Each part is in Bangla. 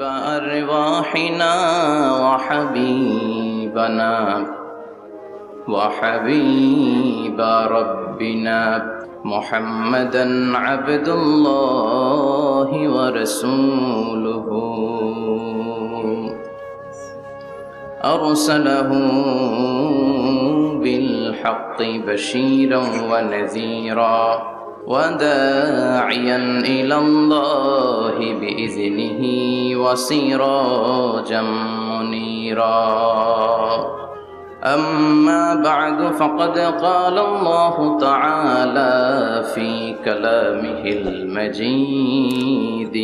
أرواحنا وحبيبنا وحبيب ربنا محمدا عبد الله ورسوله أرسله بالحق بشيرا ونذيرا وداعيا إلى الله بإذنه وسراجا منيرا أما بعد فقد قال الله تعالى في كلامه المجيد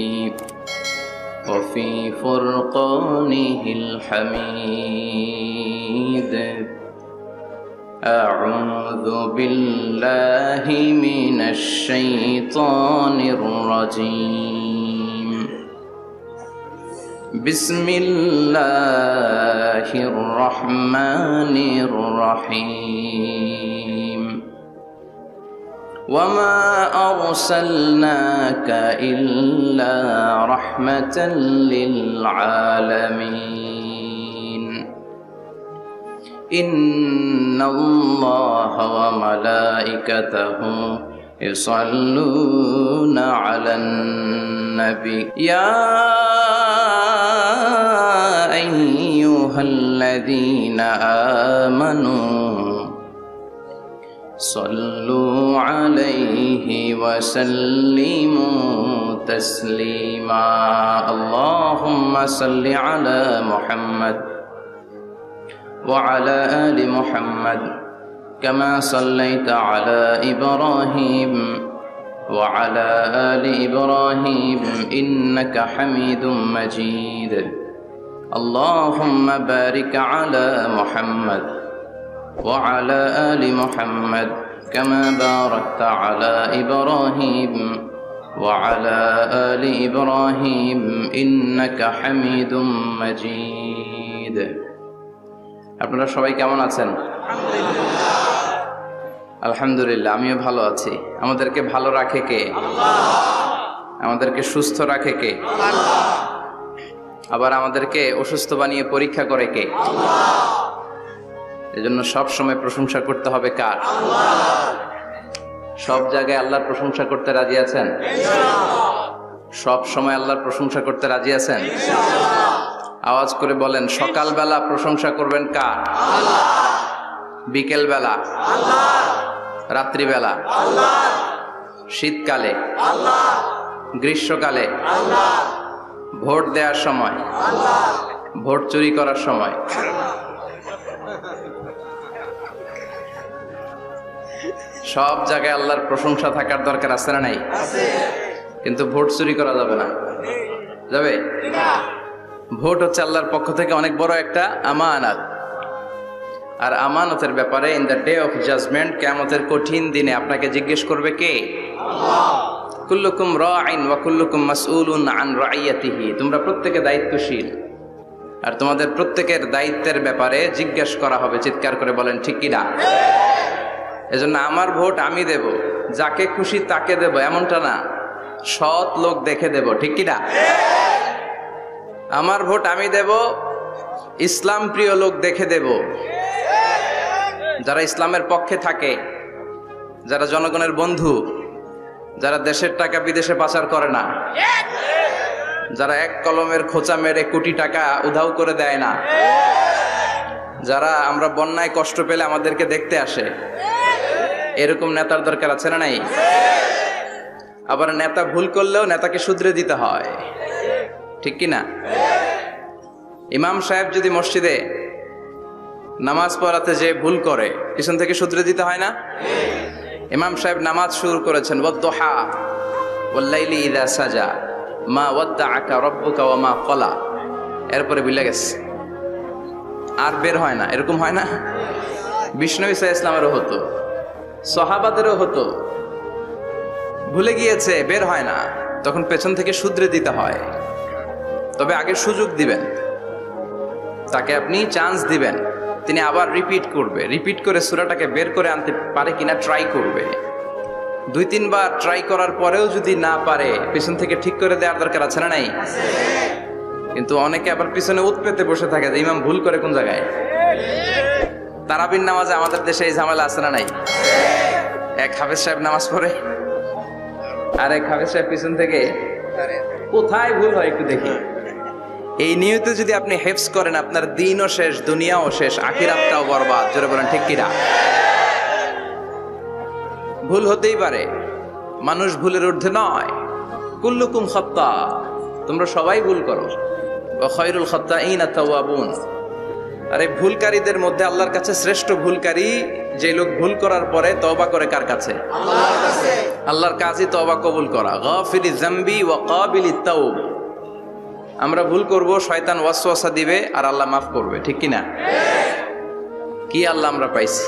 وفي فرقانه الحميد أعوذ بالله من الشيطان الرجيم بسم الله الرحمن الرحيم وما أرسلناك إلا رحمة للعالمين إن الله وملائكته يصلون على النبي يا أيها الذين آمنوا صلوا عليه وسلموا تسليما اللهم صل على محمد وعلى آل محمد كما صليت على إبراهيم وعلى آل إبراهيم إنك حميد مجيد اللهم بارك على محمد وعلى آل محمد كما باركت على إبراهيم وعلى آل إبراهيم إنك حميد مجيد আপনারা সবাই কেমন আছেন? আলহামদুলিল্লাহ, আমিও ভালো আছি। আমাদেরকে ভালো রাখে কে? আমাদেরকে সুস্থ রাখে কে? আবার আমাদেরকে অসুস্থ বানিয়ে পরীক্ষা করে কে? এজন্য সব সময় প্রশংসা করতে হবে কার? সব জায়গায় আল্লাহর প্রশংসা করতে রাজি আছেন? সব সময় আল্লাহর প্রশংসা করতে রাজি আছেন? আওয়াজ করে বলেন, সকালবেলা প্রশংসা করবেন কার? বিকেল বেলা, রাত্রিবেলা, শীতকালে, গ্রীষ্মকালে, ভোট দেওয়ার সময়, ভোট চুরি করার সময়, সব জায়গায় আল্লাহর প্রশংসা থাকার দরকার আছে না নাই? কিন্তু ভোট চুরি করা যাবে না। যাবে? ভোট হচ্ছে আল্লাহর পক্ষ থেকে অনেক বড় একটা আমানত। আর আমানতের ব্যাপারে in the day of judgment, কিয়ামতের কঠিন দিনে আপনাকে জিজ্ঞেস করবে কে? আল্লাহ। কুল্লুকুম রাঈন ওয়া কুল্লুকুম মাসউলুন আন রাইয়াতিহি। তোমরা প্রত্যেকে দায়িত্বশীল, আর তোমাদের প্রত্যেকের দায়িত্বের ব্যাপারে জিজ্ঞেস করা হবে। চিৎকার করে বলেন ঠিক কি না? এজন্য আমার ভোট আমি দেব, যাকে খুশি তাকে দেব এমনটা না, সৎ লোক দেখে দেব। ঠিক কি না? আমার ভোট আমি দেব, ইসলাম প্রিয় লোক দেখে দেব, যারা ইসলামের পক্ষে থাকে, যারা জনগণের বন্ধু, যারা দেশের টাকা বিদেশে পাচার করে না, যারা এক কলমের খোঁচা মেরে কোটি টাকা উধাও করে দেয় না, যারা আমরা বন্যায় কষ্ট পেলে আমাদেরকে দেখতে আসে, এরকম নেতার দরকার আছে না নাই? আবার নেতা ভুল করলেও নেতাকে শুধরে দিতে হয়। ঠিক কি না? ইমাম সাহেব যদি মসজিদে নামাজ পড়াতে যে ভুল করে, পিছন থেকে শুধরে দিতে হয় না? ইমাম সাহেব নামাজ শুরু করেছেন, ওয়াদ-দুহা ওয়াল-লাইলি ইযা সাজা মা ওয়াদ্দাআকা রাব্বুকা ওয়া মা ক্বালা, এরপরে ভুলে গেছে, আর বের হয় না। এরকম হয় না? বিষ্ণু ঈসা ইসলামেরও হতো, সাহাবাদেরও হতো। ভুলে গিয়েছে, বের হয় না, তখন পেছন থেকে শুধরে দিতে হয়। তবে আগে সুযোগ দিবেন, তাকে আপনি চান্স দিবেন, তিনি আবার রিপিট করবে, রিপিট করে সূরাটাকে বের করে আনতে পারে কিনা ট্রাই করবে। 2-3 বার ট্রাই করার পরেও যদি না পারে, পেছন থেকে ঠিক করে দেওয়ার দরকার আছে না নাই? কিন্তু অনেকে আবার পিছনে উৎপেতে বসে থাকে যে ইমাম ভুল করে কোন জায়গায়। তারাবির নামাজে আমাদের দেশে এই ঝামেলা আছে না নাই? এক হাফেজ সাহেব নামাজ পড়ে, আর এক হাফেজ সাহেব পিছন থেকে কোথায় ভুল হয় একটু দেখি। এই নিয়তে যদি আপনি হেফজ করেন, আপনার দিনও শেষ, দুনিয়াও শেষ, আখিরাতটাও বরবাদ। জোরে বলেন ঠিক কিনা? ভুল হতেই পারে, মানুষ ভুলের ঊর্ধ্বে নয়। কুল্লুকুম খাত্তা, তোমরা সবাই ভুল করো। ওয়া খায়রুল খাত্তাইনা তাওয়াবুন। আর এই ভুলকারীদের মধ্যে আল্লাহর কাছে শ্রেষ্ঠ ভুলকারী যে লোক ভুল করার পরে তওবা করে কার কাছে? আল্লাহর কাছে। আল্লাহর কাজই তওবা কবুল করা। গাফিরিজ যামবি ওয়া কাবিলিত তাওব। আমরা ভুল করব, শয়তান ওয়াসওয়াসা দিবে, আর আল্লাহ মাফ করবে, ঠিক কি না? কি আল্লাহ আমরা পাইছি,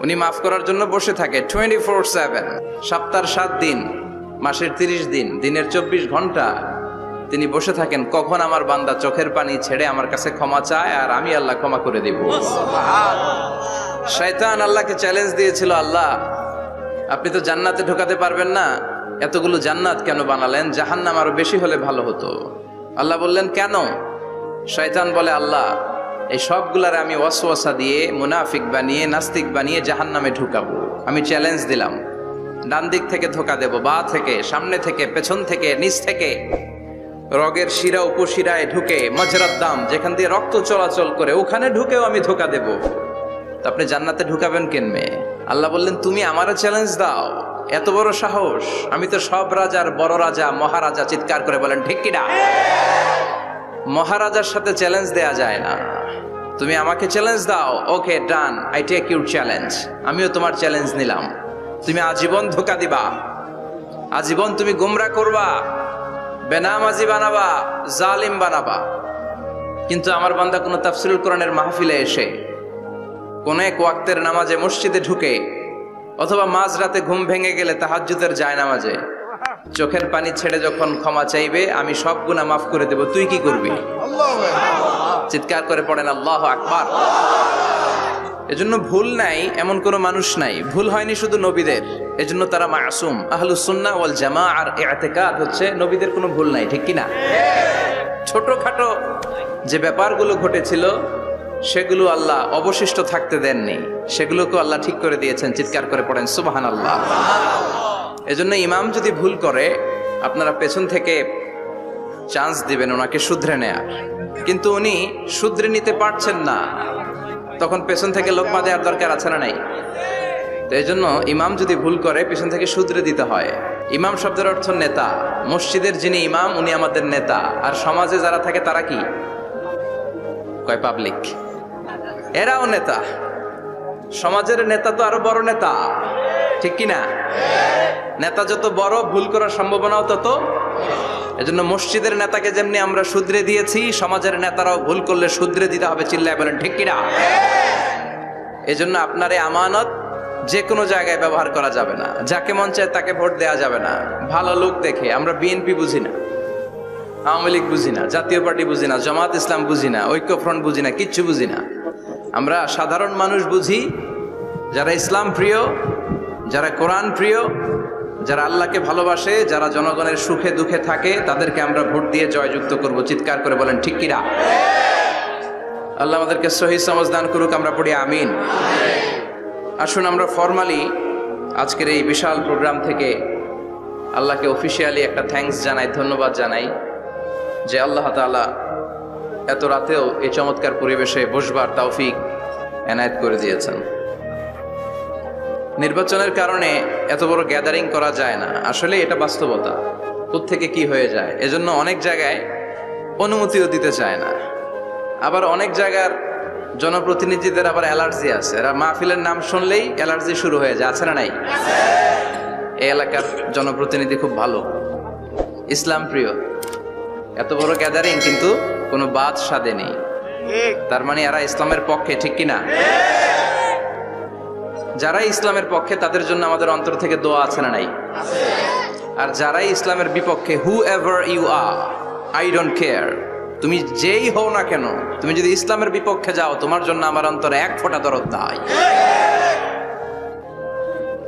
উনি মাফ করার জন্য বসে থাকে 24/7, সপ্তাহের 7 দিন, মাসের 30 দিন, দিনের 24 ঘন্টা তিনি বসে থাকেন। কখন আমার বান্দা চোখের পানি ছেড়ে আমার কাছে ক্ষমা চায়, আর আমি আল্লাহ ক্ষমা করে দিব। শয়তান আল্লাহকে চ্যালেঞ্জ দিয়েছিল, আল্লাহ আপনি তো জান্নাতে ঢোকাতে পারবেন না, এতগুলো জান্নাত কেন বানালেন? জাহান্নাম আরো বেশি হলে ভালো হতো। আল্লাহ বললেন কেন? শয়তান বলে, আল্লাহ এই সবগুলার আমি ওয়াসওয়াসা দিয়ে, মুনাফিক বানিয়ে, নাস্তিক বানিয়ে জাহান্নামে ঢুকাবো। আমি চ্যালেঞ্জ দিলাম, ডান দিক থেকে ধোকা দেব, বা থেকে, সামনে থেকে, পেছন থেকে, নিচ থেকে, রগের শিরা উপশিরায় ঢুকে, মাজরাত দাম যেখান দিয়ে রক্ত চলাচল করে ওখানে ঢুকেও আমি ধোকা দেব। তো আপনি জান্নাতে ঢুকাবেন কেনমে? আল্লাহ বললেন তুমি আমারও চ্যালেঞ্জ দাও, এত বড় সাহস? আমি তো সব রাজার বড় রাজা, মহারাজা। চিৎকার করে বলেন ঠিক কিনা? মহারাজার সাথে চ্যালেঞ্জ দেয়া যায় না। তুমি আমাকে চ্যালেঞ্জ দাও, ওকে ডান, আই টেক ইউর চ্যালেঞ্জ। আমিও তোমার চ্যালেঞ্জ নিলাম। তুমি আজীবন ধোকা দিবা, আজীবন তুমি গুমরা করবা, বেনামাজি বানাবা, জালিম বানাবা। কিন্তু আমার বান্দা কোনো তাফসীরুল কোরআনের মাহফিলে এসে, কোন এক ওয়াক্তের নামাজে মসজিদে ঢুকে, অথবা মাঝরাতে ঘুম ভেঙে গেলে তাহাজ্জুদের জায়নামাজে চোখের পানি ছেড়ে যখন ক্ষমা চাইবে, আমি সব গুনাহ মাফ করে দেব, তুই কি করবি? চিৎকার করে পড়েন আল্লাহু আকবার। এজন্য ভুল নাই এমন কোন মানুষ নাই। ভুল হয়নি শুধু নবীদের, এজন্য তারা মাসুম। আহলুস সুন্নাহ ওয়াল জামাআর ইতিকাদ হচ্ছে নবীদের কোনো ভুল নাই, ঠিক কি না? ছোটখাটো যে ব্যাপারগুলো ঘটেছিল সেগুলো আল্লাহ অবশিষ্ট থাকতে দেননি, সেগুলোকে আল্লাহ ঠিক করে দিয়েছেন। চিৎকার করে পড়েন সুবহানাল্লাহ। এজন্য ইমাম যদি ভুল করে, আপনারা পেছন থেকে চান্স দিবেন ওনাকে শুধরে নেয়ার। কিন্তু উনি শুধরে নিতে পারছেন না, তখন পেছন থেকে লোকমা দেওয়ার দরকার আছে না নাই? তো এই জন্য ইমাম যদি ভুল করে, পেছন থেকে শুধরে দিতে হয়। ইমাম শব্দের অর্থ নেতা। মসজিদের যিনি ইমাম উনি আমাদের নেতা, আর সমাজে যারা থাকে তারা কি কয়? পাবলিক। এরাও নেতা। সমাজের নেতা তো আরো বড় নেতা, ঠিক কিনা? নেতা যত বড়, ভুল করার সম্ভাবনাও তত। এজন্য মসজিদের নেতাকে যেমনি আমরা শুধরে দিয়েছি, সমাজের নেতারাও ভুল করলে শুধরে দিতে হবে। চিল্লায় বলেন ঠিক কিনা? এজন্য আপনার এই আমানত যে কোনো জায়গায় ব্যবহার করা যাবে না। যাকে মন চায় তাকে ভোট দেওয়া যাবে না। ভালো লোক দেখে। আমরা বিএনপি বুঝি না, আওয়ামী লীগ বুঝি না, জাতীয় পার্টি বুঝি না, জামাত ইসলাম বুঝি না, ঐক্যফ্রন্ট বুঝি না, কিচ্ছু বুঝি না। আমরা সাধারণ মানুষ বুঝি, যারা ইসলাম প্রিয়, যারা কোরআন প্রিয়, যারা আল্লাহকে ভালোবাসে, যারা জনগণের সুখে দুঃখে থাকে, তাদেরকে আমরা ভোট দিয়ে জয়যুক্ত করব। চিৎকার করে বলেন ঠিক কিনা? আল্লাহ আমাদেরকে সহি সমাজ দান করুক। আমরা পড়ি আমিন। আসুন আমরা ফরমালি আজকের এই বিশাল প্রোগ্রাম থেকে আল্লাহকে অফিসিয়ালি একটা থ্যাঙ্কস জানাই, ধন্যবাদ জানাই যে আল্লাহ তাআলা এত রাতেও এই চমৎকার পরিবেশে বসবার তৌফিক এনায়েত করে দিয়েছেন। নির্বাচনের কারণে এত বড় গ্যাদারিং করা যায় না, আসলে এটা বাস্তবতা। কোত্থেকে কি হয়ে যায়, এজন্য অনেক জায়গায় অনুমতিও দিতে চায় না। আবার অনেক জায়গার জনপ্রতিনিধিদের আবার অ্যালার্জি আছে, এরা মাহফিলের নাম শুনলেই অ্যালার্জি শুরু হয়ে যায়, আছে না নাই? এই এলাকার জনপ্রতিনিধি খুব ভালো, ইসলাম প্রিয়, এত বড় গ্যাদারিং কিন্তু কোনো বাদ সাধে নেই, তার মানে এরা ইসলামের পক্ষে, ঠিক কিনা? যারা ইসলামের পক্ষে তাদের জন্য আমাদের অন্তর থেকে দোয়া আছে না নাই? আর যারাই ইসলামের বিপক্ষে, whoever you are, I don't care, তুমি যেই হও না কেন, তুমি যদি ইসলামের বিপক্ষে যাও, তোমার জন্য আমার অন্তরে এক ফোঁটা দরদ নাই।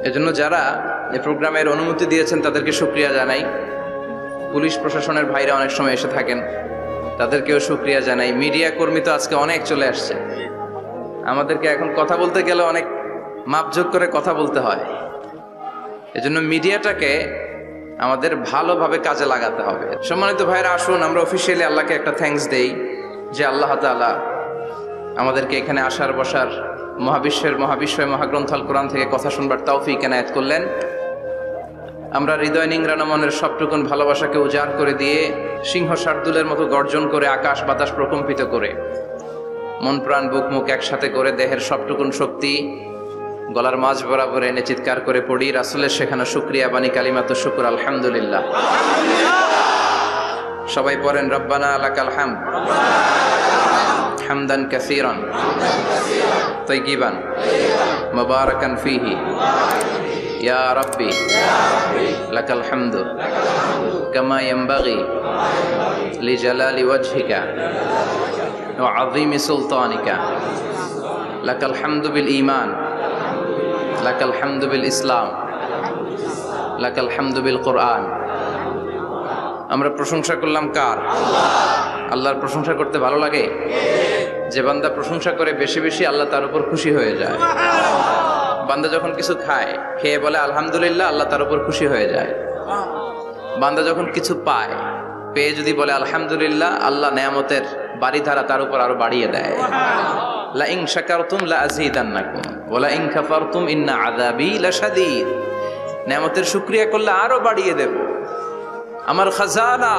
এজন্য যারা এই প্রোগ্রামের অনুমতি দিয়েছেন তাদেরকে শুকরিয়া জানাই। পুলিশ প্রশাসনের ভাইরা অনেক সময় এসে থাকেন, তাদেরকেও শুকরিয়া জানাই। মিডিয়া কর্মী তো আজকে অনেক চলে আসছে, আমাদেরকে এখন কথা বলতে গেলে অনেক মাপযোগ করে কথা বলতে হয়। এজন্য মিডিয়াটাকে আমাদের ভালোভাবে কাজে লাগাতে হবে। সম্মানিত ভাইরা, আসুন আমরা অফিসিয়ালি আল্লাহকে একটা থ্যাঙ্কস দেই যে আল্লাহ তাআলা আমাদেরকে এখানে আসার বসার মহাবিশ্বয় মহাগ্রন্থ আল কোরআন থেকে কথা শুনবার তৌফিক এনায়েত করলেন। আমরা হৃদয় নিংড়ানো মনের সবটুকুন ভালোবাসাকে উজাড় করে দিয়ে সিংহ শার্দুলের মতো গর্জন করে আকাশ বাতাস প্রকম্পিত করে মন প্রাণ বুক মুখ একসাথে করে দেহের সবটুকুন শক্তি গলার মাঝ বরাবর এনে চিৎকার করে পড়ি রাসূলের শেখানো শুকরিয়া বাণী কালিমাত শুকর আলহামদুলিল্লাহ। সবাই পড়েন রব্বানা লাকাল হামদ হামদান কাসীরান তাইয়িবান মুবারাকান ফীহি ইয়া রাব্বি লাকাল হামদু কামা ইয়ানবাগি লিজালালি ওয়াজহিকা ওয়া আযীমি সুলতানিকা লাকাল হামদু বিল ঈমান লাকাল হামদু বিল ইসলাম লাকাল হামদু বিল কোরআন। আমরা প্রশংসা করলাম কার? আল্লাহর প্রশংসা করতে ভালো লাগে? যে বান্দা প্রশংসা করে বেশি বেশি আল্লাহ তার উপর খুশি হয়ে যায়। বান্দা যখন কিছু খায়, খেয়ে বলে আলহামদুলিল্লাহ, আল্লাহ তার উপর খুশি হয়ে যায়। বান্দা যখন কিছু পায়, পেয়ে যদি বলে আলহামদুলিল্লাহ, আল্লাহ নেয়ামতের বাড়িধারা তার উপর আরো বাড়িয়ে দেয়। লা ইন শাকারতুম লা আযীদান্নাকুম ওয়া লা ইন কাফারতুম ইন্না আযাবী লাশাদীদ। নেয়ামতের শুকরিয়া করলে আরো বাড়িয়ে দেব। আমার খাজানা,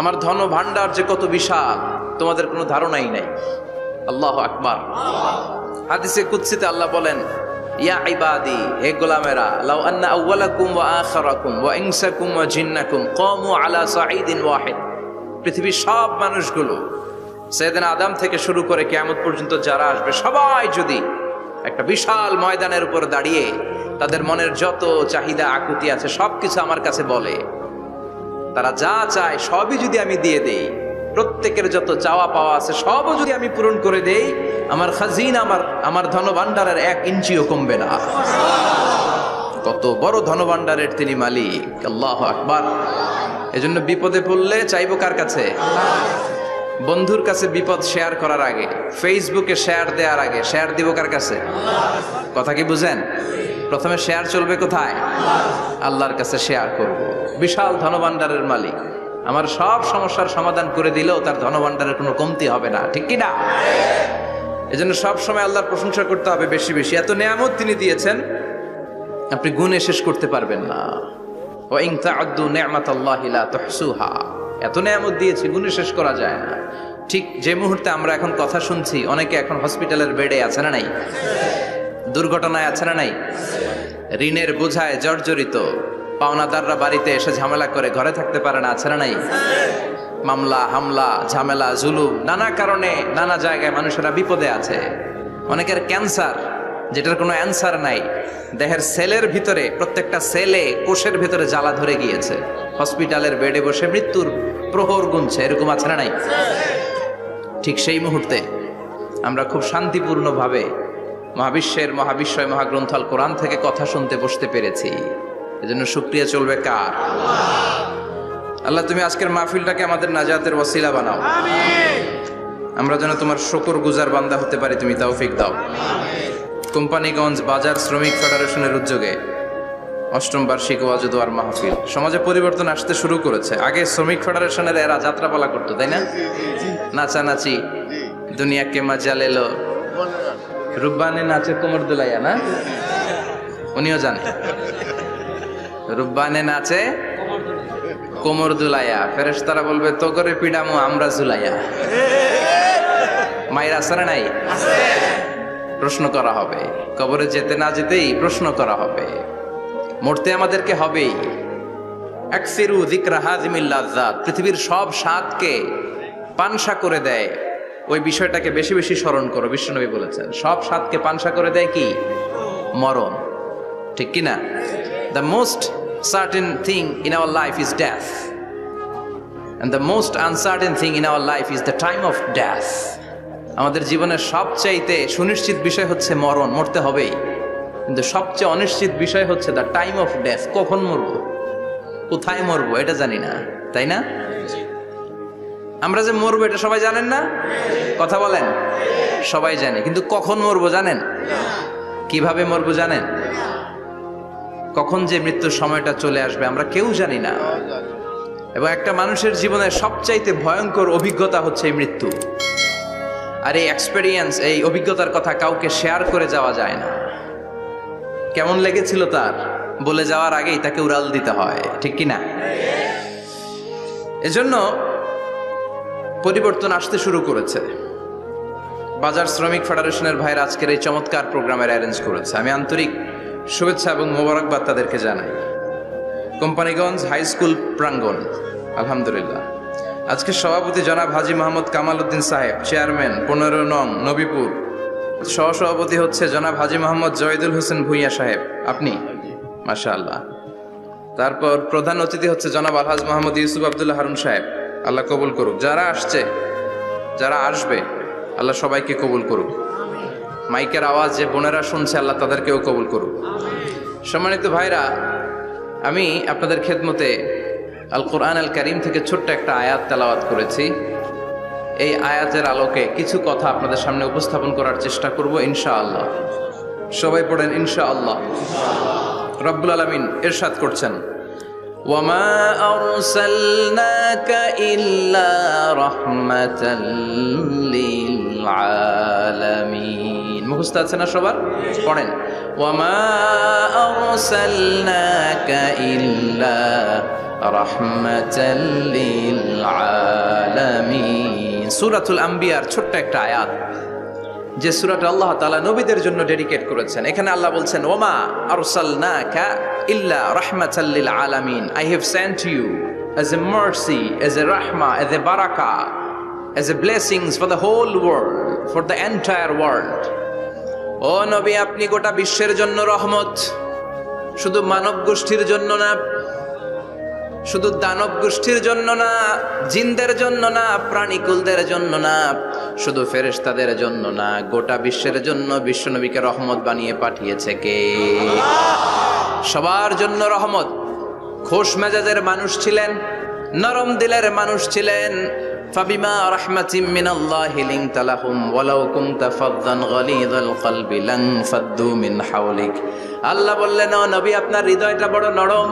আমার ধন ভান্ডার যে কত বিশাল তোমাদের কোনো ধারণাই নাই। আল্লাহু আকবার। হাদিসে কুদসিতে আল্লাহ বলেন, ইয়া ইবাদি, হে গোলামেরা, লাউ আন্না আউওয়ালাকুম ওয়া আখিরাকুম ওয়া ইনসাকুম ওয়া জিন্নাকুম কামু আলা সাঈদিন ওয়াহিদ। পৃথিবীর সব মানুষগুলো সাইয়েদনা আদম থেকে শুরু করে কিয়ামত পর্যন্ত যারা আসবে সবাই যদি একটা বিশাল ময়দানের উপর দাঁড়িয়ে তাদের মনের যত চাহিদা আকুতি আছে সবকিছু আমার কাছে বলে, তারা যা চায় সবই যদি আমি দিয়ে দেই, প্রত্যেকের যত চাওয়া পাওয়া আছে সবও যদি আমি পূরণ করে দেই, আমার খাজিনা আমার ধনভাণ্ডারের 1 ইঞ্চিও কমবে না। কত বড় ধনভাণ্ডারের তিনি মালিক। আল্লাহু আকবার। এজন্য বিপদে পড়লে চাইবো কার কাছে? বন্ধুর কাছে বিপদ শেয়ার করার আগে, ফেসবুকে শেয়ার দেওয়ার আগে শেয়ার দিব কার কাছে? কথা কি বুঝেন? প্রথমে শেয়ার চলবে কোথায়? আল্লাহর কাছে শেয়ার করব। বিশাল ধনভাণ্ডারের মালিক আমার সব সমস্যার সমাধান করে দিলেও তার ধনভাণ্ডারের কোনো কমতি হবে না, ঠিক কি না? এজন্য সব সময় আল্লাহর প্রশংসা করতে হবে বেশি বেশি। এত নেয়ামত তিনি দিয়েছেন, আপনি গুণে শেষ করতে পারবেন না। ওয়া ইন তা'উদ্দু নি'মাতাল্লাহি লা তুহসুহা। এত নেয়ামত দিয়েছি, গুণে শেষ করা যায় না। ঠিক যে মুহূর্তে আমরা এখন কথা শুনছি, অনেকে এখন হসপিটালের বেডে আছে না নাই? দুর্ঘটনায় আছে না নাই? ঋণের বোঝায় জর্জরিত, পাওনাদাররা বাড়িতে এসে ঝামেলা করে ঘরে থাকতে পারে না, আছে না নাই? মামলা হামলা ঝামেলা জুলুম, নানা কারণে নানা জায়গায় মানুষেরা বিপদে আছে। অনেকের ক্যান্সার, যেটার কোনো অ্যান্সার নাই। দেহের সেলের ভিতরে, প্রত্যেকটা সেলে কোষের ভিতরে জ্বালা ধরে গিয়েছে, হসপিটালের বেডে বসে মৃত্যুর প্রহর গুনছে, এরকম আছে না নাই? ঠিক সেই মুহূর্তে আমরা খুব শান্তিপূর্ণভাবে মহাবিশ্বয় মহাগ্রন্থ আল কোরআন থেকে কথা শুনতে বসতে পেরেছি। এজন্য শুকরিয়া চলবে কার? আল্লাহ, তুমি আজকের মাহফিলটাকে আমাদের নাজাতের ওসিলা বানাও। আমরা যেন তোমার শুকর গুজার বান্দা হতে পারি, তুমি তৌফিক দাও। কোম্পানিগঞ্জ বাজার শ্রমিক ফেডারেশনের উদ্যোগে 8ম বার্ষিক ওয়াজ ও দোয়ার মাহফিল। সমাজে পরিবর্তন আসতে শুরু করেছে। আগে শ্রমিক ফেডারেশনের এরা যাত্রাপালা করতো, তাই না? নাচানাচি, দুনিয়াকে মজা লেলো, রুব্বানে নাচে কোমর দুলাইয়া, না? উনিও জানে রুব্বানে নাচে কোমর দুলাইয়া। ফেরেশতারা বলবে তো করে পিডামো আমরা জুলাইয়া। মায়ের আসরে নাই? প্রশ্ন করা হবে, কবরে যেতে না যেতেই প্রশ্ন করা হবে। মরতে আমাদেরকে হবেই। আকসিরু যিকরা হাযিমিল লাযযাত, পৃথিবীর সব স্বাদকে পানসা করে দেয়, ওই বিষয়টাকে বেশি বেশি স্মরণ করো। বিশ্বনবী বলেছেন সব স্বাদকে পানসা করে দেয় কি? মরণ, ঠিক কি না? The most certain thing in our life is death, and the most uncertain thing in our life is the time of death. আমাদের জীবনের সবচাইতে সুনিশ্চিত বিষয় হচ্ছে মরণ, মরতে হবেই। কিন্তু সবচেয়ে অনিশ্চিত বিষয় হচ্ছে দ্য টাইম অফ ডেথ, কখন মরব। কোথায় মরবো এটা জানি না, তাই না? আমরা যে মরবো এটা সবাই জানেন না? কথা বলেন। সবাই জানে, কিন্তু কখন মরবো জানেন? কিভাবে মরবো জানেন? কখন যে মৃত্যুর সময়টা চলে আসবে আমরা কেউ জানি না। এবং একটা মানুষের জীবনের সবচাইতে ভয়ঙ্কর অভিজ্ঞতা হচ্ছে এই মৃত্যু। আর এই এক্সপেরিয়েন্স, এই অভিজ্ঞতার কথা কাউকে শেয়ার করে যাওয়া যায় না। কেমন লেগেছিল তার বলে যাওয়ার আগেই তাকে উড়াল দিতে হয়, ঠিক কি না? এজন্য পরিবর্তন আসতে শুরু করেছে। বাজার শ্রমিক ফেডারেশনের ভাইয়ের আজকের এই চমৎকার প্রোগ্রামের অ্যারেঞ্জ করেছে, আমি আন্তরিক শুভেচ্ছা এবং মোবারকবাদ তাদেরকে জানাই। কোম্পানিগঞ্জ হাই স্কুল প্রাঙ্গণ, আলহামদুলিল্লাহ। আজকে সভাপতি জনাব হাজী মোহাম্মদ কামাল উদ্দিন সাহেব, চেয়ারম্যান 15 নং নবীপুর। সহসভাপতি হচ্ছে জনাব হাজী মোহাম্মদ জয়দুল হোসেন ভুইয়া সাহেব, আপনি, মাশাআল্লাহ। তারপর প্রধান অতিথি হচ্ছে জনাব আলহাজ মোহাম্মদ ইউসুফ আব্দুল্লাহ হারুন সাহেব, আল্লাহ কবুল করুক। যারা আসছে, যারা আসবে, আল্লাহ সবাইকে কবুল করুক। মাইকের আওয়াজ যে বোনেরা শুনছে, আল্লাহ তাদেরকেও কবুল করুক। সম্মানিত ভাইরা, আমি আপনাদের খেদমতে আল কোরআন আল কারীম থেকে ছোট্ট একটা আয়াত তেলাওয়াত করেছি। এই আয়াতের আলোকে কিছু কথা আপনাদের সামনে উপস্থাপন করার চেষ্টা করব ইনশাআল্লাহ। সবাই পড়েন ইনশাআল্লাহ। রব্বুল আলামিন ইরশাদ করছেন, ওয়ামা আরসালনাকা ইল্লা রাহমাতাল লিল আলামিন। মুখস্থ আছে না সবার? পড়েন, ওয়ামা আরসালনাকা ইল্লা রাহমাতাল লিল আলামিন। সূরাতুল আম্বিয়ার ছোট্ট একটা আয়াত, যে সূরাটা আল্লাহ তাআলা নবীদের জন্য ডেডিকেট করেছেন। এখানে আল্লাহ বলছেন, ওমা আরসালনাকা ইল্লা রাহমাতাল লিল আলামিন, I have sent you as a mercy, as a rahmah, as a barakah, as a blessings for the whole world, for the entire world. ও নবী, আপনি গোটা বিশ্বের জন্য রহমত, শুধু মানব গোষ্ঠীর জন্য না, শুধু দানব গোষ্ঠীর জন্য না, জিনদের জন্য না, প্রাণীকুলদের জন্য না, শুধু ফেরেশতাদের জন্য না, গোটা বিশ্বের জন্য বিশ্বনবীকে রহমত বানিয়ে পাঠিয়েছে কে? সবার জন্য রহমত। খোশ মেজাজের মানুষ ছিলেন, নরম দিলের মানুষ ছিলেন। ফাবিমা রাহমাতিম মিনাল্লাহি লিনতা লাহুম ওয়ালাউ কুনতা ফাযযান গালিযাল কলবি লানফাদ্দু মিন হাওলিক। আল্লাহ বললেন, ও নবী, আপনার হৃদয়টা বড় নরম,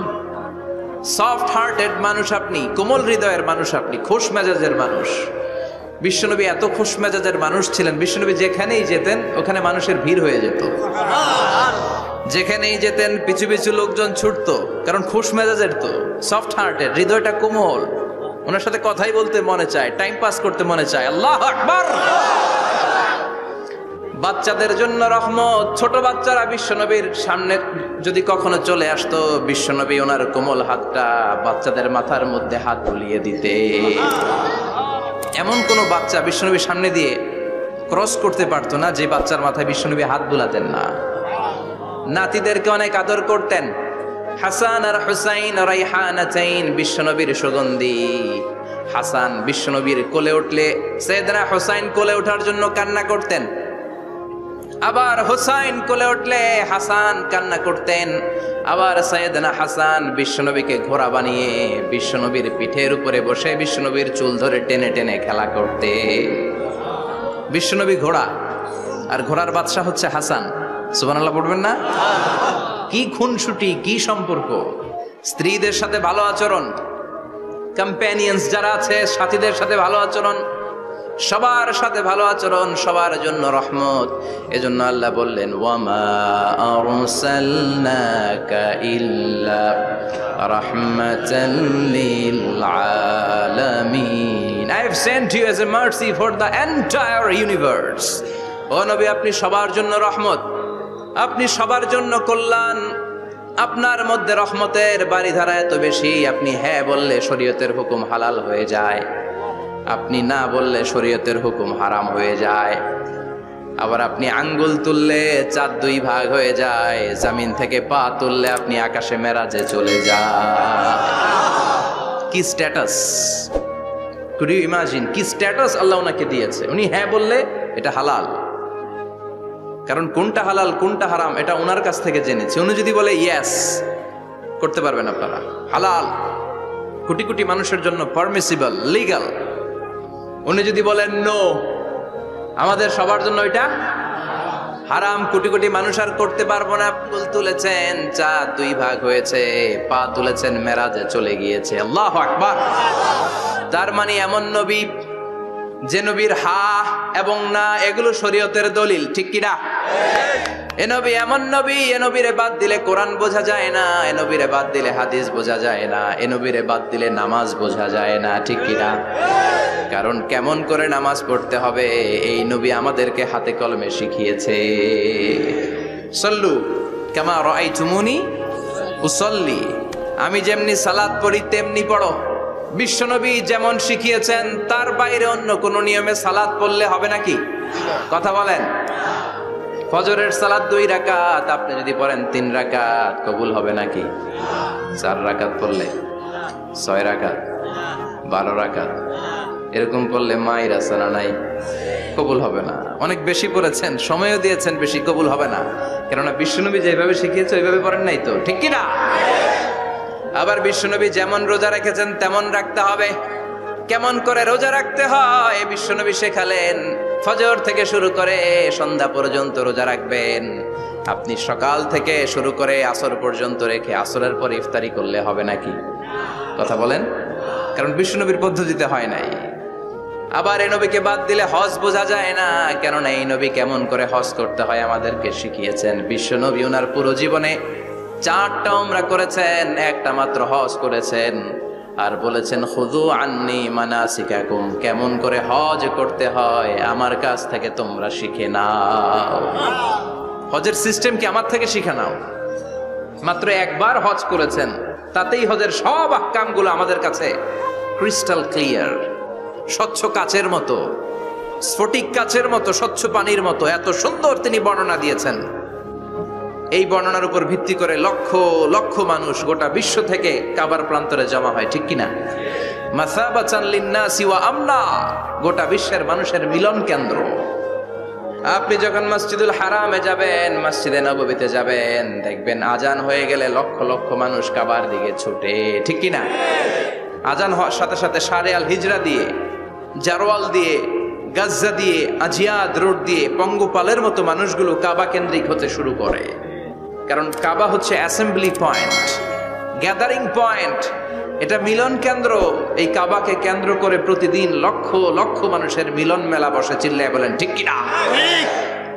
সফট হার্টেড মানুষ আপনি, কোমল হৃদয়ের মানুষ আপনি, খোশ মেজাজের মানুষ। বিশ্বনবী এত খোশ মেজাজের মানুষ ছিলেন, বিশ্বনবী যেখানেই যেতেন ওখানে মানুষের ভিড় হয়ে যেত। যেখানেই যেতেন পিছু পিছু লোকজন ছুটতো, কারণ খোশ মেজাজের তো, সফট হার্টেড, হৃদয়টা কোমল, ওনার সাথে কথাই বলতে মনে চায়, টাইম পাস করতে মনে চায়। আল্লাহু আকবার। বাচ্চাদের জন্য রহমত। ছোট বাচ্চারা বিশ্বনবীর সামনে যদি কখনো চলে আসতো, বিশ্বনবী ওনার কোমল হাতটা বাচ্চাদের মাথার মধ্যে হাত বুলিয়ে দিতে। এমন কোনো বাচ্চা বিশ্বনবীর সামনে দিয়ে ক্রস করতে পারতো না যে বাচ্চার মাথায় বিশ্বনবী হাত বুলাতেন না। নাতিদেরকে অনেক আদর করতেন। হাসান আর হুসাইন রাইহানাতাইন, বিশ্বনবীর সুগন্ধি। হাসান বিশ্বনবীর কোলে উঠলে সাইয়েদনা হুসাইন কোলে ওঠার জন্য কান্না করতেন, আবার হুসাইন কোলে উঠলে হাসান কান্না করতেন। আবার সাইয়েদনা হাসান বিশ্বনবীকে ঘোড়া বানিয়ে বিশ্বনবীর পিঠের উপরে বসে বিশ্বনবীর চুল ধরে টেনে টেনে খেলা করতে। বিশ্বনবী ঘোড়া, আর ঘোড়ার বাদশা হচ্ছে হাসান। সুবহানাল্লাহ পড়বেন না? কি খুনসুটি, কি সম্পর্ক! স্ত্রীদের সাথে ভালো আচরণ, কম্প্যানিয়ন্স যারা আছে সাথীদের সাথে ভালো আচরণ, সবার সাথে ভালো আচরণ, সবার জন্য রহমত। এজন্য আল্লাহ বললেন, ওয়ামা আরসালনাকা ইল্লা রাহমাতাল লিল আলামিন, I have sent you as a mercy for the entire universe. ও নবী, আপনি সবার জন্য রহমত, আপনি সবার জন্য কল্যাণ। আপনার মধ্যে রহমতের বাড়িধারা এত বেশি, আপনি হ্যাঁ বললে শরীয়তের হুকুম হালাল হয়ে যায়, আপনি না বললে শরীয়তের হুকুম হারাম হয়ে যায়। আবার আপনি আঙ্গুল তুললে চাঁদ 2 ভাগ হয়ে যায়, জমিন থেকে পা তুললে আপনি আকাশে মেরাজে চলে যান। কি স্ট্যাটাস! কুড ইউ ইমাজিন কি স্ট্যাটাস আল্লাহ ওনাকে দিয়েছে। উনি হ্যাঁ বললে এটা হালাল, কারণ কোনটা হালাল কোনটা হারাম এটা ওনার কাছ থেকে জেনেছে। উনি যদি বলে ইয়েস, করতে পারবেন আপনারা, হালাল, কোটি কোটি মানুষের জন্য পারমিসিবল, লিগ্যাল। উনি যদি বলেন নো, আমাদের সবার জন্য এটা হারাম, কোটি কোটি মানুষ আর করতে পারবো না। ফুল তুলেছেন, চাঁদ 2 ভাগ হয়েছে, পা তুলেছেন, মেরাজে চলে গিয়েছে। আল্লাহু আকবার। তার মানে এমন নবী যে নবীর হা এবং না এগুলো শরীয়তের দলিল, ঠিক কি না? এ নবী এমন নবী, এ নবীরে বাদ দিলে কোরআন বোঝা যায় না, এ নবীরে বাদ দিলে হাদিস বোঝা যায় না, এ নবীরে বাদ দিলে নামাজ বোঝা যায় না, ঠিক কি না? কারণ কেমন করে নামাজ পড়তে হবে এই নবী আমাদেরকে হাতে কলমে শিখিয়েছে। সল্লু কামা রাআইতুমুনি উসাল্লি, আমি যেমনি সালাত পড়ি তেমনি পড়ো। বিশ্বনবী যেমন শিখিয়েছেন তার বাইরে অন্য কোন নিয়মে সালাত পড়লে হবে নাকি? কথা বলেন। ফজরের সালাত 2 রাকাত, আপনি যদি পড়েন 3 রাকাত, কবুল হবে নাকি? 4 রাকাত পড়লে 6 রাকাত, 12 রাকাত এরকম পড়লে মায়ের আসানা নাই, কবুল হবে না। অনেক বেশি পড়েছেন, সময়ও দিয়েছেন বেশি, কবুল হবে না। কেননা বিশ্বনবী যেভাবে শিখিয়েছে ওইভাবে পড়েন নাই তো, ঠিক কি না? আবার বিশ্বনবী যেমন রোজা রেখেছেন তেমন রাখতে হবে। কেমন করে রোজা রাখতে হয় বিশ্বনবী শেখালেন। ফজর থেকে শুরু করে সন্ধ্যা পর্যন্ত রোজা রাখবেন। আপনি সকাল থেকে শুরু করে আসর পর্যন্ত রেখে আসরের পর ইফতারি করলে হবে নাকি? কথা বলেন। কারণ বিশ্বনবীর পদ্ধতিতে হয় নাই। আবার এই নবীকে বাদ দিলে হজ বোঝা যায় না, কেননা এই নবী কেমন করে হজ করতে হয় আমাদেরকে শিখিয়েছেন। বিশ্বনবী ওনার পুরো জীবনে 4টা উমরা করেছেন, একটা মাত্র হজ করেছেন। আর বলেছেন খুযু আন্নী মানাসিকাকুম, কেমন করে হজ করতে হয় আমার কাছ থেকে তোমরা শিখে নাও। হজের সিস্টেম কি আমার থেকে শিখে নাও। মাত্র একবার হজ করেছেন, তাতেই হজের সব আহকামগুলো আমাদের কাছে ক্রিস্টাল ক্লিয়ার, স্বচ্ছ কাচের মতো, স্ফটিক কাচের মতো, স্বচ্ছ পানির মতো এত সুন্দর তিনি বর্ণনা দিয়েছেন। এই বর্ণনার উপর ভিত্তি করে লক্ষ লক্ষ মানুষ গোটা বিশ্ব থেকে কাবার প্রান্তরে জমা হয়, ঠিক কিনা? মাসাবাতান লিন্নাসি ওয়া আমনা, গোটা বিশ্বের মানুষের মিলন কেন্দ্র। আপনি যখন মসজিদুল হারামে যাবেন, মসজিদে নববীতে যাবেন, দেখবেন আজান হয়ে গেলে লক্ষ লক্ষ মানুষ কাবার দিকে ছুটে, ঠিক কিনা? আজান হওয়ার সাথে সাথে শারে আল হিজরা দিয়ে, জারওয়াল দিয়ে, গাজ্জা দিয়ে, আজিয়াদ রোড দিয়ে পঙ্গপালের মতো মানুষগুলো কাবা কেন্দ্রিক হতে শুরু করে। কারণ কাবা হচ্ছে অ্যাসেম্বলি পয়েন্ট, গ্যাদারিং পয়েন্ট, এটা মিলন কেন্দ্র। এই কাবাকে কেন্দ্র করে প্রতিদিন লক্ষ লক্ষ মানুষের মিলন মেলা বসে। চিল্লায় বলেন ঠিক কিনা?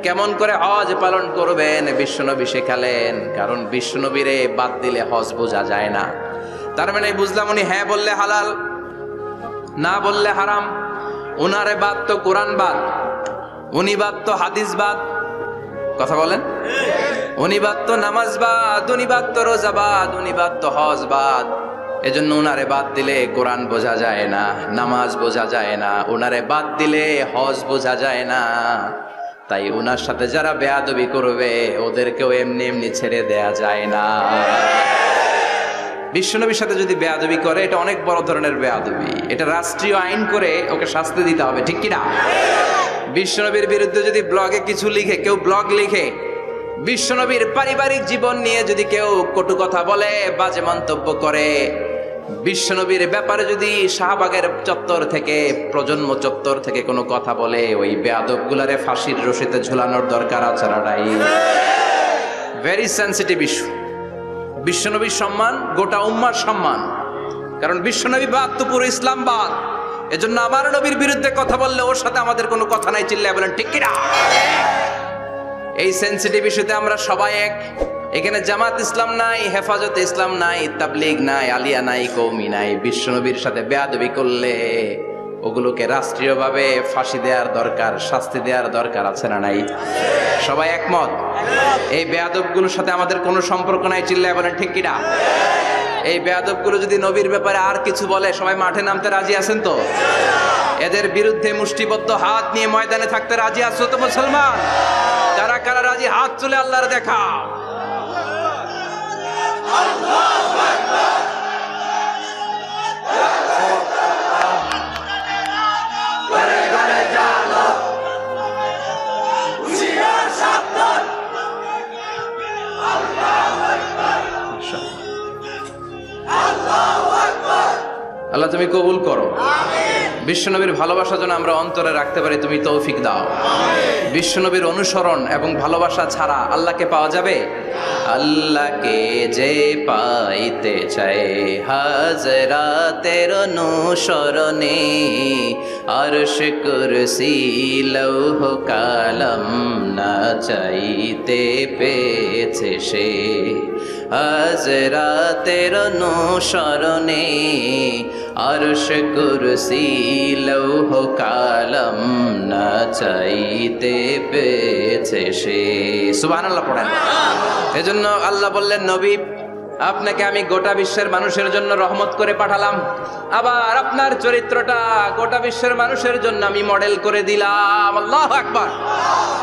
কেমন করে হজ পালন করবেন বিশ্বনবী শেখালেন। কারণ বিশ্বনবীরে বাদ দিলে হজ বোঝা যায় না। তার মানে বুঝলাম উনি হ্যাঁ বললে হালাল, না বললে হারাম। উনারে বাদ তো কোরআন বাদ, উনি বাদ তো হাদিস বাদ। কথা বলেন। উনি বাদ তো নামাজ বাদ, উনি বাদ তো রোজা বাদ, উনি বাদ তো হজ বাদ। এজন্য উনারে বাদ দিলে কোরআন বোঝা যায় না, নামাজ বোঝা যায় না, উনারে বাদ দিলে হজ বোঝা যায় না। তাই উনার সাথে যারা বেয়াদবি করবে ওদেরকেও এমনি এমনি ছেড়ে দেয়া যায় না। বিশ্বনবীর সাথে যদি বেয়াদবি করে এটা অনেক বড় ধরনের বেয়াদবি, এটা রাষ্ট্রীয় আইন করে ওকে শাস্তি দিতে হবে, ঠিক কিনা? বিশ্বনবীর বিরুদ্ধে যদি ব্লগে কিছু লিখে, কেউ ব্লগ লিখে, বিশ্বনবীর পারিবারিক জীবন নিয়ে যদি কেউ কটু কথা বলে, বাজে মন্তব্য করে, বিশ্বনবীর ব্যাপারে যদি শাহবাগের চত্বর থেকে, প্রজন্ম চত্বর থেকে কোনো কথা বলে, ওই বেয়াদবগুলারে ফাঁসির রশিতে ঝুলানোর দরকার আছে না নাই? Very sensitive issue. বিশ্বনবীর সম্মান গোটা উম্মার সম্মান। কারণ বিশ্বনবী বাদ তো পুরো ইসলাম বাদ। এজন্য আমার নবীর বিরুদ্ধে কথা বললে ওর সাথে আমাদের কোনো কথা নাই। চিল্লায় বলেন ঠিক কিনা? এই সেনসিটিভ ইস্যুতে আমরা সবাই এক। এখানে জামাত ইসলাম নাই, হেফাজতে ইসলাম নাই, তাবলীগ নাই, আলিয়া নাই, কওমি নাই। বিশ্বনবীর সাথে বেয়াদবি করলে ওগুলোকে রাষ্ট্রীয়ভাবে ফাঁসি দেওয়ার দরকার, শাস্তি দেওয়ার দরকার আছে না নাই? সবাই একমত? এই বেয়াদবগুলোর সাথে আমাদের কোনো সম্পর্ক নাই। চিল্লায় বলেন ঠিক কিনা? এই বেয়াদবগুলো যদি নবীর ব্যাপারে আর কিছু বলে সবাই মাঠে নামতে রাজি আছেন তো? এদের বিরুদ্ধে মুষ্টিবদ্ধ হাত নিয়ে ময়দানে থাকতে রাজি আছো তো মুসলমান? কারা কারা রাজি হাত তুলে আল্লাহর দেখা। আল্লাহু আকবার। ঘরে ঘরে জালো হুশিয়ার সাবধান। আল্লাহু আকবার, আল্লাহু আকবার। আল্লাহ তুমি কবুল করো। বিশ্বনবীর ভালোবাসা যেন আমরা অন্তরে রাখতে পারি, তুমি তৌফিক দাও। বিশ্বনবীর অনুসরণ এবং ভালোবাসা ছাড়া আল্লাহকে পাওয়া যাবে? আল্লাহকে যে পাইতে চায় হাজরাতের অনুসরণে, আরশ কুরসি লৌহ কালাম না চাইতে পেয়েছে সে। হাজরাতের অনুসরণে, আরশ কুরসি লৌহ কালাম না চাইতে পেয়েছে সে। সুবহানাল্লাহ পড়েন। এজন্য আল্লাহ বললেন, নবী আপনাকে আমি গোটা বিশ্বের মানুষের জন্য রহমত করে পাঠালাম, আবার আপনার চরিত্রটা গোটা বিশ্বের মানুষের জন্য আমি মডেল করে দিলাম। আল্লাহু আকবার।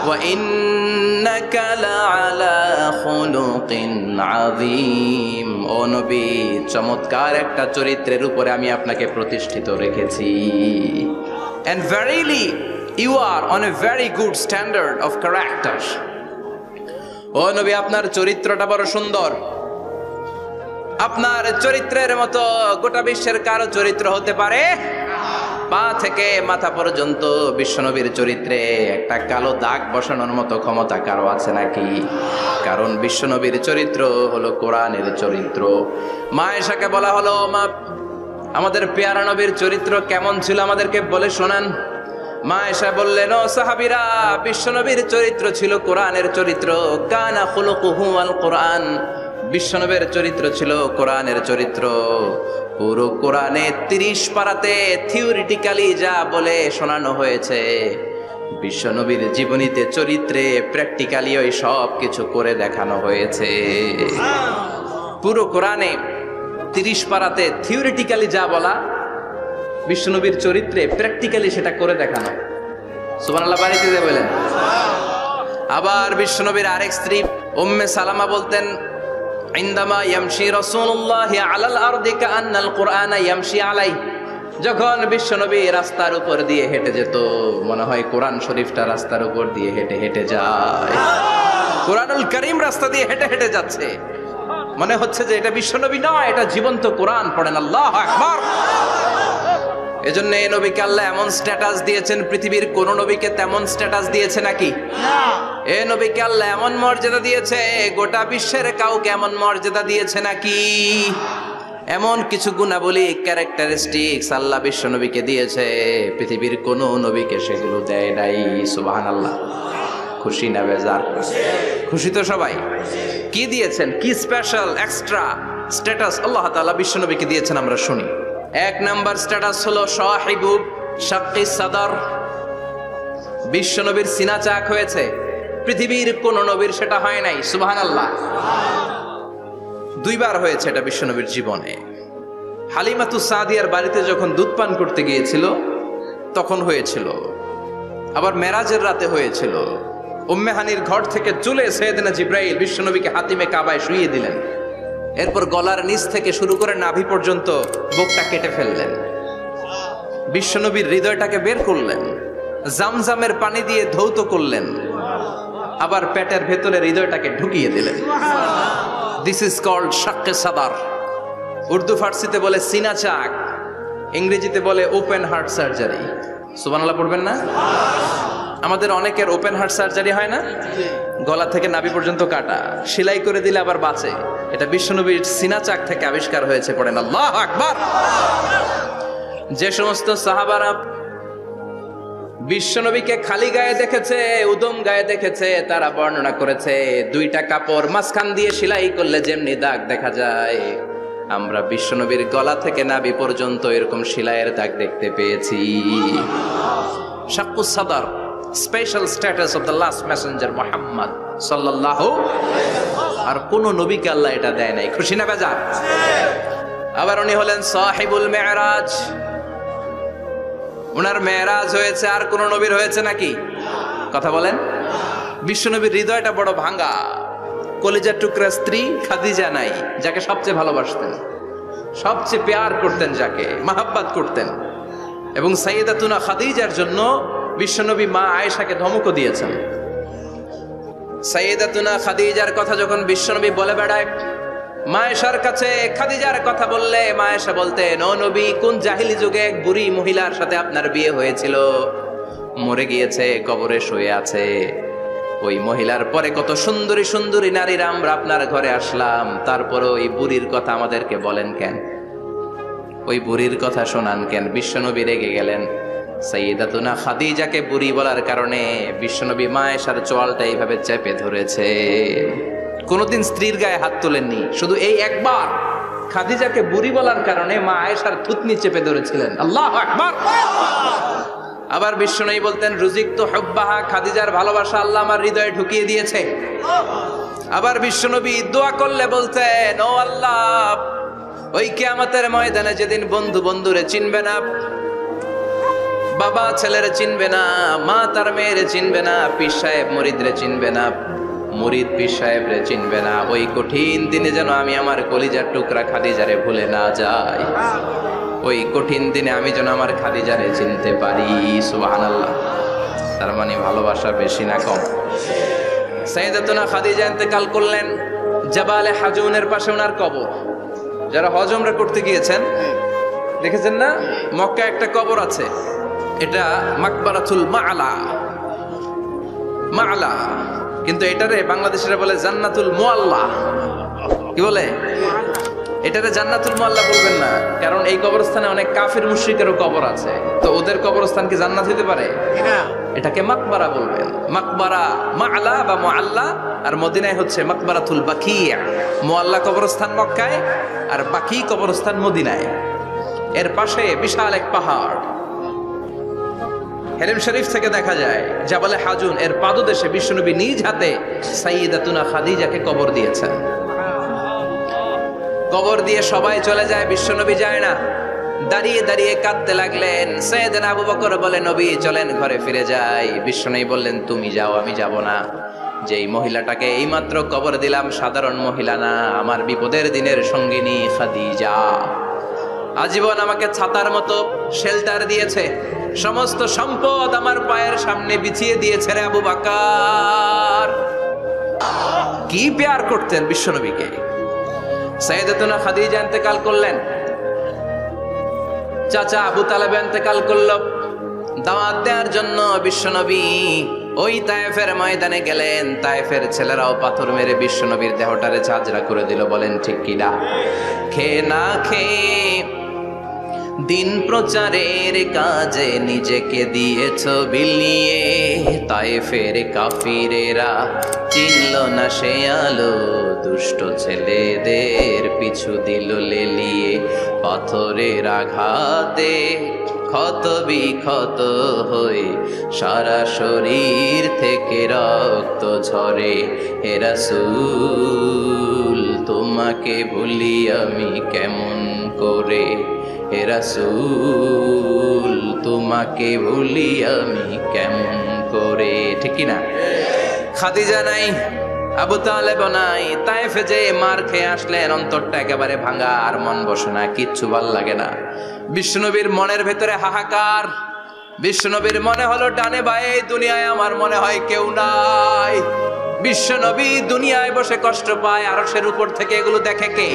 ওয়া ইন্নাকা লাআলা খুলুকিন আযীম। ও নবী, চমৎকার একটা চরিত্রের উপরে আমি আপনাকে প্রতিষ্ঠিত রেখেছি। And verily you are on a very good standard of character. ও নবী, আপনার চরিত্রটা বড় সুন্দর। আপনার চরিত্রের মতো গোটা বিশ্বের কারো চরিত্র হতে পারে? পা থেকে মাথা পর্যন্ত বিশ্বনবীর চরিত্রে একটা কালো দাগ বসানোর মতো ক্ষমতা কারো আছে নাকি? কারণ বিশ্বনবীর চরিত্র হলো কোরআনের চরিত্র। মা আয়েশাকে বলা হলো, মা আমাদের পেয়ারা নবীর চরিত্র কেমন ছিল আমাদেরকে বলে শোনান। মা আয়েশা বললেন, ও সাহাবীরা, বিশ্বনবীর চরিত্র ছিল কোরআনের চরিত্র। কানা খুলুকুহু আল কোরআন। বিশ্বনবীর চরিত্র ছিল কোরআনের চরিত্র। পুরো কোরআনে 30 পারাতে থিওরিটিক্যালি যা বলে শোনানো হয়েছে, বিশ্বনবীর জীবনীতে চরিত্রে প্র্যাকটিক্যালি ওই সব কিছু করে দেখানো হয়েছে। পুরো কোরআনে 30 পারাতে থিওরিটিক্যালি যা বলা, বিশ্বনবীর চরিত্রে প্র্যাকটিক্যালি সেটা করে দেখানো। সুবহানাল্লাহ বাড়িতে দিয়ে বলেন। আবার বিশ্বনবীর আরেক স্ত্রী উম্মে সালামা বলতেন, ইনদামা ইয়ামশি রাসূলুল্লাহি আলাল আরদি কাআন্নাল কুরআনা ইয়ামশি আলাই। যখন বিশ্বনবী রাস্তার উপর দিয়ে হেঁটে যেত, মনে হয় কোরআন শরীফটা রাস্তার উপর দিয়ে হেঁটে হেঁটে যায়। কোরআনুল কারীম রাস্তা দিয়ে হেঁটে হেঁটে যাচ্ছে, মনে হচ্ছে যে এটা বিশ্বনবী নয়, এটা জীবন্ত কোরআন। পড়েন আল্লাহু আকবার। এজন্য এই নবীকে আল্লাহ এমন স্ট্যাটাস দিয়েছেন, পৃথিবীর কোন নবীকে তেমন স্ট্যাটাস দিয়েছে নাকি? এই নবীকে আল্লাহ এমন মর্যাদা দিয়েছে, গোটা বিশ্বের কাউকে এমন মর্যাদা দিয়েছে নাকি? এমন কিছু গুণাবলী, ক্যারেক্টারিস্টিক্স আল্লাহ বিশ্ব নবীকে দিয়েছে, পৃথিবীর কোন নবীকে সেগুলো দেয় নাই। সুবহানাল্লাহ। খুশি না বেজার? খুশি তো সবাই। কি দিয়েছেন, কি স্পেশাল এক্সট্রা স্ট্যাটাস আল্লাহ তাআলা বিশ্ব নবীকে দিয়েছেন আমরা শুনি। এক নাম্বার স্ট্যাটাস হলো সাহিবু শাক্কি সাদর। বিশ্ব নবীর সিনা চাক হয়েছে, পৃথিবীর কোন নবীর সেটা হয় নাই। সুবহানাল্লাহ। 2 বার হয়েছে এটা বিশ্ব নবীর জীবনে। হালিমাতু সাদিয়ার বাড়িতে যখন দুধ পান করতে গিয়েছিল তখন হয়েছিল, আবার মেরাজের রাতে হয়েছিল। উম্মে হানির ঘর থেকে চলে সাইয়েদনা জিবরাইল বিশ্ব নবীকে হাতিমে কাবায় শুইয়ে দিলেন। এরপর গলার নিচ থেকে শুরু করে নাভি পর্যন্ত বুকটা কেটে ফেললেন, বিশ্বনবীর হৃদয়টাকে বের করলেন, জামজামের পানি দিয়ে ধৌত করলেন, আবার পেটের ভেতরে হৃদয়টাকে ঢুকিয়ে দিলেন। দিস ইজ কল্ড শাক্কে সাদার। উর্দু ফার্সিতে বলে সিনা চাক, ইংরেজিতে বলে ওপেন হার্ট সার্জারি। সুবহানাল্লাহ পড়বেন না? আমাদের অনেকের ওপেন হার্ট সার্জারি হয় না, গলা থেকে নাভি পর্যন্ত কাটা, সেলাই করে দিলে আবার বাঁচে। এটা বিশ্বনবীর সিনা চাক থেকে আবিষ্কার হয়েছে। পড়েন আল্লাহু আকবার। যে সমস্ত সাহাবারা বিশ্বনবীকে খালি গায়ে দেখেছে, উদম গায়ে দেখেছে, তারা বর্ণনা করেছে 2টা কাপড় মাঝখান দিয়ে সেলাই করলে যেমনি দাগ দেখা যায়, আমরা বিশ্বনবীর গলা থেকে নাভি পর্যন্ত এরকম সেলাইয়ের দাগ দেখতে পেয়েছি। শাক্কুস সাদর, special status of the last Messenger Muhammad সাল্লাল্লাহু। আর কোন নবীকে আল্লাহ এটা দেয় নাই। খুশি না বেজার? আবার উনি হলেন সাহিবুল মেরাজ। ওনার মেরাজ হয়েছে, আর কোন নবীর হয়েছে নাকি? কথা বলেন। বিশ্বনবীর হৃদয়টা বড় ভাঙা, কলিজার টুকরা স্ত্রী খাদিজা নাই, যাকে সবচেয়ে ভালোবাসতেন, সবচেয়ে প্যার করতেন, যাকে মাহাব্বাত করতেন। এবং সাইয়েদাতুনা খাদিজার জন্য বিশ্বনবী মা আয়েশাকে ধমকও দিয়েছেন। সাইয়েদাতুনা খাদিজার কথা যখন বিশ্বনবী বলে বেড়ায়, মা আয়েশার কাছে খাদিজার কথা বললে মা আয়েশা বলতেন, ও নবী, কোন জাহিলি যুগে এক বুড়ি মহিলার সাথে আপনার বিয়ে হয়েছিল, মরে গিয়েছে, কবরে শুয়ে আছে। ওই মহিলার পরে কত সুন্দরী সুন্দরী নারীরা আমরা আপনার ঘরে আসলাম, তারপরে ওই বুড়ির কথা আমাদেরকে বলেন কেন? ওই বুড়ির কথা শোনান কেন? বিশ্বনবী রেগে গেলেন। সাইয়্যিদাতুনা খাদিজাকে বুড়ি বলার কারণে বিশ্বনবী মা আয়েশার চোয়ালটা এইভাবে চেপে ধরেছে। কোনোদিন স্ত্রীর গায়ে হাত তোলেননি, শুধু এই একবার খাদিজাকে বুড়ি বলার কারণে মা আয়েশার থুতনি চেপে ধরেছিলেন। আল্লাহু আকবার। আবার বিশ্বনবী বলতেন, রুজিকতু হুব্বাহা, খাদিজার ভালোবাসা আল্লাহ আমার হৃদয়ে ঢুকিয়ে দিয়েছে। আবার বিশ্বনবী দোয়া করলে বলতেন, ও আল্লাহ, ওই কিয়ামতের ময়দানে যেদিন বন্ধু বন্ধুরে চিনবে না, বাবা ছেলেরে চিনবে না, মা তার মেয়েরে চিনবে না, পীর সাহেব মুরিদরে চিনবে না, মুরিদ পীর সাহেবরে চিনবে না, ওই কঠিন দিনে যেন আমি আমার কলিজার টুকরা খাদিজারে ভুলে না যাই। ওই কঠিন দিনে আমি যেন আমার খাদিজারে চিনতে পারি। সুবহানাল্লাহ। তার মানে ভালোবাসা বেশি না কম? সাইয়্যিদাতুনা খাদিজা ইন্তেকাল করলেন, জাবালে হাজুনের পাশে ওনার কবর। যারা হজ উমরা করতে গিয়েছেন দেখেছেন না, মক্কায় একটা কবর আছে, এটা মাকবারাতুল মা'লা। মা'লা, কিন্তু এটারে বাংলাদেশিরা বলে জান্নাতুল মুআল্লা। কি বলে? এটারে জান্নাতুল মুআল্লা বলবেন না, কারণ এই কবরস্থানে অনেক কাফির মুশরিকেরও কবর আছে, তো ওদের কবরস্থান কি জান্নাত হতে পারে? এটাকে মাকবারা বলবেন। মাকবারা মা'লা বা মুআল্লা, আর মদিনায় হচ্ছে মাকবারাতুল বাকিয়া। মুআল্লা কবরস্থান মক্কায়, আর বাকি কবরস্থান মদিনায়। এর পাশে বিশাল এক পাহাড়, হেরেম শরীফ থেকে দেখা যায় জাবালে হাজুন, এর পাদদেশে বিশ্বনবী নিজ হাতে সাইয়্যিদাতুনা খাদিজাকে কবর দিয়েছেন। কবর দিয়ে সবাই চলে যায়, বিশ্বনবী যায় না। দাঁড়িয়ে দাঁড়িয়ে কাঁদতে লাগলেন। সাইয়েদনা আবু বকর বলে, নবী চলেন ঘরে ফিরে যাই। বিশ্বনবী বললেন, তুমি যাও, আমি যাব না। যেই মহিলাটাকে এইমাত্র কবর দিলাম সাধারণ মহিলা না, আমার বিপদের দিনের সঙ্গিনী খাদিজা। আজীবন আমাকে ছাতার মতো শেল্টার দিয়েছে, সমস্ত সম্পদ আমার পায়ের সামনে বিছিয়ে দিয়েছে রে আবু বকর। কি প্যার করতেন বিশ্বনবীকে। সাইয়্যিদাতুনা খাদিজা ইন্তেকাল করলেন, চাচা আবু তালেব ইন্তেকাল করলো। দাওয়াত দেওয়ার জন্য বিশ্বনবী ওই তায়েফের ময়দানে গেলেন। তায়েফের ছেলেরাও পাথর মেরে বিশ্বনবীর দেহটারে ঝাঁঝরা করে দিল। বলেন ঠিক কিনা? খেয়ে না খেয়ে দিন প্রচারের কাজে নিজেকে দিয়েছ বিলিয়ে। তায়েফের কাফিরেরা চিনল না সে আলো, দুষ্ট ছেলেদের পিছু দিল লেলিয়ে। পাথরের আঘাতে ক্ষত বিক্ষত হয়ে সারা শরীর থেকে রক্ত ঝরে। হে রাসূল তোমাকে ভুলি আমি কেমন করে, হে রাসূল তোমাকে ভুলি আমি কেমন করে। ঠিক কি না? খাদিজা নাই, আবু তালেব নাই, তায়েফে যে মার খেয়ে আসলেন, অন্তরটা একেবারে ভাঙা, আর মন বসে না, কিচ্ছু ভাল লাগে না। বিশ্বনবীর মনের ভেতরে হাহাকার। বিশ্বনবীর মনে হলো ডানে বায়ে দুনিয়ায় আমার মনে হয় কেউ নাই। বিশ্বনবী দুনিয়ায় বসে কষ্ট পায়, আরশের উপর থেকে এগুলো দেখে কে?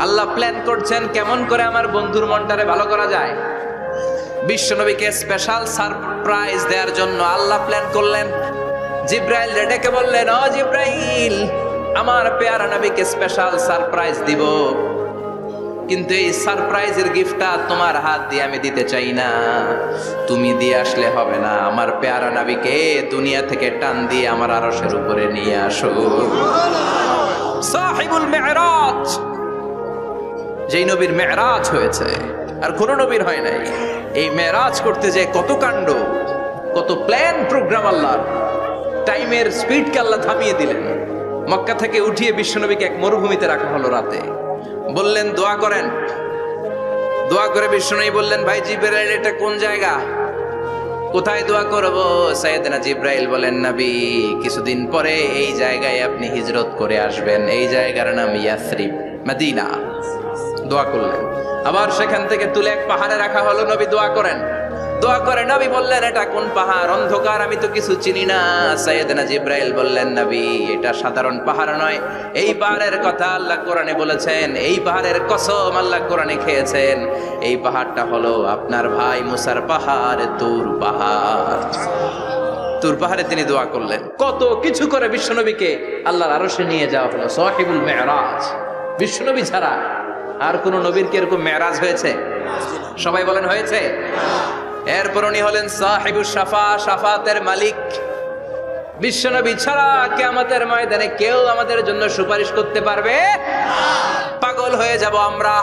আল্লাহ প্ল্যান করছেন কেমন করে আমার বন্ধুর মনটারে ভালো করা যায়। বিশ্বনবীকে স্পেশাল সারপ্রাইজ দেওয়ার জন্য আল্লাহ প্ল্যান করলেন। জিব্রাইল ডেকে বললেন, ও জিব্রাইল, আমার পেয়ারা নবীকে স্পেশাল সারপ্রাইজ দিব, কিন্তু এই সারপ্রাইজের গিফটটা তোমার হাত দিয়ে আমি দিতে চাই না, তুমি দিয়ে আসলে হবে না। আমার পেয়ারা নবীকে দুনিয়া থেকে টান দিয়ে আমার আরশের উপরে নিয়ে আসো। সাহিবুল মি'রাজ, যেই নবীর মেরাজ হয়েছে আর কোন নবীর হয় নাই। এই মেরাজ করতে যে কত কাণ্ড, কত প্ল্যান প্রোগ্রাম আল্লাহর। টাইমের স্পিডকে আল্লাহ থামিয়ে দিলেন। মক্কা থেকে উঠিয়ে বিশ্বনবীকে এক মরুভূমিতে রাখা হলো রাতে। বললেন দোয়া করেন। দোয়া করে বিশ্বনবী বললেন, ভাই জিবরাইল, এটা কোন জায়গা, কোথায় দোয়া করব? সাইয়েদনা জিবরাইল বলেন, নবী কিছুদিন পরে এই জায়গায় আপনি হিজরত করে আসবেন, এই জায়গার নাম ইয়াসরিব, মদিনা। দোয়া করলেন। আবার সেখান থেকে তুলে এক পাহাড়ে রাখা হলো, নবী দোয়া করেন। দোয়া করে নবী বললেন, এটা কোন পাহাড়? অন্ধকার, আমি তো কিছু চিনি না। সাইয়েদনা জিব্রাইল বললেন, নবী এটা সাধারণ পাহাড় নয়, এই পাহাড়ের কথা আল্লাহ কোরআনে বলেছেন, এই পাহাড়ের কসম আল্লাহ কোরআনে খেয়েছেন। এই পাহাড়টা হলো আপনার ভাই মুসার পাহাড়, তুর পাহাড়। তুর পাহাড়ে তিনি দোয়া করলেন। কত কিছু করে বিশ্বনবীকে আল্লাহর আরশে নিয়ে যাওয়া হলো, সাহিবুল মেরাজ। বিশ্বনবী ছাড়া আর কোন নবীর কি এরকম মেরাজ হয়েছে? সবাই বলেন হয়েছে। এরপর উনি হলেন সাহিবুস শাফা, শাফাতের মালিক। বিশ্বনবী ছাড়া কিয়ামতের ময়দানে কেউ আমাদের জন্য সুপারিশ করতে পারবে? পাগল হয়ে যাব আমরা।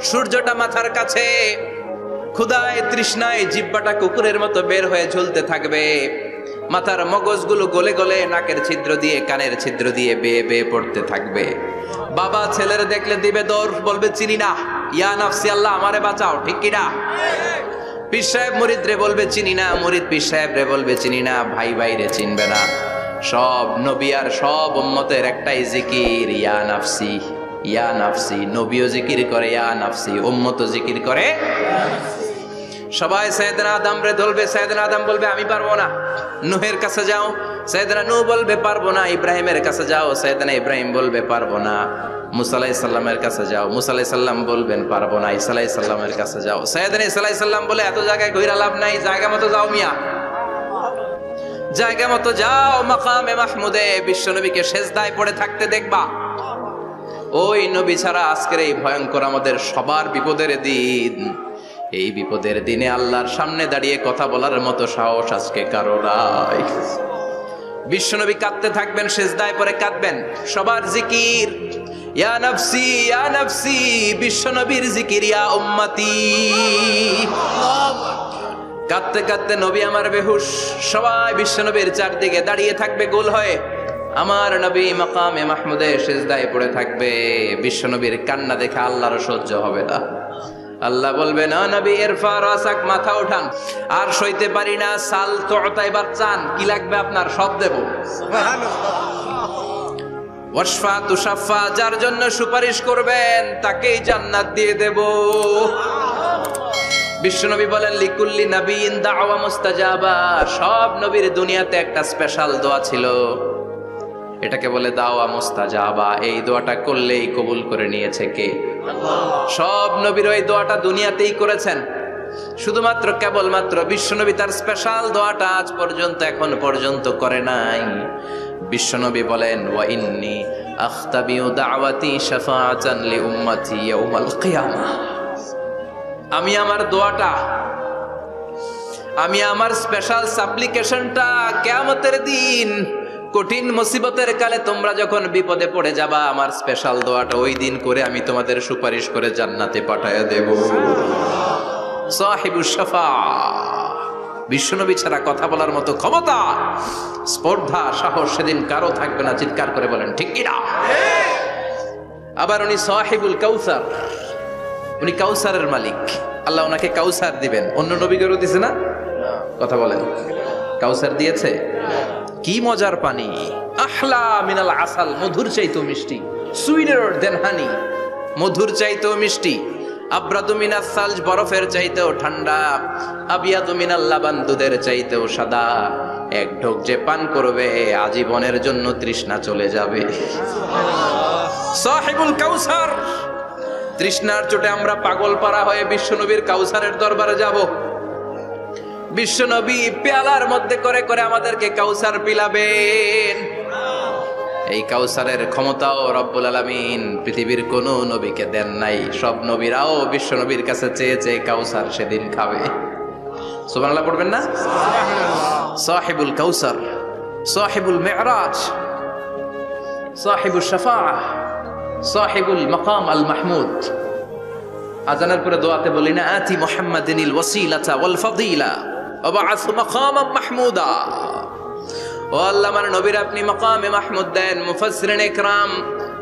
সূর্যটা মাথার কাছে, ক্ষুধায় তৃষ্ণায় জিহ্বাটা কুকুরের মতো বের হয়ে ঝুলতে থাকবে। মাথার মগজগুলো গলে গলে নাকের ছিদ্র দিয়ে কানের ছিদ্র দিয়ে বেয়ে বেয়ে পড়তে থাকবে। বাবা ছেলের দেখলে দিবে দৌড়, বলবে চিনি না, ইয়া নাফসি আল্লাহ আমারে বাঁচাও, ঠিক কিনা? পীর সাহেব মুরিদ রে বলবে চিনি না, মুরিদ পীর সাহেব রে বলবে চিনি না, ভাই ভাইরে চিনবে না। সব নবী আর সব উম্মতের একটাই জিকির, ইয়া নাফসি ইয়া নাফসি। নবীও জিকির করে ইয়া নাফসি, উম্মতও জিকির করে। সবাই সাইয়েদনা আদম রে ধরবে, সাইয়েদনা আদম বলবে আমি পারবো না। নূহের কাছে যাও, সাইয়েদনা নূহ বলবে পারবো না। ইব্রাহিমের কাছে যাও, সাইয়েদনা ইব্রাহিম বলবে পারবো না। মুসা আলাইহিস সালামের কাছে যাও, মুসা আলাইহিস সালাম বলবেন পারবো না। ঈসা আলাইহিস সালামের কাছে যাও, সাইয়েদনা ঈসা আলাইহিস সালাম বলে এত জায়গায় ঘুরে লাভ নাই, জায়গা মতো যাও মিয়া, জায়গা মতো যাও। মাকামে মাহমুদে বিশ্বনবীকে সেজদায় পড়ে থাকতে দেখবা। ওই নবী ছাড়া আজকের এই ভয়ঙ্কর আমাদের সবার বিপদের দিন, এই বিপদের দিনে আল্লাহর সামনে দাঁড়িয়ে কথা বলার মতো সাহস আজকে কারো নাই। বিশ্বনবী কাঁদতে থাকবেন, সেজদায় পড়ে কাঁদবেন। সবার জিকির ইয়া নাফসি ইয়া নাফসি, বিশ্বনবীর জিকির ইয়া উম্মতি। কাঁদতে কাঁদতে নবী আমার বেহুশ, সবাই বিশ্বনবীর চারদিকে দাঁড়িয়ে থাকবে গোল হয়ে। আমার নবী মাকামে মাহমুদে সেজদায় পড়ে থাকবে। বিশ্বনবীর কান্না দেখে আল্লাহর সহ্য হবে না। আল্লাহ বলবে না নবী ইরফা রাসাক, মাথা উঠান, আর সইতে পারি না। সাল তুতা, এবার চান, কি লাগবে আপনার সব দেব। ওয়াশফা তুশাফা, যার জন্য সুপারিশ করবেন তাকেই জান্নাত দিয়ে দেব। বিশ্বনবী বলেন লিকুল্লি নবিয়্যিন দাওয়া মুস্তাজাবা, সব নবীর দুনিয়াতে একটা স্পেশাল দোয়া ছিল, এটাকে বলে দাওয়া মুস্তাজাবা। এই দোয়াটা করলেই কবুল করে নিয়েছে কে? সব নবীর ওই দোয়াটা দুনিয়াতেই করেছেন, শুধুমাত্র কেবলমাত্র বিশ্বনবী তার স্পেশাল দোয়াটা আজ পর্যন্ত এখন পর্যন্ত করে নাই। বিশ্বনবী বলেন ওয়া ইন্নী আখতাবিউ দাওয়াতি শাফাআতান লি উম্মতি ইয়াউমাল কিয়ামাহ, আমি আমার দোয়াটা, আমি আমার স্পেশাল সাপ্লিকেশনটা কিয়ামতের দিন কঠিন মুসিবতের কালে তোমরা যখন বিপদে পড়ে যাবা, আমার স্পেশাল দোয়াটা ওই দিন করে আমি তোমাদের সুপারিশ করে জান্নাতে পাঠায়া দেব। সাহিবুস শাফা, বিশ্বনবী ছাড়া কথা বলার মতো ক্ষমতা, স্পর্ধা, সাহস সেদিন কারো থাকবে না। চিৎকার করে বলেন ঠিক কিনা? আবার উনি সাহিবুল কাউসার, উনি কাউসারের মালিক। আল্লাহ ওনাকে কাউসার দিবেন। অন্য নবীদেরও দিছে না? কথা বলেন, কাউসার দিয়েছে। কি মজার পানি, আহলা মিনাল আসাল, মধুর চাইতেও মিষ্টি। সুইটার দেন হানি, মধুর চাইতেও মিষ্টি। আব্রাদু মিনাস সালজ, বরফের চাইতেও ঠান্ডা। আবিয়াদু মিনাল লাবান, দুধের চাইতেও সাদা। এক ঢোক যে পান করবে আজীবনের জন্য তৃষ্ণা চলে যাবে। সাহিবুল কাউসার, তৃষ্ণার চোটে আমরা পাগল পারা হয়ে বিশ্বনবীর কাউসারের দরবারে যাব। বিশ্বনবী পেয়ালার মধ্যে করে করে আমাদেরকে কাউসার পিলাবেন। এই কাউসারের ক্ষমতাও রব্বুল আলামিন পৃথিবীর কোন নবীকে দেন নাই। সব নবীরাও বিশ্বনবীর কাছে চেয়ে চেয়ে কাউসার সেদিন খাবে। সুবহানাল্লাহ পড়বেন না? সাহিবুল কাউসার, সাহিবুল মিরাজ, সাহিবুস শাফাআহ, সাহিবুল মাকাম আল মাহমুদ। আজানের পরে দোয়াতে বলি না, আতি মুহাম্মাদিনিল ওয়াসিলাতা ওয়াল ফাদিলা ওয়া বা'আস মাকামান মাহমুদা। ও আল্লাহ, আমার নবীর আপনি মাকামে মাহমুদ দেন। মুফাসসিরিন ইকরাম,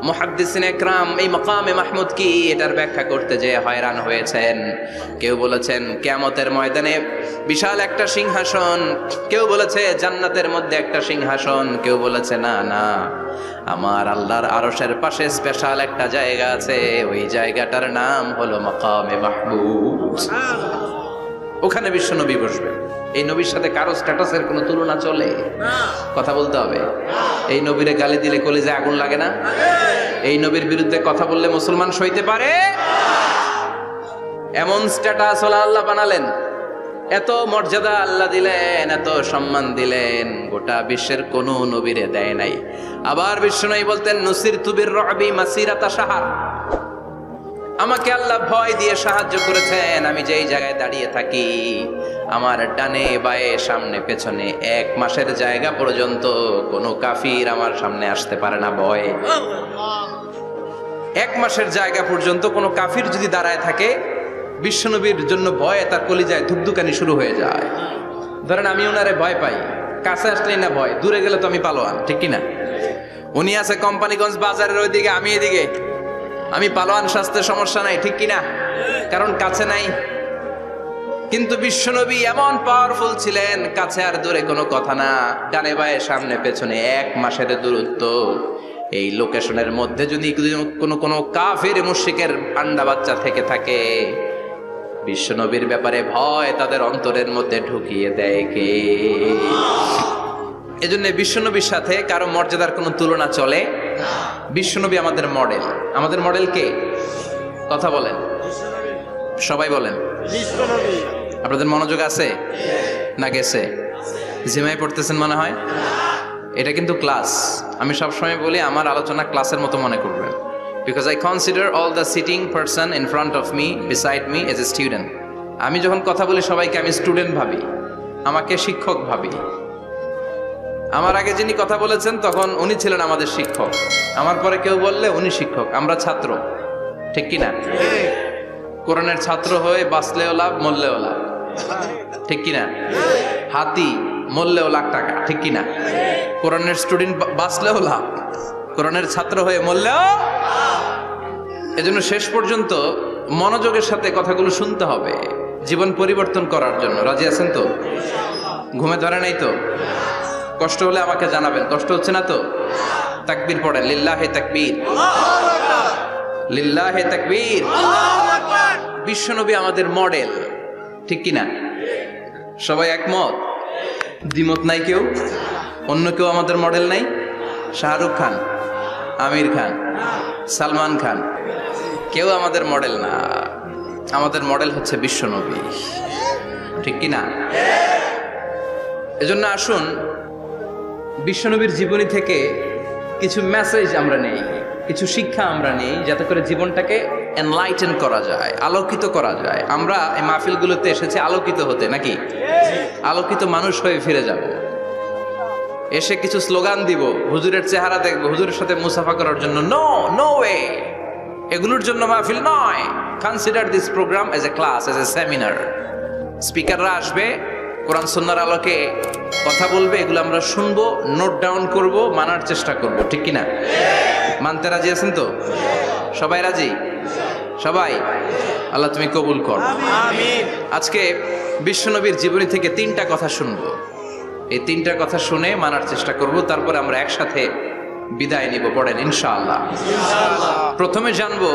মুহাদ্দিসিন ইকরাম এই মাকামে মাহমুদ কি এটার ব্যাখ্যা করতে যে হয়রান হয়েছেন। কেউ বলেছেন কিয়ামতের ময়দানে বিশাল একটা সিংহাসন, কেউ বলেছে জান্নাতের মধ্যে একটা সিংহাসন, কেউ বলেছে না না, আমার আল্লাহর আরশের পাশে স্পেশাল একটা জায়গা আছে, ওই জায়গাটার নাম হলো মাকামে মাহমুদ। ওখানে বিশ্ব নবী বসবে। এই নবীর সাথে কারো স্ট্যাটাসের কোনো তুলনা চলে? কথা বলতে হবে। এই নবীরে গালি দিলে কলিজায় আগুন লাগে না? এই নবীর বিরুদ্ধে কথা বললে মুসলমান সইতে পারে? এমন স্ট্যাটাস ওলা আল্লাহ বানালেন, এত মর্যাদা আল্লাহ দিলেন, এত সম্মান দিলেন, গোটা বিশ্বের কোন নবীরে দেয় নাই। আবার বিশ্বনবী বলতেন, নুসির তুবির রবি মাসিরাতা শাহর, আমাকে আল্লাহ ভয় দিয়ে সাহায্য করেছেন। আমি যেই জায়গায় দাঁড়িয়ে থাকি, আমার ডানে বায়ে সামনে পেছনে 1 মাসের জায়গা পর্যন্ত কোনো কাফির আমার সামনে আসতে পারে না ভয়ে। 1 মাসের জায়গা পর্যন্ত কোনো কাফির যদি দাঁড়ায় থাকে, বিশ্বনবীর জন্য ভয়ে তার কলিজায় ধুকধুকানি শুরু হয়ে যায়। ধরেন আমি ওনারে ভয় পাই, কাছে আসলেই না ভয়, দূরে গেলে তো আমি পালোয়ান, ঠিক কিনা? উনি আছে কোম্পানিগঞ্জ বাজারের ওইদিকে, আমি এদিকে, আমি পালোয়ান, স্বাস্থ্যের সমস্যা নাই, ঠিক কিনা? কারণ কাছে নাই। কিন্তু বিশ্বনবী এমন পাওয়ারফুল ছিলেন, কাছে আর দূরে কোনো কথা না, ডানে বায়ে সামনে পেছনে 1 মাসের দূরত্ব। এই লোকেশনের মধ্যে যদি কোনো কাফির মুশরিকের আন্ডা বাচ্চা থেকে থাকে, বিশ্বনবীর ব্যাপারে ভয় তাদের অন্তরের মধ্যে ঢুকিয়ে দেয় কে? এজন্য বিশ্বনবীর সাথে কারো মর্যাদার কোনো তুলনা চলে? বিশ্বনবী আমাদের মডেল। আমাদের মডেল কে? কথা বলেন, সবাই বলেন। আপনাদের মনোযোগ আছে না গেছে? জিমাই পড়তেছেন মনে হয়। এটা কিন্তু ক্লাস। আমি সবসময় বলি আমার আলোচনা ক্লাসের মতো মনে করবেন, because I consider all the sitting person in front of me, beside me as a student. আমি যখন কথা বলি সবাইকে আমি স্টুডেন্ট ভাবি, আমাকে শিক্ষক ভাবি। আমার আগে যিনি কথা বলেছেন তখন উনি ছিলেন আমাদের শিক্ষক, আমার পরে কেউ বললে উনি শিক্ষক, আমরা ছাত্র, ঠিক কিনা? কোরআনের ছাত্র হয়ে বাঁচলেও লাভ, মরলেও লাভ, ঠিক কিনা? হাতি মরলেও লাখ টাকা, ঠিক কিনা? কোরআনের স্টুডেন্ট বাঁচলেও লাভ, কোরআনের ছাত্র হয়ে মরলেও। এজন্য শেষ পর্যন্ত মনোযোগের সাথে কথাগুলো শুনতে হবে জীবন পরিবর্তন করার জন্য। রাজি আছেন তো? ঘুমে ধরে নাই তো? কষ্ট হলে আমাকে জানাবেন। কষ্ট হচ্ছে না তো? তাকবীর পড়েন, লিল্লাহে তাকবীর, লিল্লাহে তাকবীর। বিশ্বনবী আমাদের মডেল, ঠিক কিনা? সবাই একমত? দ্বিমত নাই কেউ? অন্য কেউ আমাদের মডেল নাই? শাহরুখ খান, আমির খান, সালমান খান, কেউ আমাদের মডেল না। আমাদের মডেল হচ্ছে বিশ্বনবী, ঠিক কিনা? এজন্য আসুন বিশ্বনবীর জীবনী থেকে কিছু মেসেজ আমরা নেই, কিছু শিক্ষা আমরা নেই, যাতে করে জীবনটাকে এনলাইটেন করা যায়, আলোকিত করা যায়। আমরা এই মাহফিলগুলোতে এসেছি আলোকিত হতে, নাকি? আলোকিত মানুষ হয়ে ফিরে যাব। এসে কিছু স্লোগান দিব, হুজুরের চেহারা দেখবো, হুজুরের সাথে মুসাফা করার জন্য, নো নো ওয়ে। এগুলোর জন্য মাহফিল নয়। Consider this program as a class, as a seminar. স্পিকাররা আসবে, কোরআন সুন্নাহর আলোকে কথা বলবে, এগুলো আমরা শুনবো, নোট ডাউন করব, মানার চেষ্টা করব, ঠিক কিনা? মানতে রাজি আছেন তো? সবাই রাজি? সবাই? আল্লাহ তুমি কবুল কর, আমিন। আজকে বিশ্বনবীর জীবনী থেকে 3টা কথা শুনবো। এই 3টা কথা শুনে মানার চেষ্টা করব, তারপরে আমরা একসাথে বিদায় নিব। পড়েন ইনশাআল্লাহ। প্রথমে জানবো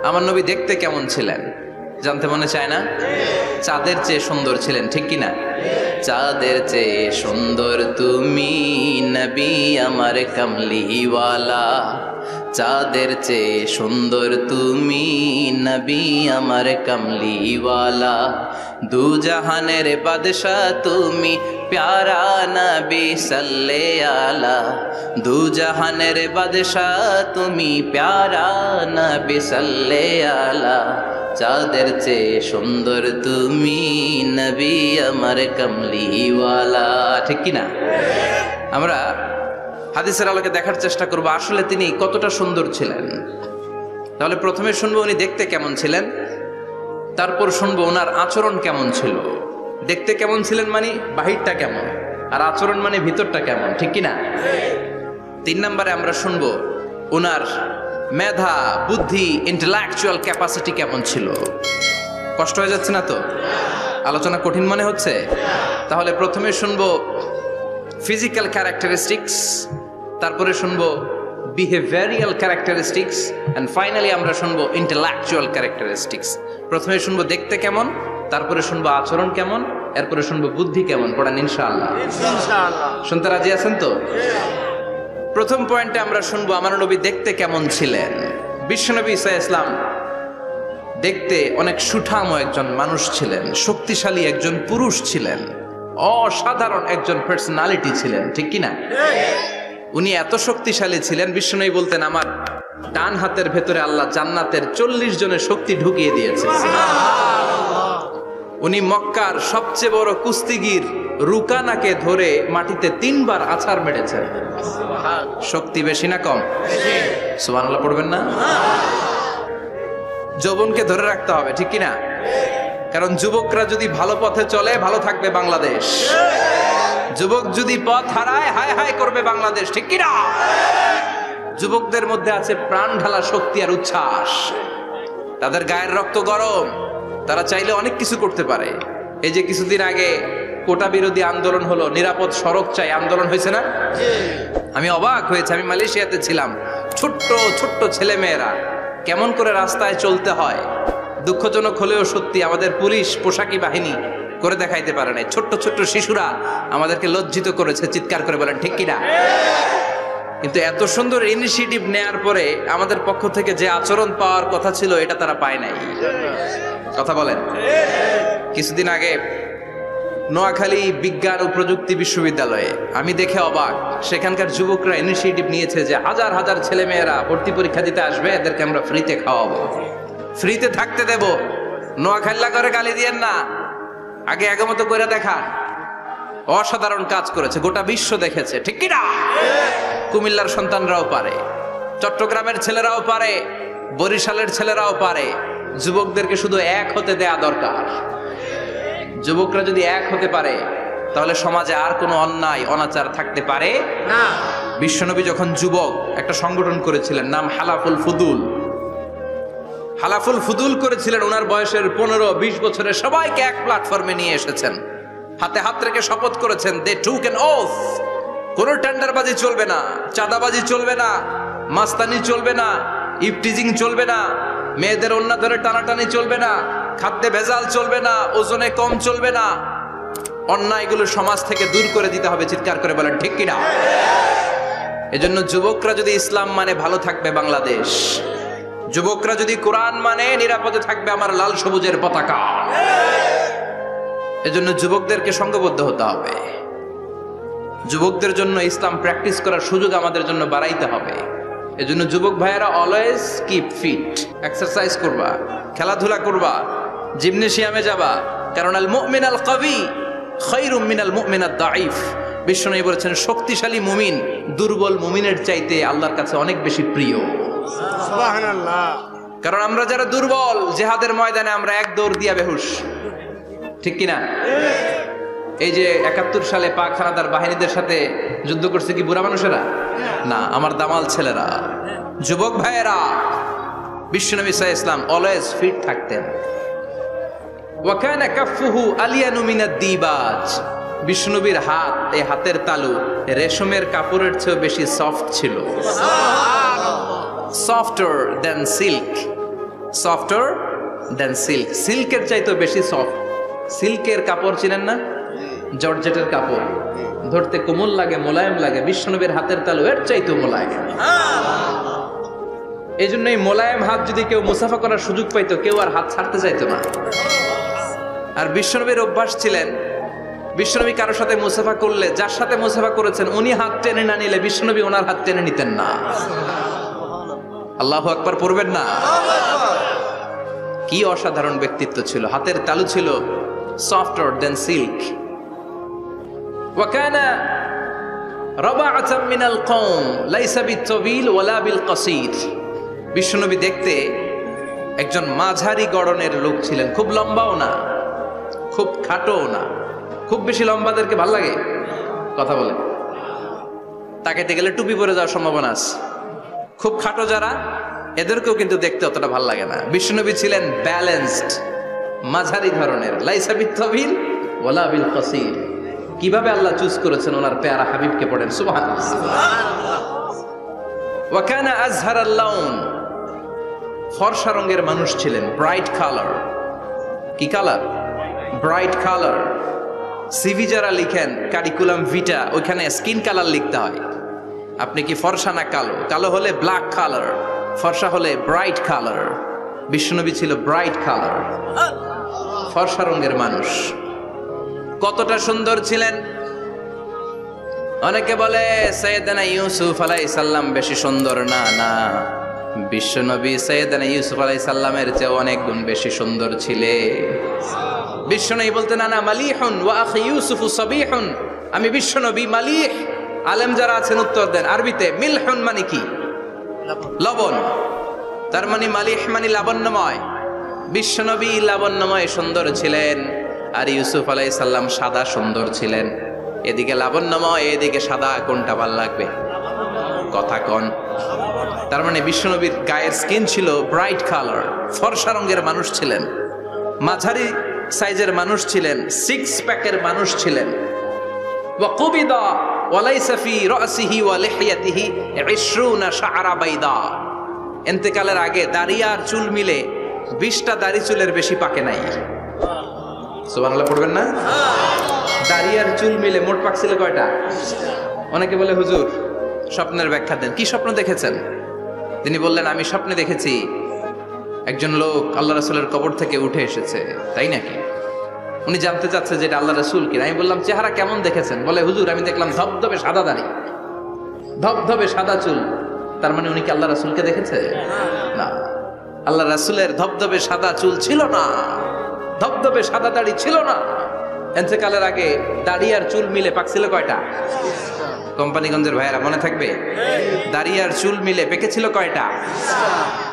আমার নবী দেখতে কেমন ছিলেন। জানতে মনে চায় না? চাঁদের চেয়ে সুন্দর ছিলেন, ঠিক কিনা? চাঁদের চেয়ে সুন্দর তুমি নবী আমার কামলিওয়ালা, চাঁদের চেয়ে সুন্দর তুমি নবী আমার কামলিওয়ালা, দু জাহানের বাদশা তুমি প্যারা নবী সাল্লে আলা, দু জাহানের বাদশা তুমি প্যারা নবী সাল্লে আলা, চাঁদের চেয়ে সুন্দর তুমি নবী আমার কামলিওয়ালা, ঠিক কিনা? আমরা হাদিসের আলোকে দেখার চেষ্টা করব আসলে তিনি কতটা সুন্দর ছিলেন। তাহলে প্রথমে শুনবো উনি দেখতে কেমন ছিলেন, তারপর শুনবো ওনার আচরণ কেমন ছিল। দেখতে কেমন ছিলেন মানে বাহিরটা কেমন, আর আচরণ মানে ভিতরটা কেমন, ঠিক কিনা? 3 নম্বরে আমরা শুনবো ওনার মেধা, বুদ্ধি, ইন্টেলেকচুয়াল ক্যাপাসিটি কেমন ছিল। কষ্ট হয়ে যাচ্ছে না তো? আলোচনা কঠিন মনে হচ্ছে? তাহলে প্রথমে শুনবো ফিজিক্যাল ক্যারেক্টারিস্টিক্স, তারপরে শুনবো বিহেভিয়ারিয়াল ক্যারেক্টারিস্টিক্স, এন্ড ফাইনালি আমরা শুনবো ইন্টেলেকচুয়াল ক্যারেক্টারিস্টিক্স। প্রথমে শুনবো দেখতে কেমন, তারপরে শুনবো আচরণ কেমন, এরপরে শুনবো বুদ্ধি কেমন। পড়েন ইনশাআল্লাহ। শুনতে রাজি আছেন তো? প্রথম পয়েন্টে আমরা শুনবো আমার নবী দেখতে কেমন ছিলেন। বিশ্বনবী ঈসা ইসলাম দেখতে অনেক সুঠাম একজন মানুষ ছিলেন, শক্তিশালী একজন পুরুষ ছিলেন, অসাধারণ একজন পার্সোনালিটি ছিলেন, ঠিক কিনা? উনি এত শক্তিশালী ছিলেন, বিশ্বনবী বলতেন আমার ডান হাতের ভেতরে আল্লাহ জান্নাতের 40 জনের শক্তি ঢুকিয়ে দিয়েছে। উনি মক্কার সবচেয়ে বড় কুস্তিগির রুকানাকে ধরে মাটিতে 3 বার আছাড় মেরেছেন। শক্তি বেশি না কম? সুবহানাল্লাহ পড়বেন না? যৌবনকে ধরে রাখতে হবে, ঠিক কিনা? কারণ যুবকরা যদি ভালো পথে চলে ভালো থাকবে বাংলাদেশ, যুবক যদি পথ হারায় হায় হায় করবে বাংলাদেশ, ঠিক কিনা? যুবকদের মধ্যে আছে প্রাণ ঢালা শক্তি আর উচ্ছ্বাস, তাদের গায়ের রক্ত গরম, তারা চাইলে অনেক কিছু করতে পারে। এই যে কিছুদিন আগে কোটা বিরোধী আন্দোলন হলো, নিরাপদ সড়ক চাই আন্দোলন হয়েছে না? আমি অবাক হয়েছে, আমি মালয়েশিয়াতে ছিলাম, ছোট্ট ছোট্ট ছেলে মেয়েরা কেমন করে রাস্তায় চলতে হয় দুঃখজনক হলেও সত্যি আমাদের পুলিশ পোশাকি বাহিনী করে দেখাইতে পারে নাই। ছোট্ট ছোট্ট শিশুরা আমাদেরকে লজ্জিত করেছে, চিৎকার করে বলেন ঠিক কিনা? কিন্তু এত সুন্দর ইনিশিয়েটিভ নেয়ার পরে আমাদের পক্ষ থেকে যে আচরণ পাওয়ার কথা ছিল এটা তারা পায় নাই। কথা বলেন। কিছুদিন আগে নোয়াখালী বিজ্ঞান ও প্রযুক্তি বিশ্ববিদ্যালয়ে আমি দেখে অবাক, সেখানকার যুবকরা ইনিশিয়েটিভ নিয়েছে যে হাজার হাজার ছেলে মেয়েরা ভর্তি পরীক্ষা দিতে আসবে, এদেরকে আমরা ফ্রিতে খাওয়াবো, ফ্রিতে থাকতে দেব। নোয়াখালী করে গালি দিয়েন না, আগে আগমত করে দেখান। অসাধারণ কাজ করেছে, গোটা বিশ্ব দেখেছে, ঠিক কিনা? কুমিল্লার সন্তানরাও পারে, চট্টগ্রামের ছেলেরাও পারে, বরিশালের ছেলেরাও পারে। যুবকদেরকে শুধু এক হতে দেয়া দরকার। যুবকরা যদি এক হতে পারে তাহলে সমাজে আর কোনো অন্যায় অনাচার থাকতে পারে না। বিশ্বনবী যখন যুবক একটা সংগঠন করেছিলেন, নাম হালাফুল ফুদুল। হালাফুল ফুদুল করেছিলেন, ওনার বয়সের 15-20 বছরের সবাইকে এক প্ল্যাটফর্মে নিয়ে এসেছেন, হাতে হাত রেখে শপথ করেছেন, দে টুক অ্যান ওথ, কোনো টেন্ডারবাজি চলবে না, চাঁদাবাজি চলবে না, মাস্তানি চলবে না, ইফটিজিং চলবে না, মেয়েদের ওন্না ধরে টানাটানি চলবে না, খাদ্যে ভেজাল চলবে না, ওজনে কম চলবে না, অন্যায়গুলো সমাজ থেকে দূর করে দিতে হবে। চিৎকার করে বলেন ঠিক কিনা? এজন্য যুবকরা যদি ইসলাম মানে ভালো থাকবে বাংলাদেশ, যুবকরা যদি কোরআন মানে নিরাপদে থাকবে আমার লাল সবুজের পতাকা। এজন্য যুবকদেরকে সংঘবদ্ধ হতে হবে, যুবকদের জন্য ইসলাম প্র্যাকটিস করার সুযোগ আমাদের জন্য বাড়াইতে হবে। এজন্য যুবক ভাইয়েরা অলওয়েজ কিপ ফিট, এক্সারসাইজ করবা, খেলাধুলা করবা, জিমনেশিয়ামে যাবা, কারণ আল মুমিন আল কবি খায়রুম মিনাল মুমিন আদ দাঈফ। বিশ্বনবী বলেছেন শক্তিশালী মুমিন দুর্বল মুমিনের চাইতে আল্লাহর কাছে অনেক বেশি প্রিয়। সুবহানাল্লাহ। কারণ আমরা যারা দুর্বল জিহাদের ময়দানে আমরা এক দৌড় দিয়া বেহুশ, ঠিক কিনা? এই যে 71 সালে পাক হানাদার বাহিনীদের সাথে যুদ্ধ করছে কি বুড়া মানুষেরা? না, আমার দামাল ছেলেরা, যুবক ভাইয়েরা। বিশ্বনবী সাল্লাল্লাহু আলাইহি ওয়াসাল্লাম অলওয়েজ ফিট থাকতেন। ওয়া কানা কাফফুহু আলিয়ানু মিনাদ দিবাজ। বিশ্বনবীর হাত, এই হাতের তালু রেশমের কাপড়ের চেয়ে বেশি সফট ছিল। Softer than silk, softer than silk, সিল্কের চাইতেও বেশি সফট। সিল্কের কাপড় চিনেন না? জর্জেটের কাপড় ধরতে কোমল লাগে, মোলায়েম লাগে। বিশ্বনবীর হাতের তালু এর চাইতেও মোলায়েম। এই জন্য এই মোলায়েম হাত যদি কেউ মুসাফা করার সুযোগ পাইতো, কেউ আর হাত ছাড়তে চাইতো না। আর বিশ্বনবীর অভ্যাস ছিলেন, বিশ্বনবী কারোর সাথে মুসাফা করলে, যার সাথে মুসাফা করেছেন উনি হাত টেনে না নিলে বিশ্বনবী ওনার হাত টেনে নিতেন না। আল্লাহু আকবার পড়বেন না? কি অসাধারণ ব্যক্তিত্ব ছিল, হাতের তালু ছিল softer than silk. وكان ربعة من القوم ليس بالطويل ولا بالقصير. বিশ্বনবী দেখতে একজন মাঝারি গড়নের লোক ছিলেন, খুব লম্বাও না খুব খাটোও না। খুব বেশি লম্বাদেরকে ভাল লাগে? কথা বলে তাকাইতে গেলে টুপি পরে যাওয়ার সম্ভাবনা আছে। খুব খাটো যারা, এদেরকেও কিন্তু দেখতে অতটা ভাল লাগে না। বিশ্বনবী ছিলেন ব্যালেন্সড, মাঝারি ধরনের। লাইসা বিত-তাবিল ওয়ালা বিল কাসীর। কিভাবে আল্লাহ চুজ করেছেন ওনার পেয়ারা হাবিবকে, পড়েন সুবহানাল্লাহ। ওয়া কানা আযহারাল লাউন, ফর্সা রঙের মানুষ ছিলেন, ব্রাইট কালার। কি কালার? Bright colour. সিভি যারা লিখেন কারিকুলাম ভিটা, ওইখানে স্কিন কালার লিখতে হয়। আপনি কি ফর্সা না কালো? কালো হলে ব্ল্যাক কালার, ফর্সা হলে ব্রাইট কালার। বিশ্বনবী ছিল ব্রাইট কালার, ফর্সা রঙের মানুষ। কতটা সুন্দর ছিলেন! অনেকে বলে সৈয়দনা ইউসুফ আলাইহিস সালাম বেশি সুন্দর। না না, বিশ্বনবী সৈয়দনা ইউসুফ আলাইহিস সালামের চেয়ে অনেক গুণ বেশি সুন্দর ছিলেন। বিশ্বনবী বলতেন আনা মালিহুন ওয়া আখি ইউসুফ সাবিহুন, আমি বিশ্বনবী মালিহ। আলেম যারা আছেন উত্তর দেন আরবিতে। মিলহুন মানে কি? লবণ। তার মানে মালিহ মানে লাবণ্যময়। বিশ্বনবী লাবণ্যময় সুন্দর ছিলেন, আর ইউসুফ আলাইহিস সালাম সাদা সুন্দর ছিলেন। এদিকে লাবণ্যময়, এদিকে সাদা, কোনটা ভাল লাগবে? কথা কন। তার মানে বিশ্বনবীর গায়ের স্কিন ছিল ব্রাইট কালার, ফর্সা রঙের মানুষ ছিলেন, মাঝারি সাইজের মানুষ ছিলেন, সিক্স প্যাকের মানুষ ছিলেন। ওয়া কুবিদা ওয়া লাইসা ফি রাসিহি ওয়া লিহিয়াতিহি 20 শাআরা বাইদা। ইন্তেকালের আগে দাড়ি আর চুল মিলে 20টা দাড়ি চুলের বেশি পাকে নাই। সুবহানাল্লাহ পড়বেন না? দাড়ি আর চুল মিলে মোট পাকছিল কয়টা? অনেকে বলে হুজুর স্বপ্নের ব্যাখ্যা দেন। কি স্বপ্ন দেখেছেন? তিনি বললেন আমি স্বপ্নে দেখেছি একজন লোক আল্লাহ রাসূলের কবর থেকে উঠে এসেছে। তাই নাকি? উনি জানতে চাচ্ছে যে এটা আল্লাহ রাসূল কিনা। আমি বললাম চেহারা কেমন দেখেছেন? বলে হুজুর আমি দেখলাম ধবধবে সাদা দাড়ি, ধবধবে সাদা চুল। তার মানে উনি কি আল্লাহ রাসূলকে দেখেছে? না, আল্লাহ রাসূলের ধবধবে সাদা চুল ছিল না, ধবধবে সাদা দাড়ি ছিল না। ইন্তেকালের আগে দাড়ি আর চুল মিলে পাকছিল কয়টা? কোম্পানিগঞ্জের ভাইয়েরা মনে থাকবে? দাড়ি আর চুল মিলে পেকেছিল কয়টা?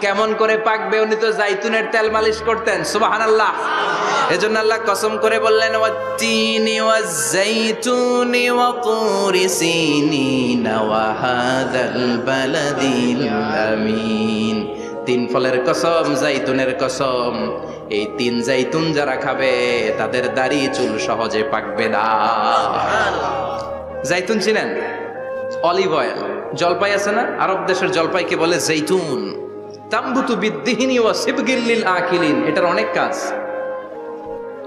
কেমন করে পাকবে? উনি তো জাইতুনের তেল মালিশ করতেন। সুবহানাল্লাহ। এজন্য আল্লাহ কসম করে বললেন ওয়াত্তিনি ওয়াজ-জাইতুনি ওয়া তুরি সিনিন ওয়া হাযাল বালাদিল আমিন। তিন ফলের কসম, জাইতুনের কসম, এই তিন জাইতুন যারা খাবে তাদের দাড়ি চুল সহজে পাকবে না। জাইতুন চিনেন? Olive oil. জলপাই আছে না, আরব দেশের জলপাইকে বলে জাইতুন। তাম্বুতু বিদ্দিহিনি ওয়া সিবগিল লিল আকিলিন। এটার অনেক কাজ।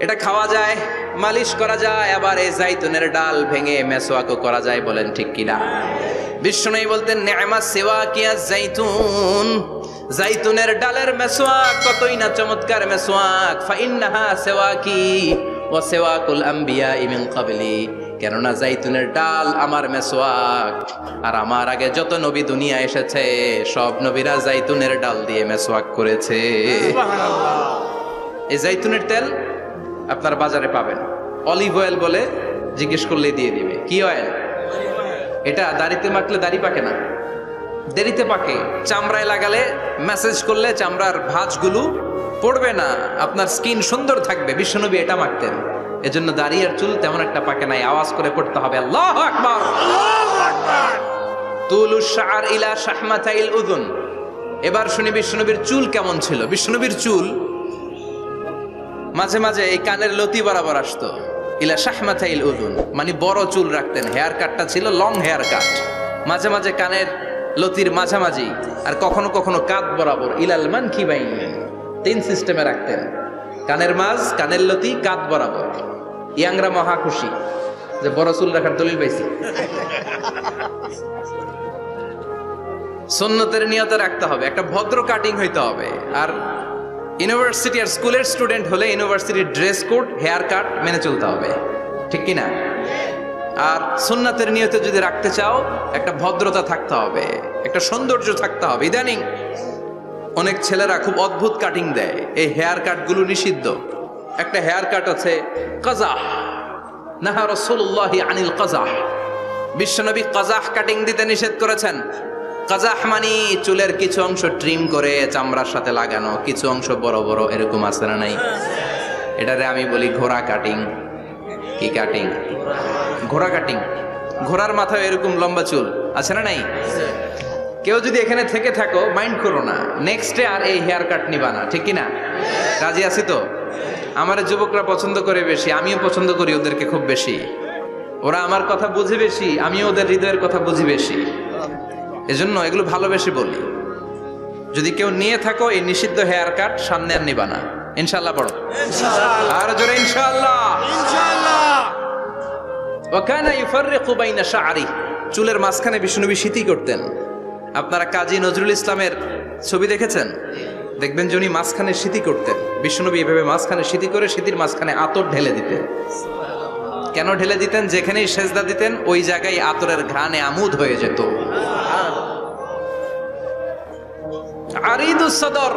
এটা খাওয়া যায়, মালিশ করা যায়, আবার এই জাইতুনের ডাল ভেঙে মেসওয়াকও করা যায়। বলেন ঠিক কিনা? বিশ্বনবী বলতেন নি'মা সিওয়াকিয়া জাইতুন, জাইতুনের ডালের মেসওয়াক কতই না চমৎকার মেসওয়াক। ফাইন্নাহা সিওয়াকি ওয়া সিওয়াকুল আমবিয়া মিন ক্বাবলি। কেননা জাইতুনের ডাল আমার মেসওয়াক, আর আমার আগে যত নবী দুনিয়া এসেছে সব নবীরা জাইতুনের ডাল দিয়ে মেসওয়াক করেছে। এই জাইতুনের তেল আপনার বাজারে পাবেন। অলিভ অয়েল বলে জিজ্ঞেস করলে দিয়ে দিবে। কি অয়েল? এটা দাড়িতে মাখলে দাড়ি পাকে না, দেরিতে পাকে। চামড়ায় লাগালে ম্যাসেজ করলে চামড়ার ভাঁজগুলো পড়বে না, আপনার স্কিন সুন্দর থাকবে। বিশ্বনবী এটা মাখতেন। এজন্য দাড়ি আর চুল তেমন একটা পাকে নাই। আওয়াজ করে পড়তে হবে আল্লাহু আকবার। আল্লাহু আকবার। তুলুশ শাআর ইলা শাহমাতাইল উযুন। এবার শুনি বিশ্বনবীর চুল কেমন ছিল। বিশ্বনবীর চুল মাঝে মাঝে এই কানের লতি বরাবর আসতো। ইলা শাহমাতাইল উযুন মানে বড় চুল রাখতেন। হেয়ার কাটটা ছিল লং হেয়ার কাট, মাঝে মাঝে কানের লতির মাঝামাঝি, আর কখনো কখনো কাঁধ বরাবর। ইলাল মানকিবাইন, তিন সিস্টেমে রাখতেন। কানের মাঝ, কানের লতি, কাঁধ বরাবর। ইয়াংরা মহা খুশি যে বড় চুল রাখার দলিল পাইছি। সুন্নতের নিয়তে রাখতে হবে, একটা ভদ্র কাটিং হইতে হবে। আর ইউনিভার্সিটি আর স্কুলের স্টুডেন্ট হলে ইউনিভার্সিটির ড্রেস কোড, হেয়ার কাট মেনে চলতে হবে, ঠিক কিনা? আর সুন্নাতের নিয়তে যদি রাখতে চাও একটা ভদ্রতা থাকতে হবে, একটা সৌন্দর্য থাকতে হবে। ইদানিং অনেক ছেলেরা খুব অদ্ভুত কাটিং দেয়। এই হেয়ার কাটগুলো নিষিদ্ধ। একটা হেয়ার কাট আছে কাজাহ, নাহা রাসূলুল্লাহ আনিল কাজাহ। বিশ্বনবী কাজাহ কাটিং দিতে নিষেধ করেছেন। কাজাহ মানে চুলের কিছু অংশ ট্রিম করে চামড়ার সাথে লাগানো, কিছু অংশ বড় বড়, এরকম আছে না নাই? এটারে আমি বলি ঘোড়া কাটিং। কি কাটিং? ঘোড়া কাটিং। ঘোড়ার মাথায় এরকম লম্বা চুল আছে না নাই? কেউ যদি এখানে থেকে থাকো মাইন্ড করো না, নেক্সটে আর এই হেয়ার কাট নিবা না, ঠিক কিনা? রাজি আছি তো? আমার যুবকরা পছন্দ করে বেশি, আমিও পছন্দ করি ওদেরকে খুব বেশি। ওরা আমার কথা বুঝে বেশি, আমিও ওদের হৃদয়ের কথা বুঝি বেশি। এজন্য এগুলো ভালোবেসে বলি। যদি কেউ নিয়ে থাকো এই নিষিদ্ধ হেয়ার কাট, সামনে আর নিবা না। ইনশাআল্লাহ পড়ো, আর জোরে ইনশাআল্লাহ। ওয়া কানা ইউফাররিকু বাইনা শা'রি, চুলের মাঝখানে বিষ্ণুনবী সিঁথি করতেন। আপনারা কাজী নজরুল ইসলামের ছবি দেখেছেন? দেখবেন যে উনি মাঝখানে সিঁথি করতেন। বিষ্ণুনবী এভাবে মাঝখানে সিঁথি করে সিঁথির মাঝখানে আতর ঢেলে দিতেন। কেন ঢেলে দিতেন? যেখানেই সেজদা দিতেন ওই জায়গায় আতরের ঘ্রাণে আমোদ হয়ে যেত। আরিদুস সদর,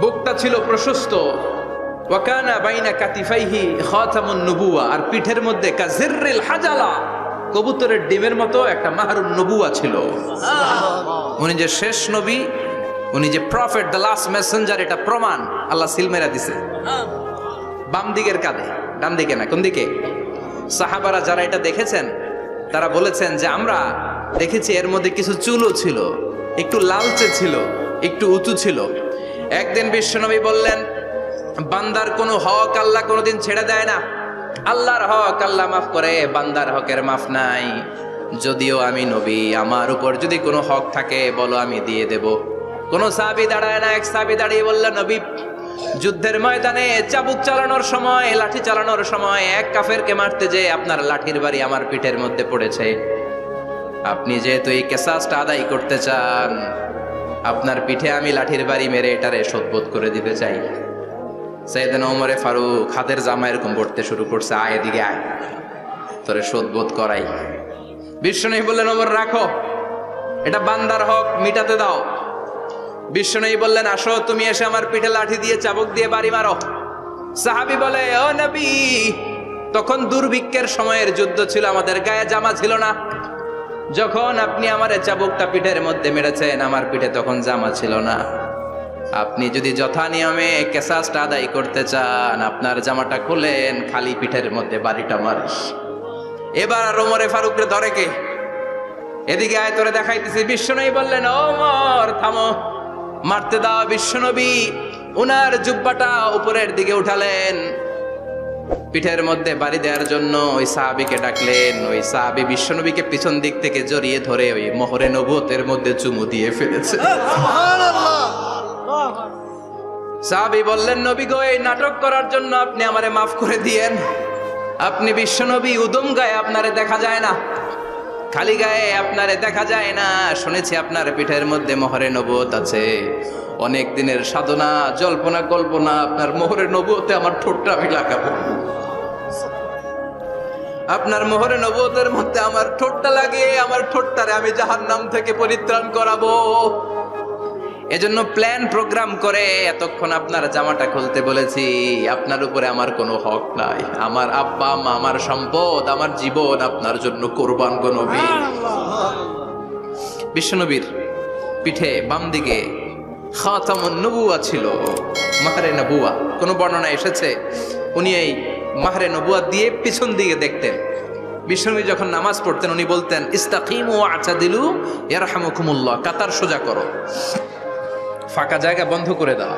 বুকটা ছিল প্রশস্ত। ওয়া কানা বাইনা কাতিফাইহি খাতামুন নবুওয়া, আর পিঠের মধ্যে কাজিররিল হাজালা, কবুতরের ডিমের মতো একটা মাহরুন নবুওয়া ছিল। উনি যে শেষ নবী, উনি যে প্রফেট, দ্য লাস্ট মেসেঞ্জার, এটা প্রমাণ আল্লাহ সিল মেরা দিছে। বাম দিকের কাঁধে, ডান দিকে না, কোন দিকে? সাহাবারা যারা এটা দেখেছেন তারা বলেছেন যে আমরা দেখেছি এর মধ্যে কিছু চুলও ছিল, একটু লালচে ছিল, একটু উঁচু ছিল। একদিন বিশ্বনবী বললেন, বান্দার কোনো হক আল্লাহ কোনোদিন ছেড়ে দেয় না। আল্লাহর হক আল্লাহ মাফ করে, বান্দার হকের মাফ নাই। যদিও আমি নবী, আমার উপর যদি কোনো হক থাকে বলো, আমি দিয়ে দেব। কোন সাহাবী দাঁড়ায় না। এক সাহাবী দাঁড়িয়ে বললেন, নবী, যুদ্ধের ময়দানে চাবুক চালানোর সময়, লাঠি চালানোর সময় এক কাফেরকে মারতে যে আপনার লাঠির বাড়ি আমার পিঠের মধ্যে পড়েছে। আপনি যেহেতু এই কেসাসটা আদায় করতে চান, আপনার পিঠে আমি লাঠির বাড়ি মেরে এটারে শোধবোধ করে দিতে চাই। সাইয়েদনা ওমরে ফারুক হাতের জামা এরকম পড়তে শুরু করছে, আয় এদিকে আয়, তোরে শোধবোধ করাই। বিশ্বনবী বললেন, ওমর রাখো, এটা বান্দার হক, মিটাতে দাও। বিশ্বনবী বললেন, আসো, তুমি এসে আমার পিঠে লাঠি দিয়ে চাবুক দিয়ে বাড়ি মারো। সাহাবী বলে, ও নবী, তখন দুর্ভিক্ষের সময়ের যুদ্ধ ছিল, আমাদের গায়ে জামা ছিল না। যখন আপনি আমার চাবুকটা পিঠের মধ্যে মেরেছেন, আমার পিঠে তখন জামা ছিল না। আপনি যদি যথা নিয়মে কেসাসটা আদায় করতে চান, আপনার জামাটা খুলেন, খালি পিঠের মধ্যে বাড়িটা মারিস। এবার আর ওমরে ফারুকরে ধরে কে? এদিকে আয়, তোরে দেখাইতেছি। বিশ্বনবী বললেন, ওমর থামো, মারতে দাও। বিশ্বনবী উনার জুব্বাটা উপরের দিকে উঠালেন, পিঠের মধ্যে বাড়ি দেওয়ার জন্য ওই সাহাবীকে ডাকলেন। ওই সাহাবী বিশ্বনবীকে পিছন দিক থেকে জড়িয়ে ধরে ওই মোহরে নবুয়তের মধ্যে চুমু দিয়ে ফেলেছে। সাহাবী বললেন, নবী গো, এই নাটক করার জন্য আপনি আমারে মাফ করে দিয়েন। আপনি বিশ্বনবী, উদম গায়ে আপনারে দেখা যায় না, খালি গায়ে আপনারে দেখা যায় না। শুনেছি আপনার পিঠের মধ্যে মোহরে নবুয়ত আছে। অনেক দিনের সাধনা, জল্পনা কল্পনা, আপনার মোহরে নবুয়তে আমার ঠোঁটটা আমি লাগাবো। আপনার মোহরে নবুয়তের মধ্যে আমার ঠোঁটটা লাগিয়ে আমার ঠোঁটটারে আমি জাহান্নাম থেকে পরিত্রাণ করাবো। এজন্য প্ল্যান প্রোগ্রাম করে এতক্ষণ আপনার জামাটা খুলতে বলেছি। আপনার উপরে আমার কোনো হক নাই। আমার আব্বা মা, আমার সম্পদ, আমার জীবন আপনার জন্য কোরবান গো নবী। বিশ্বনবীর পিঠে বাম দিকে খাতামুন নবুওয়া ছিল, মাহরে নবুওয়া। কোন বর্ণনা এসেছে উনি এই মাহরে নবুওয়া দিয়ে পিছন দিকে দেখতেন। বিশ্বনবী যখন নামাজ পড়তেন উনি বলতেন, ইস্তাকিমু ওয়া'তাদিলু ইয়ারহামুকুমুল্লাহ, কাতার সোজা করো, ফাঁকা জায়গা বন্ধ করে দাও,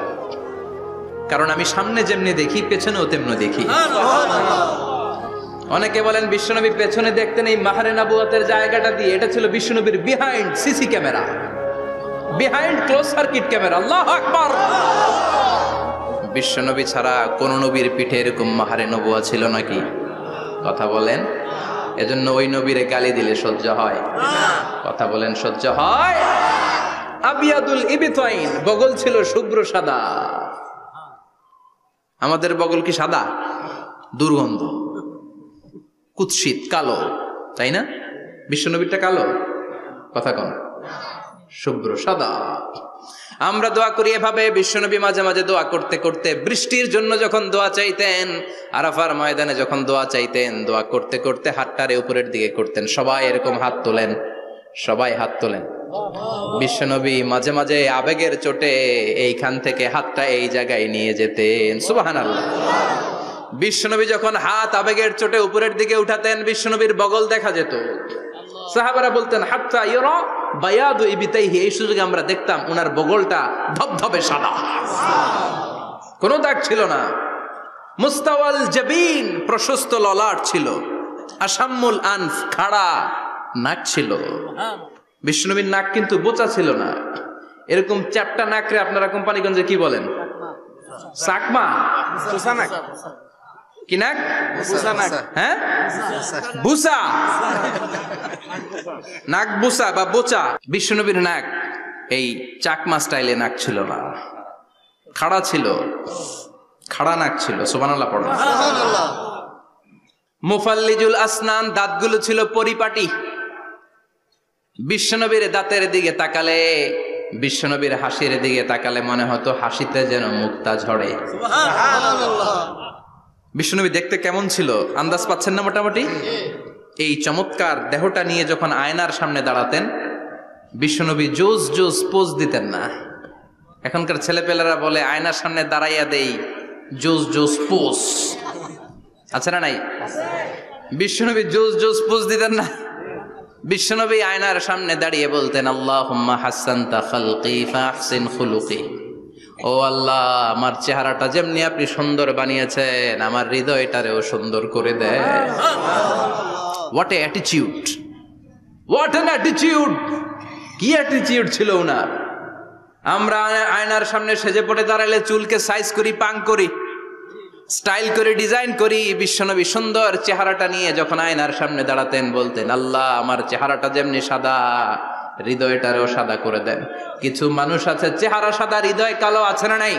কারণ আমি সামনে যেমনি দেখি পেছনেও তেমনি দেখি। অনেকে বলেন বিশ্বনবী পেছনে দেখতেন এই মাহরে নবুয়তের জায়গাটা দিয়ে। এটা ছিল বিশ্বনবীর behind CC camera, behind close circuit camera. আল্লাহু আকবার। বিশ্বনবী ছাড়া কোন নবীর পিঠে এরকম মাহরে নবুয়া ছিল নাকি? কথা বলেন। এজন্য ওই নবীরে গালি দিলে সহ্য হয়? কথা বলেন, সহ্য হয়? আবিয়াদুল ইবতাইন, বগল ছিল শুভ্র সাদা। আমাদের বগল কি সাদা? দুর্গন্ধ, কুৎসিত, কালো, তাই না? বিশ্বনবীরটা কালো? কথা কন, শুভ্র সাদা। আমরা দোয়া করি এভাবে। বিশ্বনবী মাঝে মাঝে দোয়া করতে করতে বৃষ্টির জন্য যখন দোয়া চাইতেন, আরাফার ময়দানে যখন দোয়া চাইতেন, দোয়া করতে করতে হাতটারে উপরের দিকে করতেন। সবাই এরকম হাত তোলেন, সবাই হাত তোলেন। বিশ্বনবী মাঝে মাঝে আবেগের চোটে এইখান থেকে হাতটা এই জায়গায় নিয়ে যেতেন। সুবহানাল্লাহ। বিশ্বনবী যখন হাত আবেগের চোটে উপরের দিকে উঠাতেন, বিশ্বনবীর বগল দেখা যেত। সাহাবারা বলতেন, হাত্তা ইরা বায়াদু ইবতাইহি, এই সুযোগে আমরা দেখতাম ওনার বগলটা ধবধবে সাদা, কোনো দাগ ছিল না। মুস্তাওয়াল জাবিন, প্রশস্ত ললাট ছিল। আসাম্মুল আনফ, খাড়া নাক ছিল। বিশ্বনবীর নাক কিন্তু বোচা ছিল না, এরকম চ্যাপটা নাকরে আপনারা কোম্পানিগঞ্জে কি বলেন? চাকমা কি নাক? হ্যাঁ, বুসা, নাক বুসা বা বোচা। বিশ্বনবীর নাক এই চাকমা স্টাইলে নাক ছিল না, খাড়া ছিল, খাড়া নাক ছিল। সুবহানাল্লাহ পড়ো। মুফাল্লিজুল আসনান, দাঁতগুলো ছিল পরিপাটি। বিশ্বনবীর দাঁতের দিকে তাকালে, বিশ্বনবীর হাসির দিকে তাকালে মনে হতো হাসিতে যেন মুক্তা ঝরে। বিশ্বনবী দেখতে কেমন ছিল আন্দাজ পাচ্ছেন না মোটামুটি? এই চমৎকার দেহটা নিয়ে যখন আয়নার সামনে দাঁড়াতেন, বিশ্বনবী জোস জোস পোজ দিতেন না। এখনকার ছেলেপেলেরা বলে আয়নার সামনে দাঁড়াইয়া দেই জোস জোস পোজ, আছে না নাই? বিশ্বনবী জোস জোস পোজ দিতেন না। বিশ্বনবী আয়নার সামনে দাঁড়িয়ে বলতেন, আল্লাহুম্মা হাসানতা খালকি ফাহসিন খুলুকি। ও আল্লাহ, আমার চেহারাটা যেমনি আপনি সুন্দর বানিয়েছেন, আমার হৃদয়টারেও সুন্দর করে দেয়। What a attitude, what an attitude! কি অ্যাটিটিউড ছিল ওনার! আমরা আয়নার সামনে সেজে পড়ে দাঁড়ালে চুলকে সাইজ করি, পাং করি, স্টাইল করে ডিজাইন করি। বিশ্বনবী সুন্দর চেহারাটা নিয়ে যখন আয়নার সামনে দাঁড়াতেন বলতেন, আল্লাহ আমার চেহারাটা যেমনি সাদা, হৃদয়টারেও সাদা করে দেন। কিছু মানুষ আছে চেহারা সাদা, হৃদয় কালো, আছে না নাই?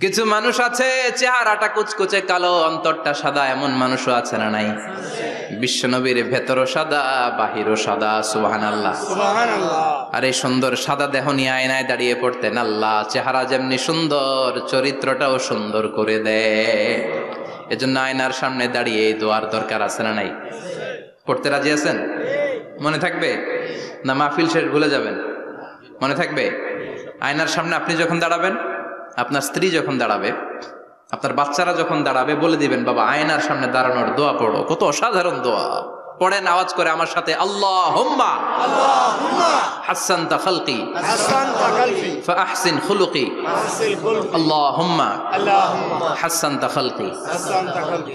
কিছু মানুষ আছে চেহারাটা কুচকুচে কালো, অন্তরটা সাদা, এমন মানুষও আছে না নাই? বিশ্বনবীর ভেতরও সাদা, বাহিরও সাদা। সুবহানাল্লাহ, সুবহানাল্লাহ। আর এই সুন্দর সাদা দেহ নিয়ে আয়নায় দাঁড়িয়ে পড়তেন, আল্লাহ চেহারা যেমনি সুন্দর, চরিত্রটাও সুন্দর করে দেয়। এজন্য আয়নার সামনে দাঁড়িয়ে এই দোয়ার দরকার, আছে না নাই? পড়তে রাজি আছেন? মনে থাকবে না মাহফিল শেষ ভুলে যাবেন? মনে থাকবে? আয়নার সামনে আপনি যখন দাঁড়াবেন, আপনার স্ত্রী যখন দাঁড়াবে, আপনার বাচ্চারা যখন দাঁড়াবে, বলে দিবেন, বাবা আয়নার সামনে দাঁড়ানোর দোয়া পড়ো। কত অসাধারণ দোয়া! পড়েন আওয়াজ করে আমার সাথে, আল্লাহুম্মা হাসানতা খালকি ফাহসিন খুলুকি। আল্লাহুম্মা হাসানতা খালকি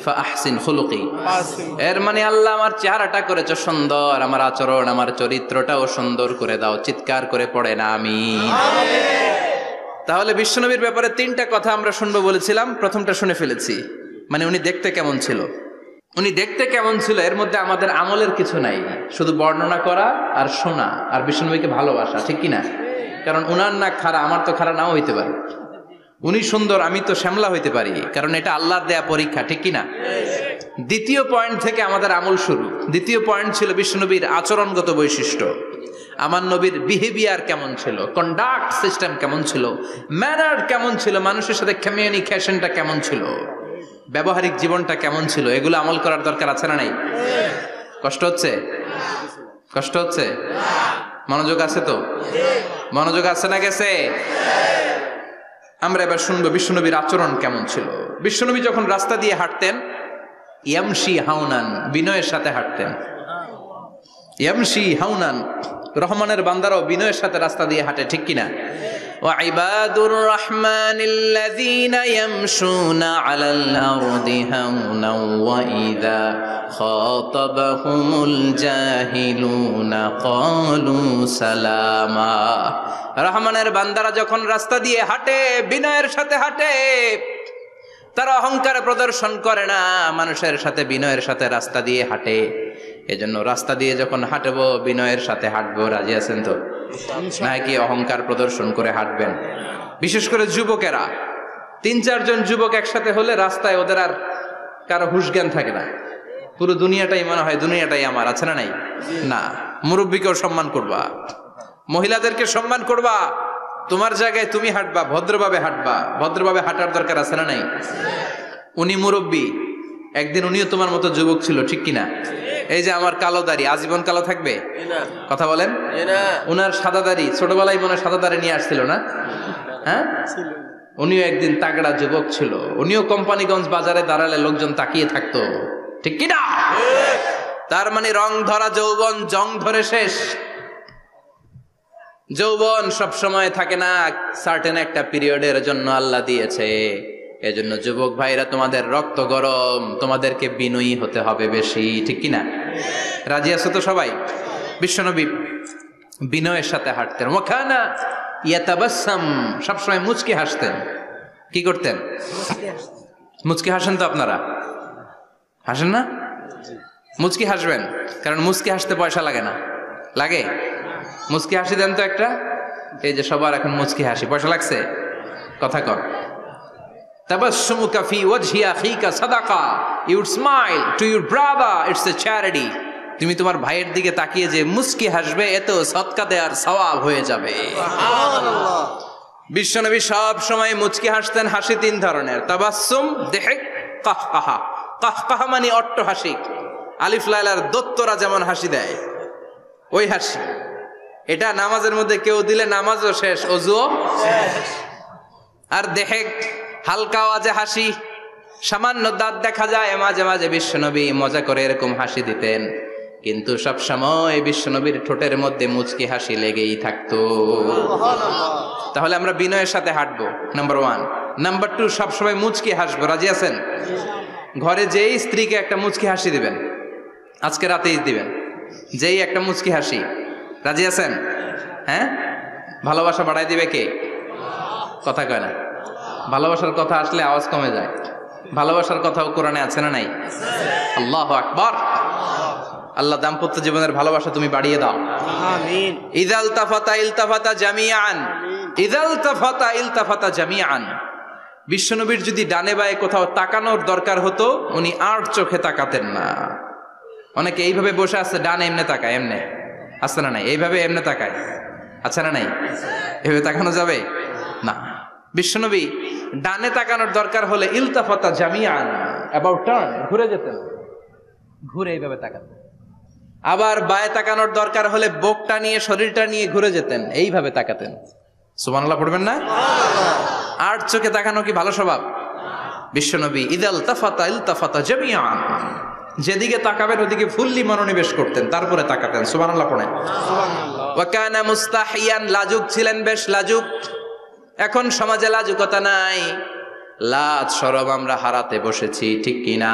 ফাহসিন খুলুকি। এর মানে আল্লাহ আমার চেহারাটা করেছো সুন্দর, আমার আচরণ, আমার চরিত্রটাও সুন্দর করে দাও। চিৎকার করে পড়েন আমিন। তাহলে বিশ্বনবীর ব্যাপারে তিনটা কথা আমরা শুনবো বলেছিলাম, প্রথমটা শুনে ফেলেছি। মানে উনি দেখতে কেমন ছিল, উনি দেখতে কেমন ছিল, এর মধ্যে আমাদের আমলের কিছু নাই, শুধু বর্ণনা করা আর শোনা আর বিশ্বনবীকে ভালোবাসা, ঠিক কিনা? কারণ উনার না খাড়া, আমার তো খাড়া নাও হইতে পারে। উনি সুন্দর, আমি তো শ্যামলা হইতে পারি, কারণ এটা আল্লাহর দেয়া পরীক্ষা, ঠিক কিনা? দ্বিতীয় পয়েন্ট থেকে আমাদের আমল শুরু। দ্বিতীয় পয়েন্ট ছিল বিশ্বনবীর আচরণগত বৈশিষ্ট্য। আমার নবীর বিহেভিয়ার কেমন ছিল, কন্ডাক্ট সিস্টেম কেমন ছিল, ম্যানার কেমন ছিল, মানুষের সাথে কমিউনিকেশনটা কেমন ছিল, ব্যবহারিক জীবনটা কেমন ছিল, এগুলো আমল করার দরকার, আছে না নাই? কষ্ট হচ্ছে? কষ্ট হচ্ছে? মনোযোগ আছে তো? মনোযোগ আছে না গেছে? আমরা এবার শুনবো বিশ্বনবীর আচরণ কেমন ছিল। বিশ্বনবী যখন রাস্তা দিয়ে হাঁটতেন, ইয়ামশি হাউনান, বিনয়ের সাথে হাঁটতেন। ইয়ামশি হাউনান, রহমানের বান্দারাও বিনয়ের সাথে রাস্তা দিয়ে হাঁটে, ঠিক কিনা? وعباد الرحمن الذين يمشون على الأرض هونا وإذا خاطبهم الجاهلون قالوا سلاما। রহমানের বান্দারা যখন রাস্তা দিয়ে হাঁটে, বিনয়ের সাথে হাঁটে, তারা অহংকার প্রদর্শন করে না, মানুষের সাথে বিনয়ের সাথে রাস্তা দিয়ে হাঁটে। এজন্য রাস্তা দিয়ে যখন হাঁটবো, বিনয়ের সাথে হাঁটবো। রাজি আছেন তো? নাকি অহংকার প্রদর্শন করে হাঁটবেন? বিশেষ করে যুবকেরা, ৩-৪ জন যুবক একসাথে হলে রাস্তায় ওদের আর কারো হুঁশ জ্ঞান থাকে না, পুরো দুনিয়াটাই মনে হয় দুনিয়াটাই আমার, আছে না নাই? না, মুরব্বীকেও সম্মান করবা, মহিলাদেরকে সম্মান করবা, তোমার জায়গায় তুমি হাঁটবা, ভদ্রভাবে হাঁটবা। ভদ্রভাবে হাঁটার দরকার, আছে না নাই? উনি মুরব্বী, একদিন উনিও তোমার মতো যুবক ছিল, ঠিক কিনা? এই যে আমার কালো দাড়ি, আজীবন কালো থাকবে? কথা বলেন। উনার সাদা দাড়ি, ছোটবেলায় মনে সাদা দাড়ি নিয়ে আসছিল না? হ্যাঁ, উনিও একদিন তাগড়া যুবক ছিল। উনিও কোম্পানিগঞ্জ বাজারে দাঁড়ালে লোকজন তাকিয়ে থাকতো, ঠিক কিনা? তার মানে রং ধরা যৌবন জং ধরে শেষ। যৌবন সব সময় থাকে না, সার্টেন একটা পিরিয়ডের জন্য আল্লাহ দিয়েছে। এজন্য যুবক ভাইরা, তোমাদের রক্ত গরম, তোমাদেরকে বিনয়ী হতে হবে বেশি, ঠিক কিনা? রাজি আছো তো সবাই? বিশ্বনবী বিনয়ের সাথে হাঁটতেন। ওয়াকানা ইয়াতাবাসসাম, সবসময় মুচকি হাসতেন। কি করতেন? মুচকি হাসেন তো আপনারা? হাসেন না? মুচকি হাসবেন, কারণ মুচকি হাসতে পয়সা লাগে না। লাগে? মুচকি হাসি দেন তো একটা। এই যে সবার এখন মুচকি হাসি, পয়সা লাগছে? কথা কর। তাবাসসুমুকা ফি ওয়াজহি আখিকা সাদাকা, you smile to your brother, it's a charity. তুমি তোমার ভাইয়ের দিকে তাকিয়ে যে মুচকি হাসবে, এত সদকা দেওয়ার সওয়াব হয়ে যাবে। সুবহানাল্লাহ। বিশ্বনবী সব সময় মুচকি হাসতেন। হাসি তিন ধরনের, তাবাসসুম, দিহক, কাহকাহা। কাহকাহা মানে অট্ট হাসি, আলিফ লাইলার দত্তরা যেমন হাসি দেয় ওই হাসি। এটা নামাজের মধ্যে কেউ দিলে নামাজও শেষ, ওযুও শেষ। আর দিহক, হালকা আওয়াজে হাসি, সামান্য দাঁত দেখা যায় মাঝে মাঝে বিশ্বনবী মজা করে এরকম হাসি দিতেন, কিন্তু সব সময় বিশ্বনবীর ঠোঁটের মধ্যে মুচকি হাসি লেগেই থাকতো। তাহলে আমরা বিনয়ের সাথে হাঁটবো, নাম্বার 1। নাম্বার 2, সবসময় মুচকি হাসবো। রাজি আছেন? ঘরে যেই স্ত্রীকে একটা মুচকি হাসি দিবেন, আজকে রাতেই দিবেন, যেই একটা মুচকি হাসি। রাজি আছেন? হ্যাঁ? ভালোবাসা বাড়াই দিবে কে? কথা কয় না। ভালোবাসার কথা আসলে আওয়াজ কমে যায়। ভালোবাসার কথাও কোরআনে আছে না নাই? আল্লাহু আকবার। আল্লাহ দাম্পত্য জীবনের ভালোবাসা তুমি বাড়িয়ে দাও। আমিন। ইযাল তাফাতা ইলতাফাতা জামিআন, ইযাল তাফাতা ইলতাফাতা জামিআন। বিশ্বনবীর যদি ডানে বায়ে কোথাও তাকানোর দরকার হতো, উনি আর চোখে তাকাতেন না। অনেকে এইভাবে বসে আছে, ডানে এমনে তাকায়, এমনে আছে না নাই? এইভাবে এমনে তাকায়, আছে না নাই? এভাবে তাকানো যাবে না। বিশ্বনবী ডানে তাকানোর দরকার হলে ইলতাফাতা জামিআন, অ্যাবাউট টার্ন, ঘুরে যেতেন, ঘুরে এইভাবে তাকাতেন। আবার বায়ে তাকানোর দরকার হলে বুকটা নিয়ে, শরীরটা নিয়ে ঘুরে যেতেন, এইভাবে তাকাতেন। সুবহানাল্লাহ পড়বেন না? আর চোখে তাকানো কি ভালো স্বভাব? বিশ্বনবী ইদাল তাফাতা ইলতাফাতা জামিআন, যেদিকে তাকাবেন ওদিকে ফুল্লি মনোনিবেশ করতেন, তারপরে তাকাতেন। সুবহানাল্লাহ পড়েন। সুবহানাল্লাহ। ওয়া কানা মুস্তাহিয়ান, লাজুক ছিলেন, বেশ লাজুক। এখন সমাজে লাজুকতা নাই, লাজ শরম আমরা হারাতে বসেছি, ঠিক কিনা?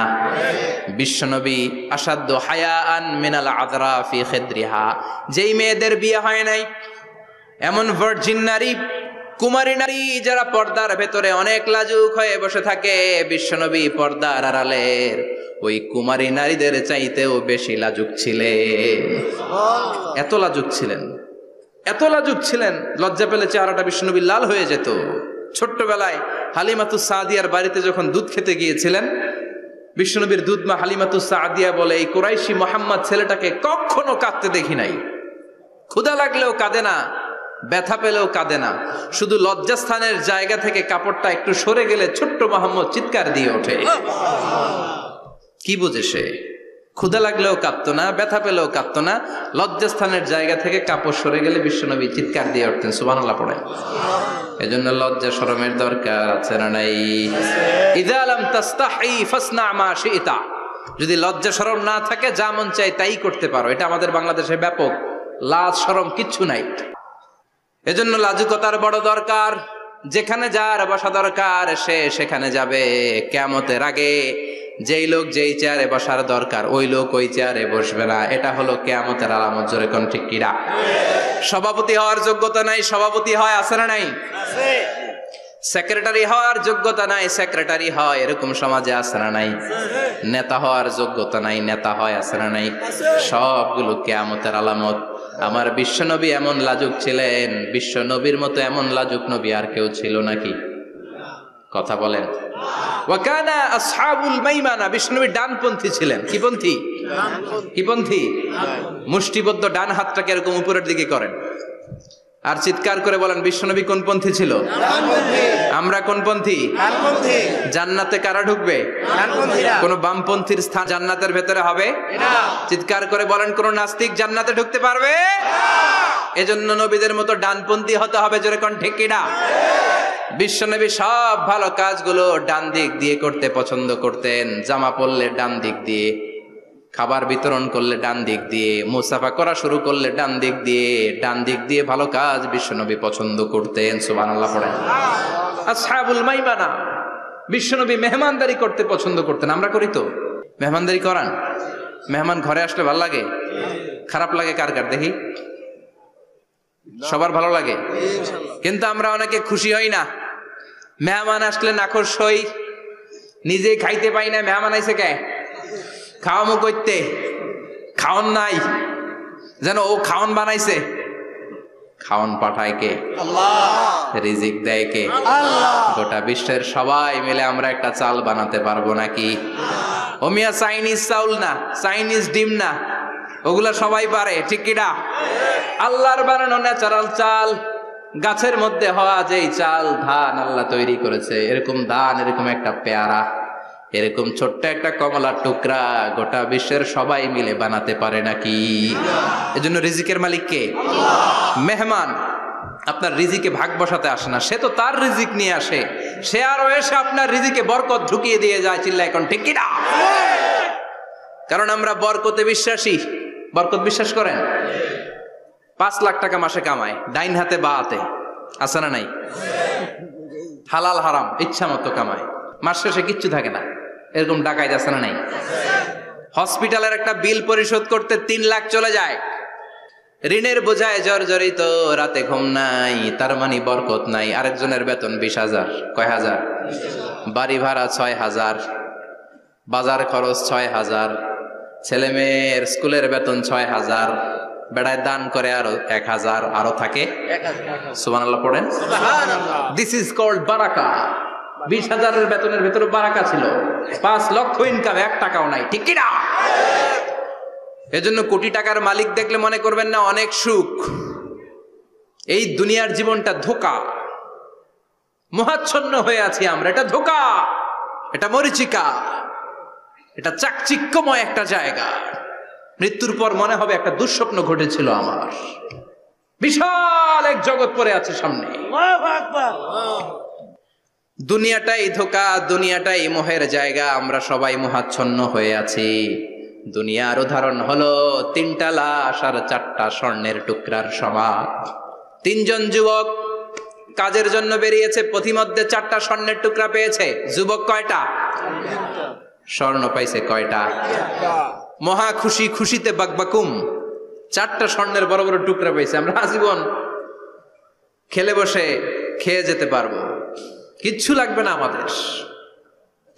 বিশ্বনবী আসাদ্দ হায়াআন মিনাল আযরা ফি খিদরিহা, যেই মেয়েদের বিয়ে হয় নাই, এমন ভার্জিন নারী, কুমারী নারী যারা পর্দার ভেতরে অনেক লাজুক হয়ে বসে থাকে, বিশ্বনবী পর্দার আড়ালের ওই কুমারী নারীদের চাইতেও বেশি লাজুক ছিলেন। এত লাজুক ছিলেন, এত লাজুক ছিলেন, লজ্জা পেলে চেহারাটা বিশ্বনবীর লাল হয়ে যেত। ছোট্টবেলায় হালিমাতুস সাদিয়ার বাড়িতে যখন দুধ খেতে গিয়েছিলেন, বিশ্বনবীর দুধমা হালিমাতুস সাদিয়া বলে, এই কুরাইশি মোহাম্মদ ছেলেটাকে কখনো কাঁদতে দেখি নাই। ক্ষুধা লাগলেও কাঁদে না, ব্যথা পেলেও কাঁদে না, শুধু লজ্জাস্থানের জায়গা থেকে কাপড়টা একটু সরে গেলে ছোট্ট মোহাম্মদ চিৎকার দিয়ে ওঠে। কি বুঝে সে? ক্ষুধা লাগলেও কাঁদতো না, ব্যথা পেলেও কাঁদতো না, লজ্জাস্থানের জায়গা থেকে কাপড় সরে গেলে বিশ্বনবী চিৎকার দিয়ে উঠতেন। সুবহানাল্লাহ পড়েন। এজন্য লজ্জা শরমের দরকার আছে না নাই? ইযা লাম তাস্তাহি ফাসনা মা শিতা, যদি লজ্জা শরম না থাকে যা মন চাই তাই করতে পারো। এটা আমাদের বাংলাদেশে ব্যাপক, লাজ শরম কিচ্ছু নাই। এজন্য লাজুকতার বড় দরকার। যেখানে যার বসা দরকার সে সেখানে যাবে। কিয়ামতের আগে যেই লোক যেই চেয়ারে বসার দরকার ওই লোক ওই চেয়ারে বসবে না। এটা হলো কিয়ামতের আলামত। জোরে কোন ঠিক কিনা? সভাপতি হওয়ার যোগ্যতা নাই, সভাপতি হয়, আছে না নাই? আছে। সেক্রেটারি হওয়ার যোগ্যতা নাই, সেক্রেটারি হয়, এরকম সমাজে আছে না নাই? নেতা হওয়ার যোগ্যতা নাই, নেতা হয়, আছে না নাই? সবগুলো কিয়ামতের আলামত। আমার বিশ্বনবী এমন লাজুক ছিলেন, বিশ্বনবীর মতো এমন লাজুক নবী আর কেউ ছিল নাকি? কথা বলেন। ওয়াকানা আসহাবুল মাইমানা, বিশ্বনবী ডানপন্থী ছিলেন। কি পন্থী? কি পন্থী? মুষ্টিবদ্ধ ডান হাতটাকে এরকম উপরের দিকে করেন আর চিৎকার করে বলেন, বিশ্বনবী কোন পন্থী ছিল? আমরা কোন পন্থী? জান্নাতে কারা ঢুকবে? কোন বামপন্থীর স্থান জান্নাতের ভেতরে হবে? চিৎকার করে বলেন, কোন নাস্তিক জান্নাতে ঢুকতে পারবে? এজন্য নবীদের মতো ডানপন্থী হতে হবে। জোরে কোন ঠিক কিনা? বিশ্বনবী সব ভালো কাজগুলো ডান দিক দিয়ে করতে পছন্দ করতেন। জামা পরলে ডান দিক দিয়ে, খাবার বিতরণ করলে ডান দিক দিয়ে, মুসাফা করা শুরু করলে ডান দিক দিয়ে, ডান দিক দিয়ে ভালো কাজ বিশ্বনবী পছন্দ করতেন। সুবহানাল্লাহ পড়েন। আসহাবুল মাইমানা, বিশ্বনবী মেহমানদারি করতে পছন্দ করতেন। আমরা করি তো? মেহমানদারি করান? মেহমান ঘরে আসলে ভালো লাগে? খারাপ লাগে কার কার দেখি? সবার ভালো লাগে, কিন্তু আমরা অনেকে খুশি হই না। মেহমান আসলে নাখোশ হই, নিজে খাইতে পাই না। মেহমান আইছে কে, খাওয়ামু করতে, খাওন নাই, যেন ও খাওন বানাইছে। খাওন পাঠায় কে? আল্লাহ। রিজিক দেয় কে? আল্লাহ। গোটা বিশ্বের সবাই মিলে আমরা একটা চাল বানাতে পারবো নাকি? ও মিয়া চাইনিজ চাউল না, চাইনিজ ডিম না, ওগুলা সবাই পারে, ঠিক কিনা? আল্লাহর বানানো ন্যাচারাল চাল, গাছের মধ্যে হওয়া যেই চাল, ধান আল্লাহ তৈরি করেছে, এরকম ধান, এরকম একটা পেয়ারা, এরকম ছোট্ট একটা কমলার টুকরা গোটা বিশ্বের সবাই মিলে বানাতে পারে নাকি? এজন্য রিজিকের মালিক কে? মেহমান আপনার রিজিকে ভাগ বসাতে আসে না, সে তো তার রিজিক নিয়ে আসে, সে আরো এসে আপনার রিজিকে বরকত ঢুকিয়ে দিয়ে যায়। চিল্লা এখন ঠিক কিনা? কারণ আমরা বরকতে বিশ্বাসী। বরকত বিশ্বাস করেন? 5 লাখ টাকা মাসে কামায়, ডাইন হাতে বা হাতে, আছে না নাই? হালাল হারাম ইচ্ছা মতো কামায়, মাস শেষে কিচ্ছু থাকে না, এরকম ডাকাইত আছে না নাই? হসপিটালের একটা বিল পরিশোধ করতে 3 লাখ চলে যায়, ঋণের বোঝায় জর্জরিত, রাতে ঘুম নাই, তার মানে বরকত নাই। আরেকজনের বেতন 20,000, কয় হাজার? বাড়ি ভাড়া 6,000, বাজার খরচ 6,000, ছেলে মেয়ের স্কুলের বেতন 6,000, বেড়ায় দান করে আরো 1,000, আরো থাকে। সুবহানাল্লাহ পড়েন। দিস ইজ কল্ড বারাকা। 20,000-এর বেতনের ভেতরে বারাকা ছিল, 5 লক্ষ ইনকাম, 1 টাকাও নাই, ঠিক কিনা? এজন্য কোটি টাকার মালিক দেখলে মনে করবেন না অনেক সুখ। এই দুনিয়ার জীবনটা ধোঁকা, মোহাচ্ছন্ন হয়ে আছি আমরা, এটা ধোঁকা, এটা মরিচিকা, এটা চাকচিক্যময় একটা জায়গা। মৃত্যুর পর মনে হবে একটা দুঃস্বপ্ন ঘটেছিল আমার, বিশাল এক জগৎ পড়ে আছে সামনে। দুনিয়াটাই ধোঁকা, দুনিয়াটাই মোহের জায়গা, আমরা সবাই মোহাচ্ছন্ন হয়ে আছি। দুনিয়ার উদাহরণ হলো 3টা লাশ আর 4টা স্বর্ণের টুকরার সমান। 3 জন যুবক কাজের জন্য বেরিয়েছে, পথিমধ্যে 4টা স্বর্ণের টুকরা পেয়েছে। যুবক কয়টা? স্বর্ণ পাইছে কয়টা? মহা খুশি, খুশিতে বাকবাকুম, 4টা স্বর্ণের বড় বড় টুকরা পাইছে। আমরা আজীবন খেলে বসে খেয়ে যেতে পারবো, কিচ্ছু লাগবে না আমাদের।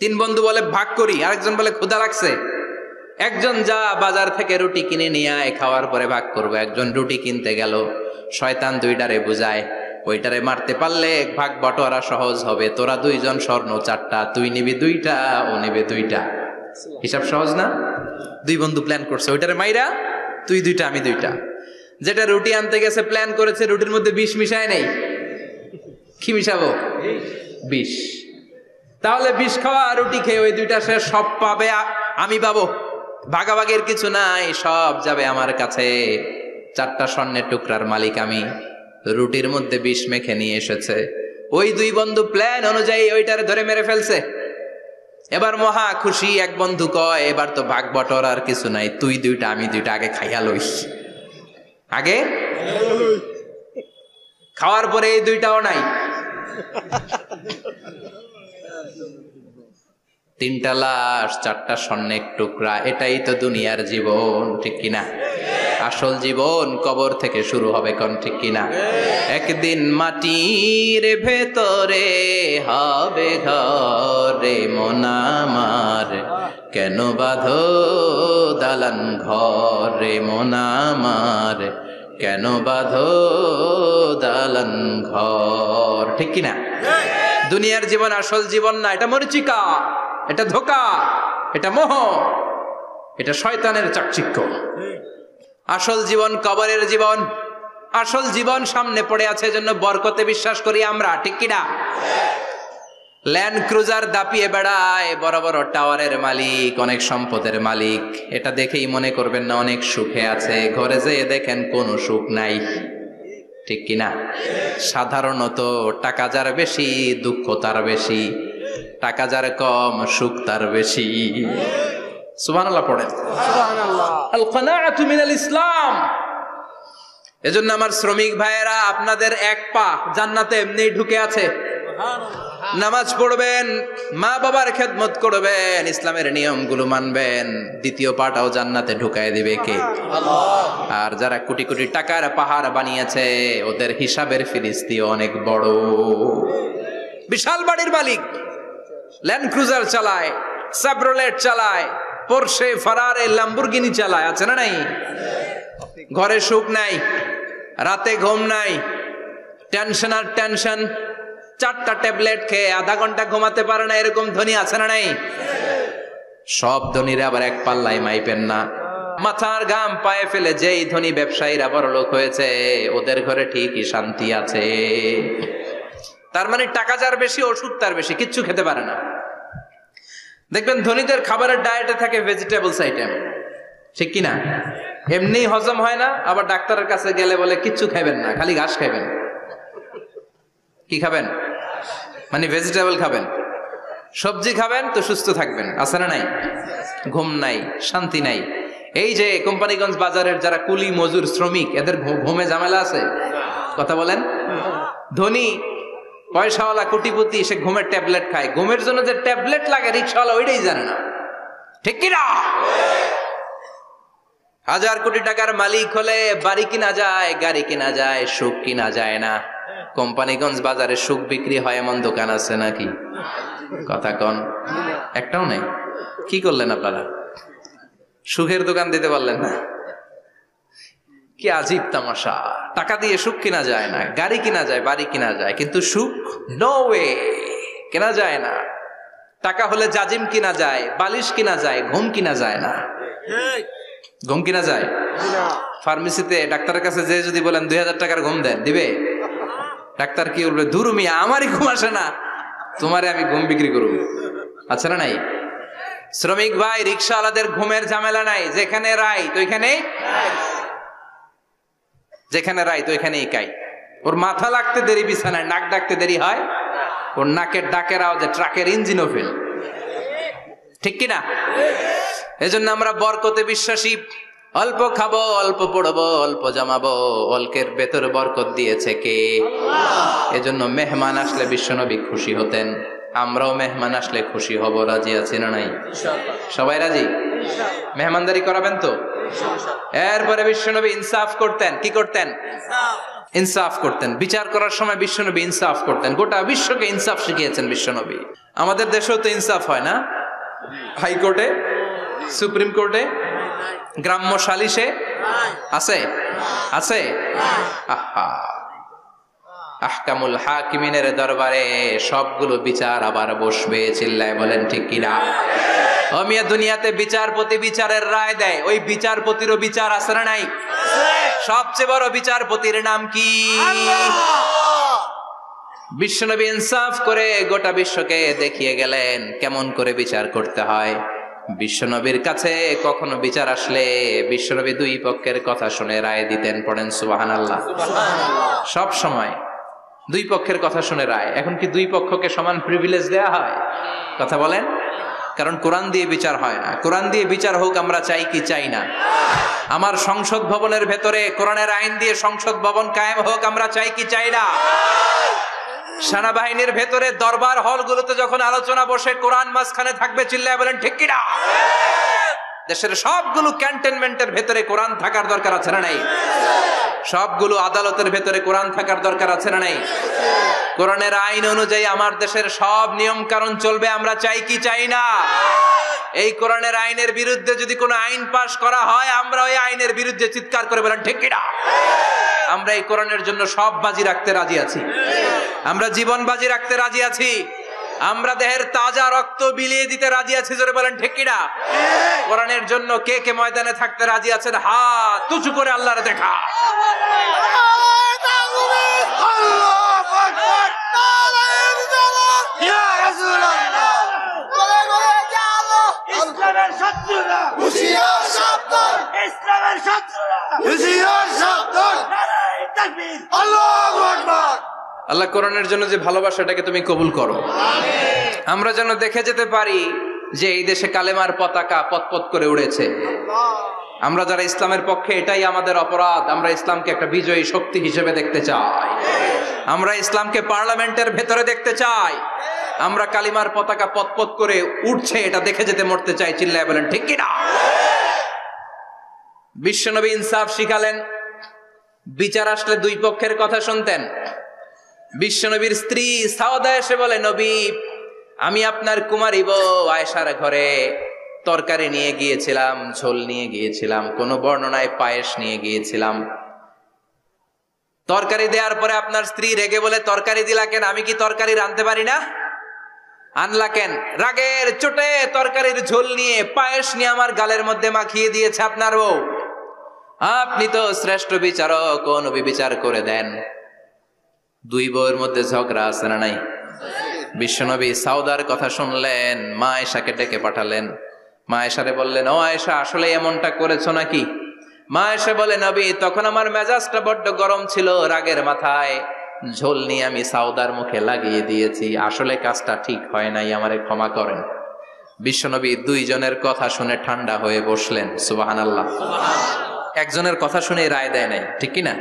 3 বন্ধু বলে ভাগ করি, আরেকজন বলে ক্ষুধা লাগছে। একজন যা বাজার থেকে রুটি কিনে নিয়ে আয়, খাওয়ার পরে ভাগ করবো। একজন রুটি কিনতে গেল, শয়তান 2টারে বুঝায়, ওইটারে মারতে পারলে ভাগ বটোয়ারা সহজ হবে। তোরা 2 জন স্বর্ণ 4টা, তুই নিবি 2টা, ও নেবে 2টা। হিসাব সহজ না? 2 বন্ধু প্ল্যান করছে, ওইটারে মাইরা তুই 2টা, আমি 2টা। যেটা রুটি আনতে গেছে প্ল্যান করেছে, রুটির মধ্যে বিষ মিশায় নেই। কি মিশাবো? বিষ। তাহলে বিষ খাওয়া, রুটি খেয়ে ওই 2টা সে সব পাবে, আমি পাবো। ভাগাভাগির কিছু নাই, সব যাবে আমার কাছে। 4টা স্বর্ণের টুকরার মালিক আমি। রুটির মধ্যে বিষ মেখে নিয়ে এসেছে, ওই 2 বন্ধু প্ল্যান অনুযায়ী ওইটারে ধরে মেরে ফেলছে। এবার মহা খুশি। এক বন্ধু কয়, এবার তো ভাগ বটর আর কিছু নাই, তুই 2টা, আমি 2টা, আগে খাইয়া লইস। আগে খাওয়ার পরে এই 2টাও নাই। 3টা লাশ, 4টা স্বর্ণের টুকরা, এটাই তো দুনিয়ার জীবন, ঠিক কিনা? আসল জীবন কবর থেকে শুরু হবে, কোন ঠিক কিনা? একদিন মাটির ভেতরে হবে ঘরে মন আমার, কেন বাঁধো দালান ঘরে মন আমার, কেন বাঁধো দালান ঘর, ঠিক কিনা? দুনিয়ার জীবন আসল জীবন না, এটা মরিচিকা, এটা ধোঁকা, এটা মোহ, এটা শয়তানের চাকচিক্য। আসল জীবন কবরের জীবন, আসল জীবন সামনে পড়ে আছে। জন্য বরকতে বিশ্বাস করি আমরা, ঠিক কিনা? ল্যান্ড ক্রুজার দাপিয়ে বেড়ায়, বড় বড় টাওয়ারের মালিক, অনেক সম্পদের মালিক। এটা দেখেই মনে করবেন না অনেক সুখে আছে, ঘরে যেয়ে দেখেন কোনো সুখ নাই, ঠিক কিনা? সাধারণত টাকা যার বেশি, দুঃখ তার বেশি, টাকা যার কম, সুখ তার বেশি। সুবহানাল্লাহ পড়েন। আল কানাআতু মিনাল ইসলাম। এজন্য আমার শ্রমিক ভাইয়েরা, আপনাদের 1 পা জান্নাতে এমনি ঢুকে আছে। নামাজ পড়বেন, মা বাবার খেদমত করবেন, ইসলামের নিয়মগুলো মানবেন, দ্বিতীয় পাটাও জান্নাতে ঢুকায় দিবে কে? আর যারা কোটি কোটি টাকার পাহাড় বানিয়েছে ওদের হিসাবের ফিরিস্তিও অনেক বড়। বিশাল বাড়ির মালিক, ল্যান্ড ক্রুজার চালায়, সাবরোলেট চালায়, পোরশে, ফারারে, ল্যাম্বরগিনি চালায়, আছে না নাই? ঘরে সুখ নাই, রাতে ঘুম নাই, টেনশন আর টেনশন, 4টা ট্যাবলেট খেয়ে আধা ঘন্টা ঘুমাতে পারে না, এরকম ধনী আছে না নাই? সব ধনীরা আবার এক পাল্লায় মাইপেন না। মাথার ঘাম পায়ে ফেলে যেই ধনী ব্যবসায়ীরা বড়লোক হয়েছে ওদের ঘরে ঠিকই শান্তি আছে। তার মানে টাকা যার বেশি ওষুধ তার বেশি, কিচ্ছু খেতে পারে না। দেখবেন ধনীদের খাবারের ডায়েটে থাকে ভেজিটেবলস আইটেম, ঠিক কিনা? এমনি হজম হয় না, আবার ডাক্তারের কাছে গেলে বলে কিচ্ছু খাবেন না, খালি ঘাস খাবেন। কি খাবেন? মানে ভেজিটেবল খাবেন, সবজি খাবেন তো সুস্থ থাকবেন, আছে না নাই? ঘুম নাই, শান্তি নাই। এই যে কোম্পানিগঞ্জ বাজারের যারা কুলি মজুর শ্রমিক, এদের ঘুমে ঝামেলা আছে? কথা বলেন। ধনী পয়সাওয়ালা কোটিপতি সে ঘুমের ট্যাবলেট খায়, ঘুমের জন্য যে ট্যাবলেট লাগে রিক্সাওয়ালা ওইটাই জানে না, ঠিক কিনা? 1000 কোটি টাকার মালিক হলে বাড়ি কিনা যায়, গাড়ি কিনা যায়, সুখ কিনা যায় না। কোম্পানিগঞ্জ বাজারে সুখ বিক্রি হয় এমন দোকান আছে নাকি? কথা কন, একটাও নেই। কি করলেন আপনারা? সুখের দোকান দিতে পারলেন না? কি আজীব তামাশা। টাকা দিয়ে সুখ কিনা যায় না, গাড়ি কিনা যায়, বাড়ি কিনা যায়, কিন্তু সুখ নো ওয়ে, কেনা যায় না। টাকা হলে জাজিম কিনা যায়, বালিশ কিনা যায়, ঘুম কিনা যায় না। ঘুম কিনা যায়? ফার্মেসিতে ডাক্তারের কাছে যে যদি বলেন 2000 টাকার ঘুম দেন, দিবে? ডাক্তার কি বলবে? ধুর মিয়া, আমারই ঘুম আসে না, তোমারে আমি ঘুম বিক্রি করব। আচ্ছা না নাই? শ্রমিক ভাই, রিক্সাওয়ালাদের ঘুমের ঝামেলা নাই, যেখানে রাই তো ওইখানেই, যেখানে রাই তো ওইখানেই কাই। ওর মাথা লাগতে দেরি বিছানায়, নাক ডাকতে দেরি হয়, ওর নাকের ডাকের আওয়াজে ট্রাকের ইঞ্জিনও ফেল, ঠিক কিনা? এজন্য আমরা বরকতে বিশ্বাসী। অল্প খাবো, অল্প পড়বো, অল্প জমাবো, অল্পের ভেতর বরকত দিয়েছে কে? এজন্য মেহমান আসলে বিশ্বনবী খুশি হতেন, আমরাও মেহমান আসলে খুশি হব। রাজি আছি না নাই? সবাই রাজি? মেহমানদারি করাবেন তো? এরপরে বিশ্বনবী ইনসাফ করতেন। কি করতেন? ইনসাফ করতেন। বিচার করার সময় বিশ্বনবী ইনসাফ করতেন। গোটা বিশ্বকে ইনসাফ শিখিয়েছেন বিশ্বনবী। আমাদের দেশেও তো ইনসাফ হয় না? হাইকোর্টে, সুপ্রিম কোর্টে, গ্রাম্য সালিশে আছে? আছে? আহা, আহকামুল হাকিমিনের দরবারে সবগুলো বিচার আবার বসবে। চিল্লায় বলেন ঠিক কিনা? ও মিয়া, দুনিয়াতে বিচারপতি বিচারের রায় দেয়, ওই বিচারপতিরও বিচার আছে না নাই? সবচেয়ে বড় বিচারপতির নাম কি? বিশ্বনবী ইনসাফ করে গোটা বিশ্বকে দেখিয়ে গেলেন কেমন করে বিচার করতে হয়। বিশ্বনবীর কাছে কখনো বিচার আসলে বিশ্বনবী দুই পক্ষের কথা শুনে রায় দিতেন। পড়েন সুবহানাল্লাহ। সব সময় দুই পক্ষের কথা শুনে রায়। এখন কি দুই পক্ষকে সমান প্রিভিলেজ দেয়া হয়? কথা বলেন। কারণ কোরআন দিয়ে বিচার হয় না। কোরআন দিয়ে বিচার হোক আমরা চাই কি চাই না? আমার সংসদ ভবনের ভেতরে কোরআনের আইন দিয়ে সংসদ ভবন কায়েম হোক আমরা চাই কি চাই না? সেনাবাহিনীর ভেতরে দরবার হলগুলোতে যখন আলোচনা বসে কোরআন মাঝখানে থাকবে, চিল্লায় বলেন ঠিক কিনা? দেশের সবগুলো ক্যান্টনমেন্টের ভেতরে কোরআন থাকার দরকার আছে না নাই? সবগুলো আদালতের ভেতরে কোরআন থাকার দরকার আছে না নাই? কোরআনের আইন অনুযায়ী আমার দেশের সব নিয়ম কানুন চলবে আমরা চাই কি চাই না? এই কোরআনের আইনের বিরুদ্ধে যদি কোনো আইন পাশ করা হয় আমরা ওই আইনের বিরুদ্ধে চিৎকার করে বলেন ঠিক কিনা? আমরা এই কোরআনের জন্য সব বাজি রাখতে রাজি আছি, আমরা জীবন বাজি রাখতে রাজি আছি, আমরা দেহের তাজা রক্ত বিলিয়ে দিতে রাজি আছি। জোরে বলেন ঠিক কিনা? কোরআনের জন্য কে কে ময়দানে থাকতে রাজি আছেন? হাত উঁচু করে আল্লাহর দেখা। আল্লাহ কোরআনের জন্য যে ভালোবাসাটাকে তুমি কবুল করো। আমরা যেন দেখে যেতে পারি যে এই দেশে কালেমার পতাকা পতপত করে উড়েছে। আমরা যারা ইসলামের পক্ষে, এটাই আমাদের অপরাধ। আমরা ইসলামকে একটা বিজয়ী শক্তি হিসেবে দেখতে চাই। আমরা ইসলামকে পার্লামেন্টের ভেতরে দেখতে চাই। আমরা কালিমার পতাকা পতপত করে উঠছে এটা দেখে যেতে মরতে চাই, চিল্লায় বলেন ঠিক কিনা? বিশ্বনবী ইনসাফ শিখালেন। বিচার আসলে দুই পক্ষের কথা শুনতেন। বিশ্বনবীর স্ত্রী সাওদা এসে বলে, নবী আমি আপনার কুমারী বউ আয়েশার ঘরে তরকারি নিয়ে গিয়েছিলাম, ঝোল নিয়ে গিয়েছিলাম, কোন বর্ণনায় পায়েস নিয়ে গিয়েছিলাম। তরকারি দেওয়ার পরে আপনার স্ত্রী রেগে বলে, তরকারি দিলা কেন? আমি কি তরকারি রাঁধতে পারি না? আনলা কেন? রাগের চোটে তরকারির ঝোল নিয়ে পায়েস নিয়ে আমার গালের মধ্যে মাখিয়ে দিয়েছে আপনার বউ। আপনি তো শ্রেষ্ঠ বিচারক, ও নবী বিচার করে দেন। দুই বউয়ের মধ্যে ঝগড়া আছে না নাই? বিশ্বনবী সাউদার কথা শুনলেন, মা আয়েশাকে ডেকে পাঠালেন। মা আয়েশারে বললেন, ও আয়েশা আসলে এমনটা করেছো নাকি? মা আয়েশা বলে, নবী তখন আমার মেজাজটা বড্ড গরম ছিল, রাগের মাথায় ঝোল নিয়ে আমি সাউদার মুখে লাগিয়ে দিয়েছি, আসলে কাজটা ঠিক হয় নাই, আমারে ক্ষমা করেন। বিশ্বনবী দুইজনের কথা শুনে ঠান্ডা হয়ে বসলেন। সুবহানাল্লাহ। একজনের কথা শুনে রায় দেয় নাই, ঠিক কিনা?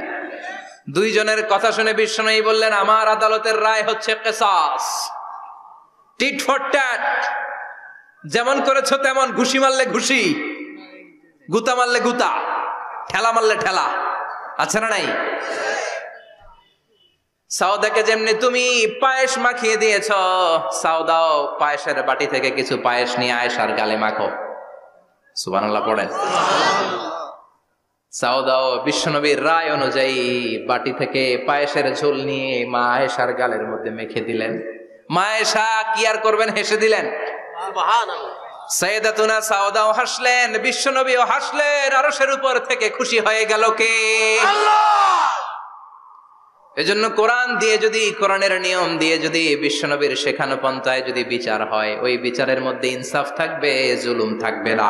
দুইজনের কথা শুনে বিশ্বনবী বললেন, আমার আদালতের রায় হচ্ছে কিসাস, টিট ফর ট্যাট। যেমন করেছো তেমন, ঘুষি মারলে ঘুষি, গুতা মারলে গুতা, ঠেলা মারলে ঠেলা, আছে না নাই? সাউদাকে যেমনি তুমি পায়েস মাখিয়ে দিয়েছ, সাউদাও পায়েসের বাটি থেকে কিছু পায়েস নিয়ে আয়েশার গালে মাখো। সুবহানাল্লাহ পড়েন। সাউদাও বিশ্বনবীর রায় অনুযায়ী বাটি থেকে পায়েসের ঝোল নিয়ে মা আয়েশার গালের মধ্যে মেখে দিলেন। মা আয়েশা কি আর করবেন, হেসে দিলেন। সাইয়েদাতুনা সাউদাও হাসলেন, বিশ্বনবীও হাসলেন। আরশের উপর থেকে খুশি হয়ে গেল কে? আল্লাহ। এজন্য কোরআন দিয়ে যদি, কোরআনের নিয়ম দিয়ে যদি, বিশ্বনবীর শেখানো পন্থায় যদি বিচার হয়, ওই বিচারের মধ্যে ইনসাফ থাকবে, জুলুম থাকবে না।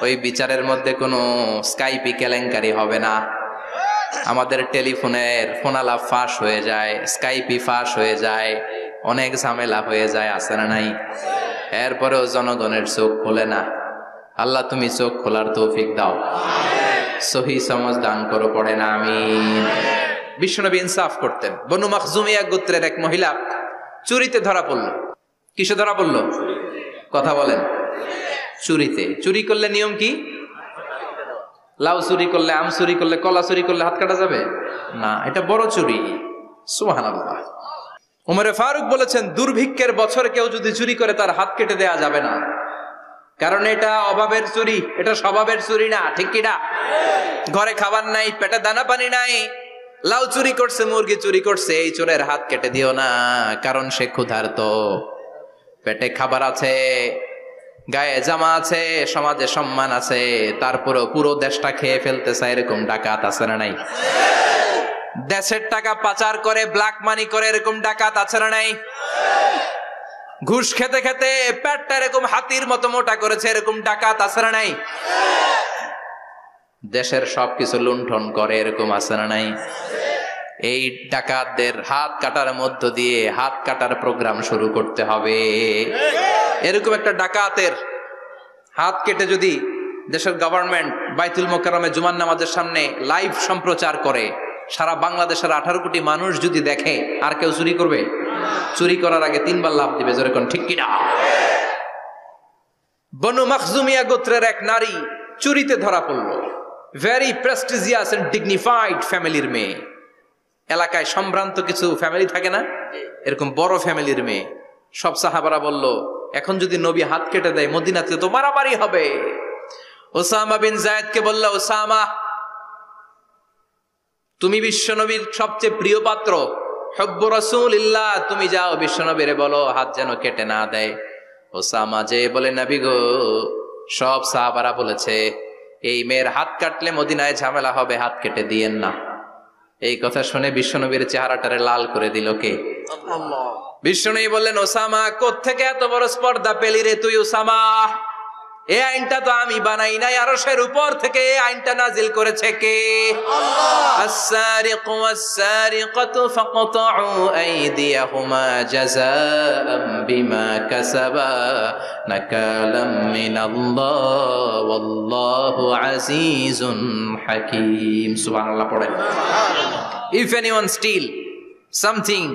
ওই বিচারের মধ্যে কোনো স্কাইপি কেলেঙ্কারি হবে না। আমাদের টেলিফোনের ফোনালাপ ফাঁস হয়ে যায়, স্কাইপি ফাঁস হয়ে যায়, অনেক ঝামেলা হয়ে যায়, আছে না নাই? এরপরেও জনগণের চোখ খোলে না। আল্লাহ তুমি চোখ খোলার তৌফিক দাও, সহি সমাজ দান করো, পড়ে না আমিন। বিশ্বনবী ইনসাফ করতেন। বনু মাখজুমিয়া গোত্রের এক মহিলা চুরিতে ধরা পড়ল। কিসে ধরা পড়ল? কথা বলেন। চুরিতে। চুরি করলে নিয়ম কি? লাউ চুরি করলে, আম চুরি করলে, কলা চুরি করলে হাত কাটা যাবে না, এটা বড় চুরি। সুবহানাল্লাহ। ওমরে ফারুক বলেছেন, দুর্ভিক্ষের বছর কেউ যদি চুরি করে তার হাত কেটে দেয়া যাবে না, কারণ এটা অভাবের চুরি, এটা স্বভাবের চুরি না, ঠিক কিনা? ঘরে খাবার নাই, পেটে দানা পানি নাই, লাউ চুরি করছে, মুরগি চুরি করছে, এই চোরের হাত কেটে দিও না, কারণ সে ক্ষুধার্ত, পেটে খাবার আছে, গায়ে জামা আছে, সমাজে সম্মান আছে, তারপরেও পুরো দেশটা খেয়ে ফেলতে চায়, এরকম ডাকাত আছে না নাই? দেশের টাকা পাচার করে, ব্ল্যাক মানি করে, এরকম ডাকাত আছে না নাই? ঘুষ খেতে খেতে পেটটা এরকম হাতির মতো মোটা করেছে, এরকম ডাকাত আছে না নাই? দেশের সবকিছু লুণ্ঠন করে, এরকম আছে না নাই? এই ডাকাতদের হাত কাটার মধ্য দিয়ে হাত কাটার প্রোগ্রাম শুরু করতে হবে। এরকম একটা ডাকাতের হাত কেটে যদি দেশের গভর্নমেন্ট বাইতুল মোকাররমে জুমার নামাজের সামনে লাইভ সম্প্রচার করে, সারা বাংলাদেশের 18 কোটি মানুষ যদি দেখে, আর কেউ চুরি করবে? চুরি করার আগে 3 বার লাভ দিবে, যেরকম ঠিক কিনা? বনু মাখজুমিয়া গোত্রের এক নারী চুরিতে ধরা পড়ল। ভেরি প্রেস্টিজিয়াস এন্ড ডিগনিফাইড ফ্যামিলির মেয়ে। এলাকায় সম্ভ্রান্ত কিছু ফ্যামিলি থাকে না, এরকম বড় ফ্যামিলির মেয়ে। সব সাহাবারা বলল, এখন যদি নবী হাত কেটে দেয় মদিনাতে তো মারামারি হবে। ওসামা বিন যায়েদকে বলল, ওসামা তুমি বিশ্বনবীর সবচেয়ে প্রিয় পাত্র, হুব্বু রাসূলিল্লাহ, তুমি যাও বিশ্বনবীরে বলো হাত যেন কেটে না দেয়। ওসামা যে বলে, নবী গো, সব সাহাবারা বলেছে এই মেয়ের হাত কাটলে মদিনায় ঝামেলা হবে, হাত কেটে দিয়েন না। এই কথা শুনে বিশ্বনবীর চেহারাটারে লাল করে দিল কে? আল্লাহ। বিশ্বনবী বললেন, ওসামা কোত্থেকে এত বড় স্পর্ধা পেলি রে তুই ওসামা? এই আইনটা তো আমি বানাই নাই, আরশের উপর থেকে এই আইনটা নাজিল করেছে কে? আল্লাহ। আস-সারিকু ওয়াস-সারিকাতু ফাকতাউ আইদিয়াহুমা জাযাআম বিমা কাসাবা নাকালাম মিনাল্লাহ ওয়াল্লাহু আজিজুন হাকীম। সুবহানাল্লাহ পড়েন। If anyone steal something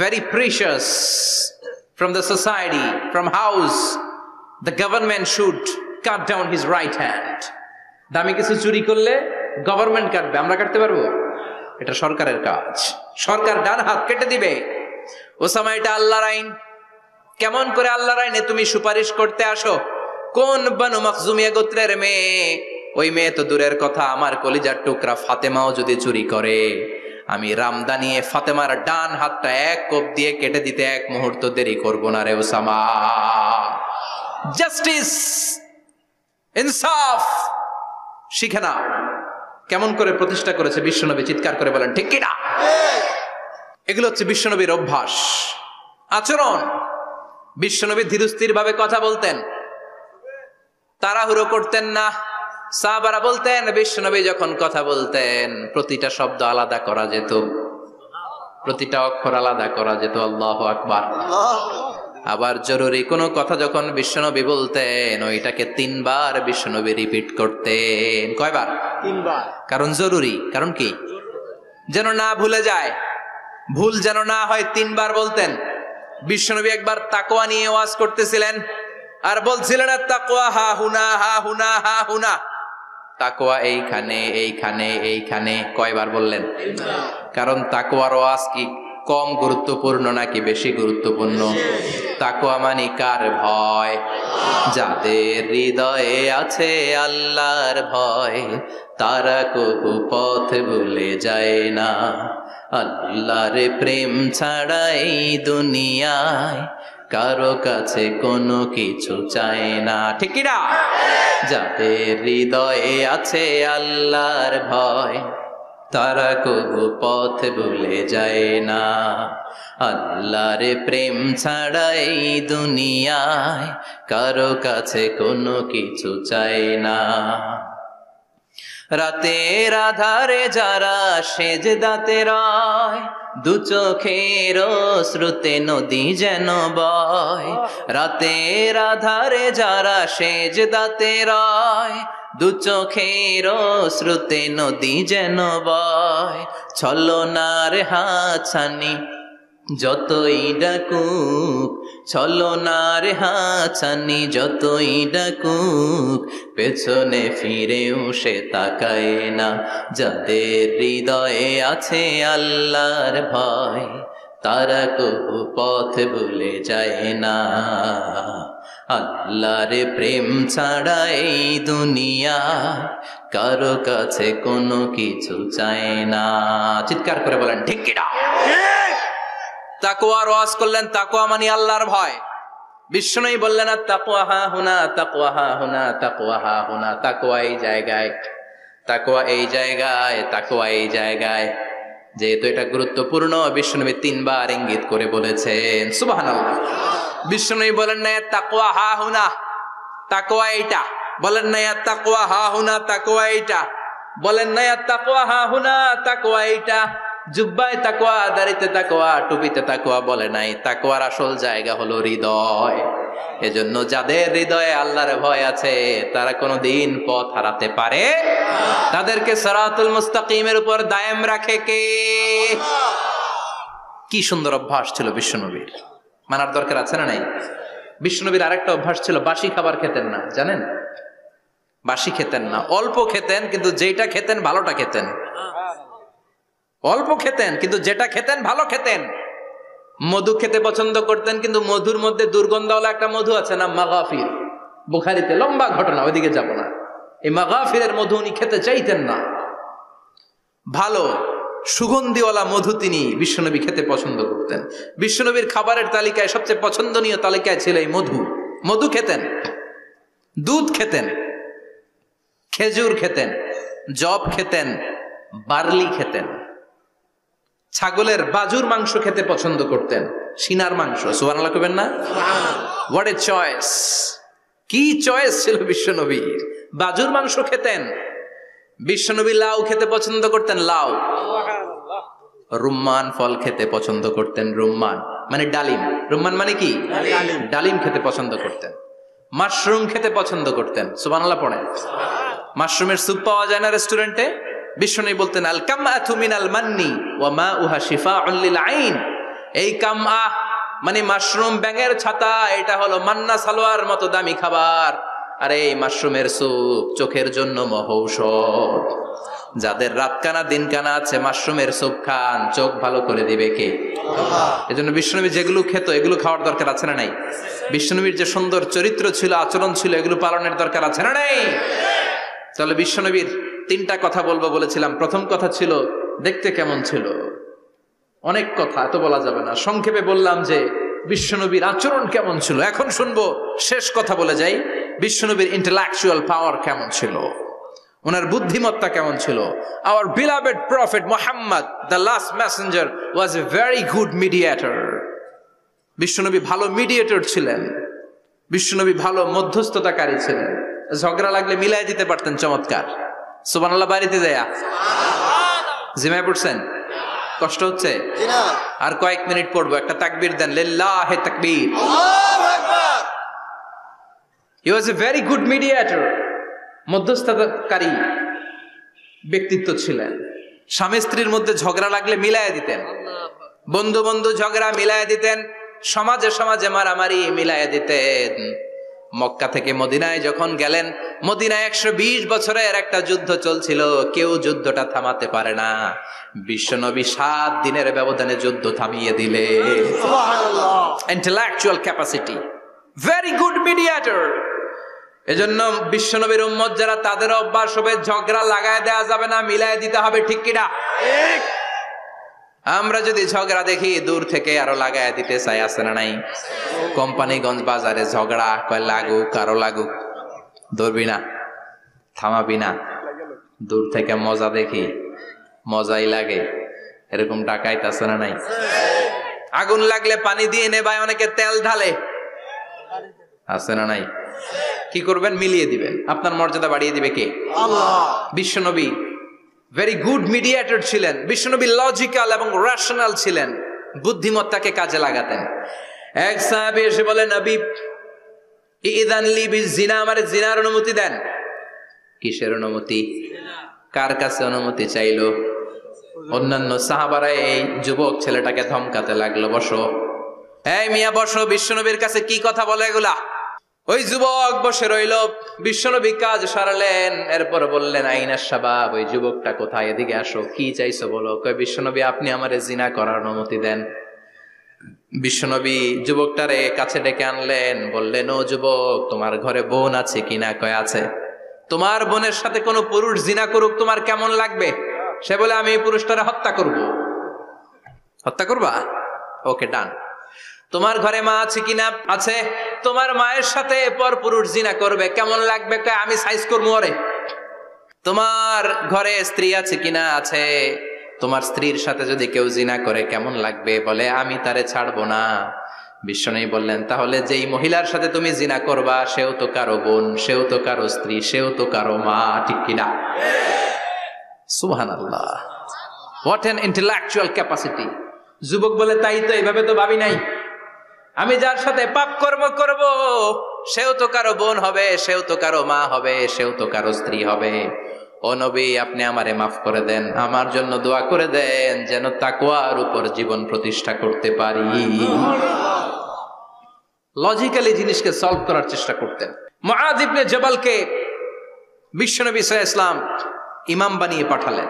very precious from the society, from house, the government should cut down his right hand. দামি কিছু চুরি করলে গভর্নমেন্ট কাটবে, আমরা কাটতে পারবো? এটা সরকারের কাজ, সরকার ডান হাত কেটে দিবে। ওসামা, এটা আল্লাহর আইন। কেমন করে আল্লাহর আইনে তুমি সুপারিশ করতে আসো? কোন বানু মাখজুমিয়া গোত্রের মেয়ে? ওই মেয়ে তো দূরের কথা, আমার কলিজার টুকরা ফাতেমাও যদি চুরি করে, আমি রামদা নিয়ে ফাতেমার ডান হাতটা এক কোপ দিয়ে কেটে দিতে এক মুহূর্ত দেরি করব না রে ওসামা। জাস্টিস, ইনসাফ শিখে নাও। কেমন করে প্রতিষ্ঠা করেছে বিশ্বনবী, চিৎকার করে বলেন ঠিক কি না? এগুলো হচ্ছে বিশ্বনবীর অভ্যাস, আচরণ। বিশ্বনবী ধীরস্থির ভাবে কথা বলতেন, তাড়াহুড়ো করতেন না। সাহাবারা বলতেন বিশ্বনবী যখন কথা বলতেন প্রতিটা শব্দ আলাদা করা যেত, প্রতিটা অক্ষর আলাদা করা যেত। আল্লাহু আকবার। আবার জরুরি কোনো কথা যখন বিশ্বনবী বলতেন ওইটাকে 3 বার বিশ্বনবী রিপিট করতেন। কয়বার? 3 বার। কারণ জরুরি। কারণ কি? যেন না ভুলে যায়, ভুল যেন না হয়, 3 বার বলতেন। বিশ্বনবী একবার তাকওয়া নিয়ে ওয়াজ করতেছিলেন আর বলছিলেন তাকওয়া হা হুনা হা হুনা হা হুনা, তাকওয়া এইখানে এইখানে এইখানে। কয়বার বললেন? কারণ তাকওয়ার ওয়াজ কি কম গুরুত্বপূর্ণ নাকি বেশি গুরুত্বপূর্ণ? তাকওয়া মানে কার ভয়? যাদের হৃদয়ে আছে আল্লাহর ভয় তারা কবু পথ ভুলে যায় না। আল্লাহর প্রেম ছাড়া এই দুনিয়ায় কারো কাছে কোনো কিছু চায় না, ঠিক না? যাদের হৃদয়ে আছে আল্লাহর ভয় তারা কবু পথ ভুলে যায় না। আল্লাহর প্রেম ছাড়া এই দুনিয়ায় কারো কাছে কোনো কিছু চায় না। রাতের আধারে যারা সেজদাতে রয় দু চোখের শ্রুতে নদী যেন বয়। রাতের আধারে যারা সেজদাতে রয় দু চোখের শ্রুতে নদী যেন বয়। ছলনার হাতছানি যতই ডাকুক, ছলনার হাতছানি যতই ডাকুক, পেছনে ফিরেও সে তাকায় না। যাদের হৃদয়ে আছে আল্লাহর ভয় তারা কবু পথ ভুলে যায় না। আল্লাহর প্রেম ছাড়া এই দুনিয়া কারো কাছে কোনো কিছু চায় না। চিৎকার করে বলেন ঠিক কি না? তাকওয়ার ওয়াজ করলেন, তাকওয়া মানে আল্লাহর ভয়। বিষ্ণুই বললেন তাকওয়া হা হুনা, তাকওয়া হা হুনা, তাকওয়া হা হুনা। তাকওয়া এই জায়গায়, তাকওয়া এই জায়গায়, তাকওয়া এই জায়গায়। যেহেতু এটা গুরুত্বপূর্ণ বিষ্ণুনবী 3 বার ইঙ্গিত করে বলেছেন। সুবহানাল্লাহ। বিষ্ণুই বলেন না তাকওয়া হা হুনা, তাকওয়া এইটা। বলেন না তাকওয়া হা হুনা, তাকওয়া এইটা। বলেন না তাকওয়া হা হুনা, তাকওয়া এইটা। জুব্বায় তাকওয়া, দাড়িতে তাকওয়া, টুপিতে তাকওয়া বলে নাই। তাকওয়ার আসল জায়গা হলো হৃদয়। এজন্য যাদের হৃদয়ে আল্লাহর ভয় আছে তারা কোনোদিন পথ হারাতে পারে, তাদেরকে সিরাতুল মুস্তাকিমের উপর দায়েম রাখে কে? কি সুন্দর অভ্যাস ছিল বিশ্বনবীর, মানার দরকার আছে না নাই? বিশ্বনবীর আরেকটা অভ্যাস ছিল, বাসি খাবার খেতেন না। জানেন? বাসি খেতেন না, অল্প খেতেন, কিন্তু যেটা খেতেন ভালোটা খেতেন। অল্প খেতেন কিন্তু যেটা খেতেন ভালো খেতেন। মধু খেতে পছন্দ করতেন, কিন্তু মধুর মধ্যে দুর্গন্ধওয়ালা একটা মধু আছে না, মাগাফির। বুখারীতে লম্বা ঘটনা, ওইদিকে যাব না। এই মাগাফিরের মধু উনি খেতে চাইতেন না। ভালো সুগন্ধিওয়ালা মধু তিনি বিশ্বনবী খেতে পছন্দ করতেন। বিশ্বনবীর খাবারের তালিকায় সবচেয়ে পছন্দনীয় তালিকায় ছিল এই মধু। মধু খেতেন, দুধ খেতেন, খেজুর খেতেন, জব খেতেন, বার্লি খেতেন, ছাগলের বাজুর মাংস খেতে পছন্দ করতেন, সিনার মাংস। সুবহানাল্লাহ কইবেন না? What a choice! কি চয়েস ছিল বিশ্বনবীর! বাজুর মাংস খেতেন। বিশ্বনবী লাউ খেতে পছন্দ করতেন, লাউ। রুম্মান ফল খেতে পছন্দ করতেন, রুম্মান মানে ডালিম। রুম্মান মানে কি? ডালিম খেতে পছন্দ করতেন। মাশরুম খেতে পছন্দ করতেন। সুবহানাল্লাহ পড়েন। মাশরুমের স্যুপ পাওয়া যায় না রেস্টুরেন্টে? বিশ্বনবী বলতেন আল কামআতু মিনাল মান্নি ওয়া মাউহা শিফাউন লিল আইন। এই কামআ মানে মাশরুম ব্যাঙের ছাতা, এটা হলো মান্না সালোয়ার মতো দামি খাবার। আরে এই মাশরুমের স্যুপ চোখের জন্য মহৌষধ। যাদের রাত কানা দিন কানা আছে, মাশরুমের স্যুপ খান, চোখ ভালো করে দিবে কে? এজন্য বিশ্বনবী যেগুলো খেত এগুলো খাওয়ার দরকার আছে না নাই? বিশ্বনবীর যে সুন্দর চরিত্র ছিল, আচরণ ছিল, এগুলো পালনের দরকার আছে না নাই? তাহলে বিশ্বনবীর 3টা কথা বলবো বলেছিলাম। প্রথম কথা ছিল দেখতে কেমন ছিল। অনেক কথা এত বলা যাবে না, সংক্ষেপে বললাম যে বিশ্বনবীর আচরণ কেমন ছিল। এখন শুনবো, শেষ কথা বলে যাই, বিশ্বনবীর ইন্টেলেকচুয়াল পাওয়ার কেমন ছিল, ওনার বুদ্ধিমত্তা কেমন ছিল। Our beloved prophet Muhammad, the last messenger, was a very good mediator. বিশ্বনবী ভালো মিডিয়েটর ছিলেন, বিশ্বনবী ভালো মধ্যস্থতাকারী ছিলেন। ঝগড়া লাগলে মিলাই দিতে পারতেন চমৎকার। সুবহানাল্লাহ বাড়িতে যায়া জিমায় পড়ছেন? কষ্ট হচ্ছে? আর কয়েক মিনিট পড়বো, একটা তাকবীর দেন, লিল্লাহি তাকবীর। আল্লাহু আকবার। He was a very good mediator, মধ্যস্থতাকারী ব্যক্তিত্ব ছিলেন। স্বামী স্ত্রীর মধ্যে ঝগড়া লাগলে মিলাইয়া দিতেন, বন্ধু বন্ধু ঝগড়া মিলাইয়া দিতেন, সমাজে সমাজে মারামারি মিলাইয়া দিতেন। মক্কা থেকে মদিনায় যখন গেলেন, মদিনায় 120 বছরের একটা যুদ্ধ চলছিল, কেউ যুদ্ধটা থামাতে পারে না। বিশ্বনবী 7 দিনের ব্যবধানে যুদ্ধ থামিয়ে দিলে। Intellectual capacity, very good mediator. এজন্য বিশ্বনবীর উম্মত যারা, তাদের অভ্যাস হবে ঝগড়া লাগায় দেওয়া যাবে না, মিলায় দিতে হবে। ঠিক কিনা? আমরা যদি ঝগড়া দেখি দূর থেকে আরো লাগায় দিতে চাই, আছে না নাই? কোম্পানিগঞ্জ বাজারে ঝগড়া, কয় লাগুক আরো লাগুক, ধরবি না, থামাবি না। দূর থেকে মজা দেখি, মজাই লাগে, এরকম ডাকাইত আছে না নাই? আগুন লাগলে পানি দিয়ে নেবায়, অনেকে তেল ঢালে, আছে না নাই? কি করবেন? মিলিয়ে দিবেন। আপনার মর্যাদা বাড়িয়ে দিবে কে? আল্লাহ। বিশ্বনবী ভেরি গুড মিডিয়েটর ছিলেন। বিশ্বনবী লজিক্যাল এবং রেশনাল ছিলেন, বুদ্ধিমত্তাকে কাজে লাগাতেন। এক সাহাবী এসে বলে, নবী ইযান লি বিজিনা, আমারে জিনার অনুমতি দেন। কিসের অনুমতি? কার কাছে অনুমতি চাইলো? অন্যান্য সাহাবারা এই যুবক ছেলেটাকে ধমকাতে লাগলো, বসো, এই মিয়া বসো, বিশ্বনবীর কাছে কি কথা বলে এগুলা? ওই যুবক বসে রইল। বিশ্বনবী কাজ সারালেন, এরপর বললেন, আইনা শাবাব, ওই যুবকটা কোথায়, এদিকে আসো, কি চাইছো বলো। কয়, বিশ্বনবী আপনি আমারে জিনা করার অনুমতি দেন। বিশ্বনবী যুবকটারে কাছে ডেকে আনলেন, বললেন, ও যুবক, তোমার ঘরে বোন আছে কিনা? কয় আছে। তোমার বোনের সাথে কোনো পুরুষ জিনা করুক, তোমার কেমন লাগবে? সে বলে, আমি এই পুরুষটারে হত্যা করব। হত্যা করবা? ওকে, ডান। তোমার ঘরে মা আছে কিনা? আছে। তোমার মায়ের সাথে পর পুরুষ জিনা করবে, কেমন লাগবে? আমি সাইজ করবো ওরে। তোমার ঘরে স্ত্রী আছে কিনা? আছে। তোমার স্ত্রীর সাথে যদি কেউ জিনা করে কেমন লাগবে? বলে, আমি তারে ছাড়বো না। বিশ্বনবী বললেন, তাহলে যেই মহিলার সাথে তুমি জিনা করবা, সেও তো কারো বোন, সেও তো কারো স্ত্রী, সেও তো কারো মা। ঠিক কিনা? সুবহানাল্লাহ, হোয়াট অ্যান ইন্টেলেকচুয়াল ক্যাপাসিটি। যুবক বলে, তাই তো, এইভাবে তো ভাবি নাই। আমি যার সাথে পাপ কর্ম করব, সেও তো কারো বোন হবে, সেও তো কারো মা হবে, সেও তো কারো স্ত্রী হবে। ও নবী, আপনি আমারে মাফ করে দেন, আমার জন্য দোয়া করে দেন, যেন তাকওয়ার উপর জীবন প্রতিষ্ঠা করতে পারি। লজিক্যালি জিনিসকে সলভ করার চেষ্টা করতেন। মুআয ইবনে জাবালকে বিশ্বনবী সাল্লাল্লাহু আলাইহি ওয়াসাল্লাম ইমাম বানিয়ে পাঠালেন।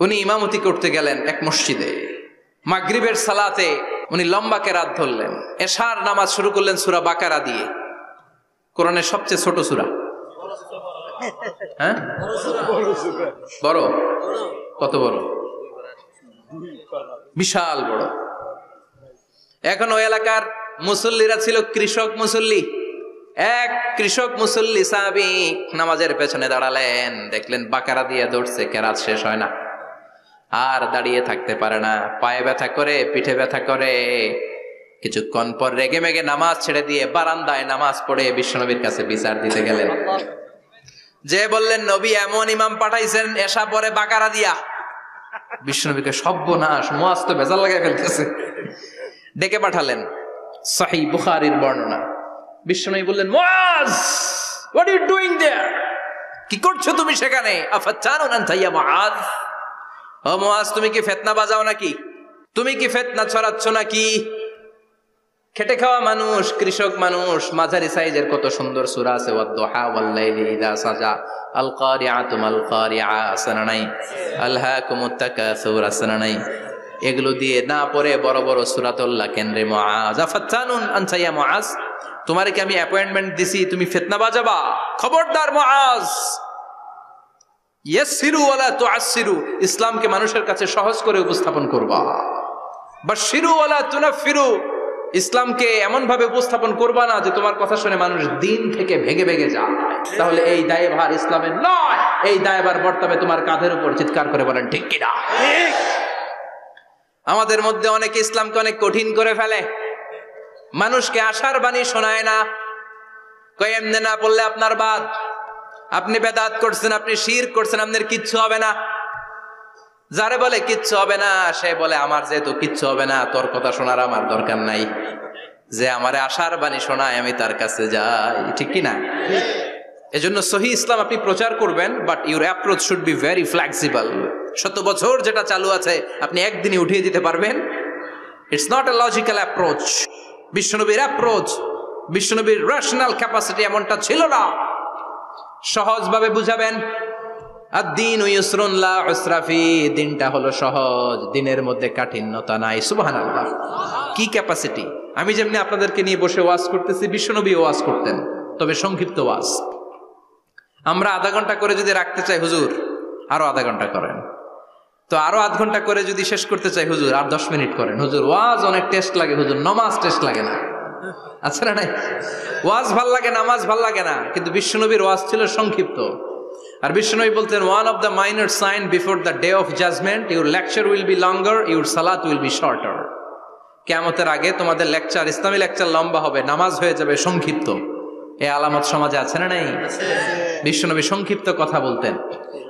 উনি ইমামতি করতে গেলেন এক মসজিদে। মাগরিবের সালাতে উনি লম্বা কেরাত ধরলেন। এশার নামাজ শুরু করলেন সূরা বাকারা দিয়ে, কোরআনের সবচেয়ে ছোট সূরা। হ্যাঁ, বড়? কত বড়? বিশাল বড়। এখন ওই এলাকার মুসল্লিরা ছিল কৃষক মুসল্লি। এক কৃষক মুসল্লি সাহাবী নামাজের পেছনে দাঁড়ালেন, দেখলেন বাকারা দিয়ে দৌড়ছে, কেরাত শেষ হয় না, আর দাঁড়িয়ে থাকতে পারে না, পায়ে ব্যথা করে, পিঠে ব্যথা করে। কিছুক্ষণ পর রেগে মেগে নামাজ ছেড়ে দিয়ে বারান্দায় নামাজ পড়ে বিশ্বনবীর কাছে বিচার দিতে গেলেন। যে বললেন, নবী এমন ইমাম পাঠাইছেন এশা পরে বাকারা দিয়া। বিশ্বনবীকে সর্বনাশ, মুআয তো ভেজাল লাগায় ফেলতেছে। ডেকে পাঠালেন, সহিহ বুখারীর বর্ণনা। বিশ্বনবী বললেন, মুআয, হোয়াট আর ইউ ডুইং দেয়ার? কি করছো তুমি সেখানে? আফাতানুন আনতা ইয়া মুআয? ও মুআয, তুমি কি ফিতনা বাজাও নাকি? তুমি কি ফিতনা ছড়াচ্ছ নাকি? খেটে খাওয়া মানুষ, কৃষক মানুষ, মাঝারি সাইজের কত সুন্দর সূরা আছে, ওয়াদ-দুহা ওয়াল-লাইলি ইযা সাজা, আল কারিআতু মাল কারিআ, আসনা নাই, আলহাকুমুত তাকাসুর, আসনা নাই। এগুলো দিয়ে না পড়ে বড় বড় সূরাতুল্লাহ কেন্দ্রে মুআজ, আফাতানুন আনতা ইয়া মুআজ, তোমারে কি আমি অ্যাপয়েন্টমেন্ট দিছি তুমি ফিতনা বাজাবা? খবরদার মুআজ, ইয়াসসিরু ওয়ালা তুআসসিরু, ইসলামকে মানুষের কাছে সহজ করে উপস্থাপন করবা। বাশশিরু ওয়ালা তুনাফিরু, ইসলামকে এমন ভাবে উপস্থাপন করবা না যে তোমার কথা শুনে মানুষ দিন থেকে ভেগে ভেগে যায়। তাহলে এই দায়ভার ইসলামের নয়, এই দায়ভার বর্তাবে তোমার কাঁধের উপর। চিৎকার করে বলেন ঠিক কিনা? ঠিক। আমাদের মধ্যে অনেকে ইসলামকে অনেক কঠিন করে ফেলে, মানুষকে আশার বাণী শোনায় না, কয় এমনি না বললে আপনার বাদ, আপনি বেদাত করছেন, আপনি শিরক করছেন, আপনার কিচ্ছু হবে না। যারে বলে কিচ্ছু হবে না, সে বলে আমার যেহেতু কিচ্ছু হবে না, তোর কথা শোনার আমার দরকার নাই, যে আমারে আশার বাণী শোনায় আমি তার কাছে যাই। ঠিক কিনা? এজন্য সহি ইসলাম আপনি প্রচার করবেন, but your approach should be very flexible. 100 বছর যেটা চালু আছে আপনি একদিনে উঠিয়ে দিতে পারবেন? It's not a logical approach. বিশ্বনবীর অ্যাপ্রোচ, বিশ্বনবীর রেশনাল ক্যাপাসিটি এমনটা ছিল না। সহজভাবে বুঝাবেন। আদ-দীনু ইউসরুন লা উসরা ফি, দিনটা হলো সহজ, দিনের মধ্যে কাঠিন্যতা নাই। সুবহানাল্লাহ। কি ক্যাপাসিটি! আমি যেমনি আপনাদেরকে নিয়ে বসে ওয়াজ করতেছি, বিশ্বনবী ওয়াজ করতেন, তবে সংক্ষিপ্ত ওয়াজ। আমরা আধা ঘন্টা করে যদি রাখতে চাই, হুজুর আরো আধা ঘন্টা করেন। তো আরো আধ ঘন্টা করে যদি শেষ করতে চাই, হুজুর আর 10 মিনিট করেন। হুজুর ওয়াজ অনেক টেস্ট লাগে, হুজুর নামাজ টেস্ট লাগে না। আচ্ছা না নাই? ওয়াজ ভাল লাগে, নামাজ ভাল লাগে না, কিন্তু বিশ্বনবীর ওয়াজ ছিল সংক্ষিপ্ত। আর বিশ্বনবী বলতেন, one of the minor sign before the day of judgment, your lecture will be longer, your সালাত উইল বি শর্টার। কিয়ামতের আগে তোমাদের লেকচার, ইসলামী লেকচার লম্বা হবে, নামাজ হয়ে যাবে সংক্ষিপ্ত। এই আলামত সমাজে আছে না নাই? বিশ্বনবী সংক্ষিপ্ত কথা বলতেন,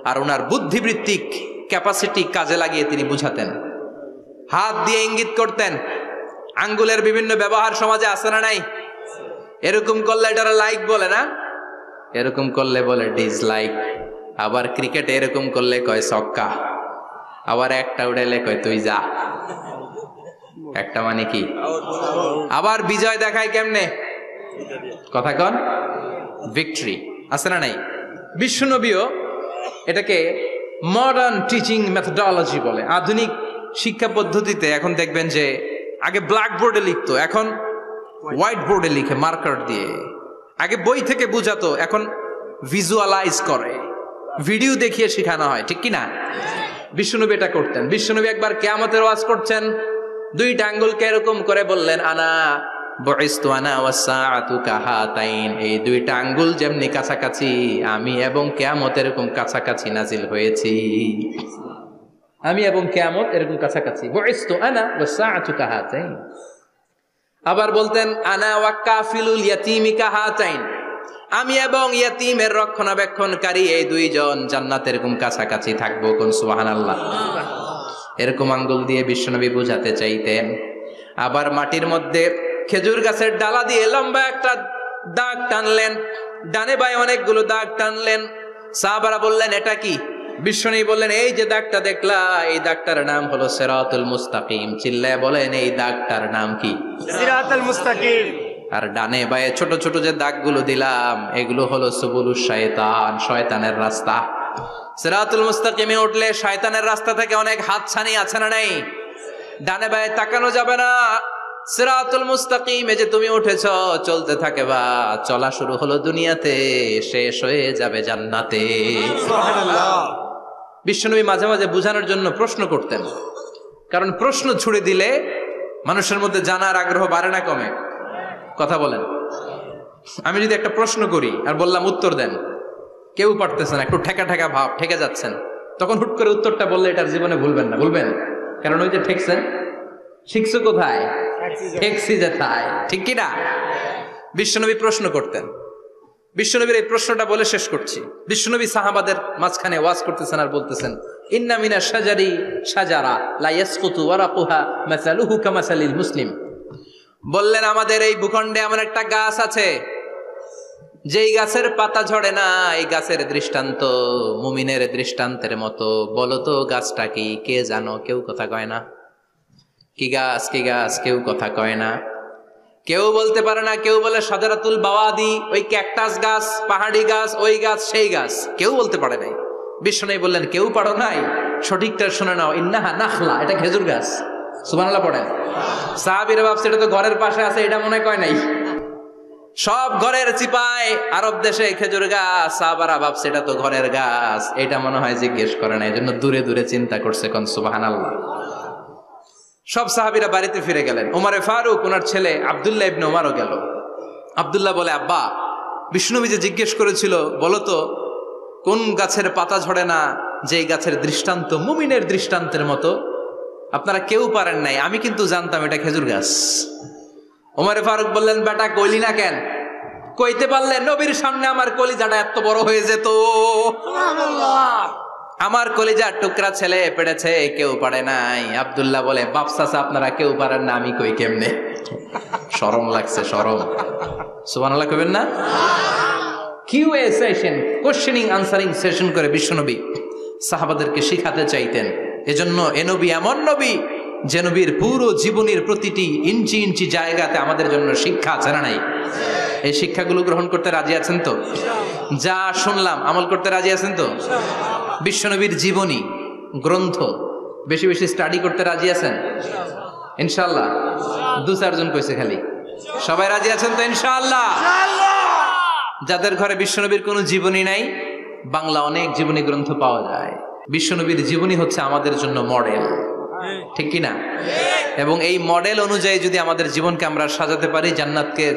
আর ওনার বুদ্ধিবৃত্তিক ক্যাপাসিটি কাজে লাগিয়ে তিনি বুঝাতেন। হাত দিয়ে ইঙ্গিত করতেন, আঙ্গুলের বিভিন্ন ব্যবহার সমাজে আছে না নাই? এরকম করলে এটারা লাইক বলে না, এরকম করলে বলে ডিসলাইক। আবার ক্রিকেটে এরকম করলে কয় ছক্কা, আবার একটা উড়াইলে কয় তুই যা। একটা মানে কি? আবার বিজয় দেখায় কেমনে? কথা কন, ভিক্টরি। আছে না নাই? বিশ্বনবীও এটাকে মডার্ন টিচিং মেথডোলজি বলে। আধুনিক শিক্ষা পদ্ধতিতে এখন দেখবেন যে আগে ব্ল্যাক বোর্ডে লিখতো, এখন হোয়াইট বোর্ডে লিখে মার্কার দিয়ে। আগে বই থেকে বুঝাতো, এখন ভিজুয়ালাইজ করে, ভিডিও দেখিয়ে শেখানো হয়। ঠিক কিনা? বিশ্বনবী এটা করতেন। বিশ্বনবী একবার কিয়ামতের ওয়াজ করছেন, দুইটা আঙ্গুলকে এরকম করে বললেন, আনা বুইসতু আনা ওয়াস সাআতু কাহাতাইন, এই দুইটা আঙ্গুল যেমনি কাছাকাছি, আমি এবং কিয়ামত এরকম কাছাকাছি নাজিল হয়েছি। আমি এবং কিয়ামত এরকম কাছাকাছি। বুইসতু আনা ওয়াস সাআতু কাহাতাইন। আবার বলতেন, আনা ওয়া কাফিলুল ইয়াতীমি কাহাতাইন, আমি এবং ইয়াতীমের রক্ষণাবেক্ষণকারী এই দুইজন জান্নাতে এরকম কাছাকাছি থাকবো। কোন সুবহানাল্লাহ। এরকম আঙ্গুল দিয়ে বিশ্বনবী বুঝাতে চাইতেন। আবার মাটির মধ্যে খেজুর গাছের ডালা দিয়ে লম্বা একটা দাগ টানলেন, ডানে বায়ে অনেকগুলো দাগ টানলেন। সাহাবারা বললেন, এটা কি? বিশ্বনবী বললেন, এই যে দাগটা দেখলা, এই দাগটার নাম হলো সিরাতুল মুস্তাকিম। চিল্লায় বলেন, এই দাগটার নাম কি? সিরাতুল মুস্তাকিম। আর ডানে বায়ে ছোট ছোট যে দাগগুলো দিলাম, এগুলো হলো সুবুলুশ শায়তান, শয়তানের রাস্তা। সিরাতুল মুস্তাকিমে উঠলে শয়তানের রাস্তা থেকে অনেক হাতছানি আছে না নাই? ডানে বায়ে তাকানো যাবে না। সিরাতুল মুস্তাকিমে যে তুমি উঠেছো, চলতে থাকে বা চলা শুরু হলো দুনিয়াতে, শেষ হয়ে যাবে জান্নাতে। সুবহানাল্লাহ। বিশ্বনবী মাঝে মাঝে বুঝানোর জন্য প্রশ্ন করতেন, কারণ প্রশ্ন ছুড়ে দিলে মানুষের মধ্যে জানার আগ্রহ বাড়ে না কমে? কথা বলেন। আমি যদি একটা প্রশ্ন করি আর বললাম উত্তর দেন, কেউ পারতেছেন, একটু ঠেকা ঠেকা ভাব, ঠেকে যাচ্ছেন, তখন হুট করে উত্তরটা বললে এটার জীবনে ভুলবেন না, ভুলবেন? কারণ ওই যে ঠেকছেন, শিখছো কোথায়? ঠেকছি যেথায়। ঠিক কিনা? বিশ্বনবী প্রশ্ন করতেন। বিশ্বনবীর এই প্রশ্নটা বলে শেষ করছি। বিশ্বনবী সাহাবাদের মাঝখানে ওয়াজ করতেছেন আর বলতেছেন, ইন্না মিনাশ শাজারি শাজারা লা ইয়াসকুতু ওয়ারাকুহা মাসালুহু কামাসালিল মুসলিম। বললেন, আমাদের এই ভূখণ্ডে এমন একটা গাছ আছে, যেই গাছের পাতা ঝরে না, এই গাছের দৃষ্টান্ত মুমিনের দৃষ্টান্তের মতো। বলো তো গাছটা কি? কে জানো? কেউ কথা কয় না। কি গাছ? কি গাছ? কেউ কথা কয় না। কেউ বলতে পারে না, কেউ বলে শাজারাতুল বাওয়াদি, ওই ক্যাকটাস গাছ, পাহাড়ি গাছ, ওই গাছ সেই গাছ, কেউ বলতে পারে নাই। বিশ্বনবী বললেন, কেউ পারো নাই, সঠিকটা শুনে নাও, ইন্নাহা নাখলা, এটা খেজুর গাছ। সুবহানাল্লাহ পড়েন। সাহাবীরা ভাবছে এটা তো ঘরের পাশে আছে, এটা মনে কয় নাই। সব ঘরের চিপায় আরব দেশে খেজুর গাছ, সাহাবারা ভাবছে এটা তো ঘরের গাছ, এটা মনে হয় জিজ্ঞেস করে না, এজন্য দূরে দূরে চিন্তা করছে। কোন সুবহানাল্লাহ। সব সাহাবীরা বাড়িতে ফিরে গেলেন। ওমরে ফারুক, ওনার ছেলে আব্দুল্লাহ ইবনে ওমরও গেল। আব্দুল্লাহ বলে, আব্বা, বিষ্ণুনবী যে জিজ্ঞেস করেছিল, বলো তো কোন গাছের পাতা ঝরে না, যেই গাছের দৃষ্টান্ত মুমিনের দৃষ্টান্তের মতো, আপনারা কেউ পারেন নাই, আমি কিন্তু জানতাম এটা খেজুর গাছ। ওমরে ফারুক বললেন, বেটা কইলি না কেন? কইতে পারলে নবীর সামনে আমার কলিজাটা এত বড় হয়ে যেত। আমার কলিজার টুকরা ছেলে পেড়েছে, কেউ পারে নাই। আব্দুল্লাহ বলে, বাপ চাচা আপনারা কেউ পারেন না, আমি কই কেমনে? শরম লাগছে, শরম। সুবহানাল্লাহ কইবেন না? QA session, questioning answering session করে বিশ্বনবী সাহাবাদেরকে শিখাতে চাইতেন। এজন্য এ নবী এমন নবী যে নবীর পুরো জীবনের প্রতিটি ইঞ্চি ইঞ্চি জায়গাতে আমাদের জন্য শিক্ষা আছে না নাই? এই শিক্ষাগুলো গ্রহণ করতে রাজি আছেন তো? যা শুনলাম আমল করতে রাজি আছেন তো? বিশ্বনবীর জীবনী গ্রন্থ বেশি বেশি স্টাডি করতে রাজি আছেন ইনশাআল্লাহ? 2-4 জন কইছে খালি। সবাই রাজি আছেন তো ইনশাআল্লাহ? যাদের ঘরে বিশ্বনবীর কোনো জীবনী নাই, বাংলা অনেক জীবনী গ্রন্থ পাওয়া যায়। বিশ্বনবীর জীবনী হচ্ছে আমাদের জন্য মডেল, ঠিক কি না? এবং এই মডেল অনুযায়ী যদি আমাদের জীবনকে আমরা সাজাতে পারি,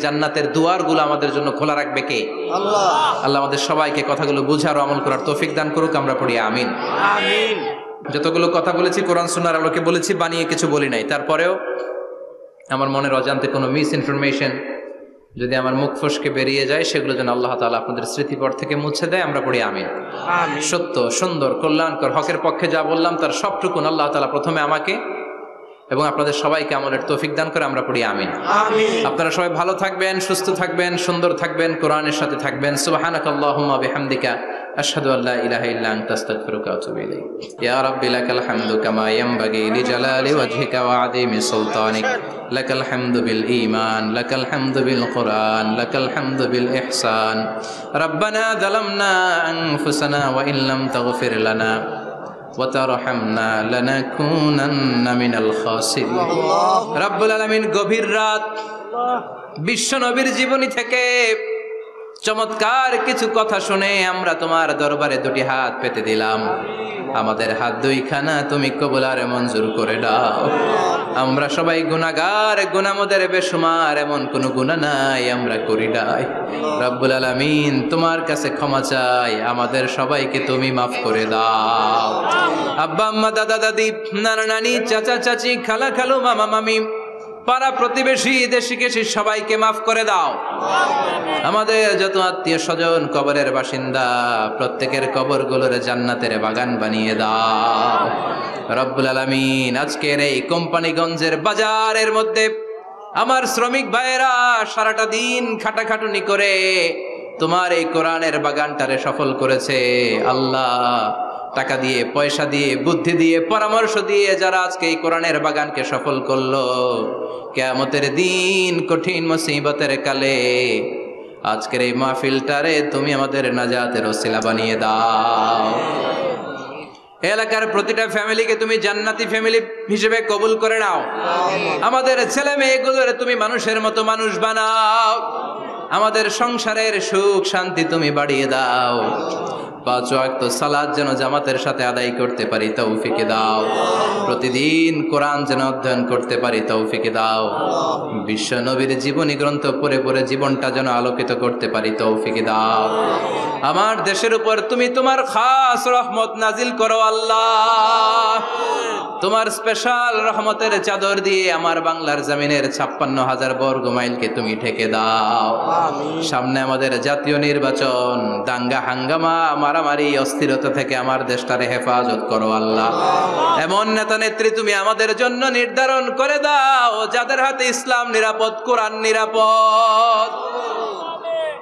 জান্নাতের দুয়ারগুলো আমাদের জন্য খোলা রাখবে কে? আল্লাহ। আল্লাহ আমাদের সবাইকে কথাগুলো বুঝার ও আমল করার তৌফিক দান করুক। আমরা পড়ি আমিন। আমিন। যতগুলো কথা বলেছি কোরআন সুন্নাহর আলোকে বলেছি, বানিয়ে কিছু বলি নাই। তারপরেও আমার মনের অজান্তে কোনো মিস ইনফরমেশন যদি আমার মুখ ফসকে বেরিয়ে যায়, সেগুলো যেন আল্লাহ তাআলা আপনাদের স্মৃতিপট থেকে মুছে দেয়। আমরা পড়ি আমিন। সত্য, সুন্দর, কল্যাণকর, হকের পক্ষে যা বললাম তার সবটুকুন আল্লাহ তাআলা প্রথমে আমাকে এবং আপনাদের সবাইকে আমলের তৌফিক দান করে। আমরা পড়ি আমিন। আপনারা সবাই ভালো থাকবেন, সুস্থ থাকবেন, সুন্দর থাকবেন, কোরআনের সাথে থাকবেন। সুবহানাকাল্লাহুম্মা বিহামদিকা আশহাদু আল্লা ইলাহা ইল্লা আনতা আস্তাগফিরুকা ওয়া আতুবু ইলাইক। ইয়া রাব্বি লাকাল হামদু কামা ইয়ানবাগি লিজালালি ওয়াজহিকা ওয়া আযীমি সুলতানিক। লাকাল হামদু বিল ঈমান, লাকাল হামদু বিল কুরআন, লাকাল হামদু বিল ইহসান। রব্বানা যালামনা আনফুসানা ওয়া ইল্লাম তাগফির লানা ওয়াতারহামনা লানাকুনান্না মিনাল খাসিরিন। রব্বুল আলামিন গভীর রাত বিশ্ব নবীর জীবনী থেকে চমৎকার কিছু কথা শুনে আমরা তোমার দরবারে দুটি হাত পেতে দিলাম। আমাদের হাত দুইখানা তুমি কবুল আর মঞ্জুর করে দাও। আমরা সবাই গুনাহগার, গুনাহমদের বেশুমার, এমন কোনো গুনাহ নাই আমরা করি নাই। রব্বুল আলামিন তোমার কাছে ক্ষমা চাই, আমাদের সবাইকে তুমি মাফ করে দাও। আব্বা আম্মা, দাদা দাদি, নানা নানি, চাচা চাচি, খালা খালু, মামা মামি, পাড়া প্রতিবেশী, দেশি কেশি সবাইকে মাফ করে দাও। আমাদের যত আত্মীয় স্বজন কবরের বাসিন্দা, প্রত্যেকের কবরগুলোর জান্নাতের বাগান বানিয়ে দাও। রব্বুল আলামিন আজকের এই কোম্পানিগঞ্জের বাজারের মধ্যে আমার শ্রমিক ভাইয়েরা সারাটা দিন খাটাখাটুনি করে তোমার এই কোরআনের বাগানটারে সফল করেছে। আল্লাহ, টাকা দিয়ে, পয়সা দিয়ে, বুদ্ধি দিয়ে, পরামর্শ দিয়ে যারা আজকে এই কোরআনের বাগানকে সফল করলো, কিয়ামতের দিন কঠিন মুসিবতের কালে আজকের এই মাহফিলটারে তুমি আমাদের নাজাতের ওসিলা বানিয়ে দাও। এলাকার প্রতিটা ফ্যামিলিকে তুমি জান্নাতি ফ্যামিলি হিসেবে কবুল করে নাও। আমাদের ছেলে মেয়েগুলোর তুমি মানুষের মতো মানুষ বানাও। আমাদের সংসারের সুখ শান্তি তুমি বাড়িয়ে দাও। 5 ওয়াক্ত সালাত যেন জামাতের সাথে আদায় করতে পারি তৌফিক দাও। প্রতিদিন কোরআন যেন অধ্যয়ন করতে পারি তৌফিক দাও। বিশ্ব নবীর জীবনী গ্রন্থ পড়ে পড়ে জীবনটা যেন আলোকিত করতে পারি তৌফিক দাও। আমার দেশের উপর তুমি তোমার খাস রহমত নাজিল করো আল্লাহ। তোমার স্পেশাল রহমতের চাদর দিয়ে আমার বাংলার জমিনের 56,000 বর্গ মাইলকে তুমি ঢেকে দাও। সামনে আমাদের জাতীয় নির্বাচন, দাঙ্গা হাঙ্গামা, মারামারি, অস্থিরতা থেকে আমার দেশটারে হেফাজত করো আল্লাহ। এমন নেতা নেত্রী তুমি আমাদের জন্য নির্ধারণ করে দাও যাদের হাতে ইসলাম নিরাপদ, কোরআন নিরাপদ।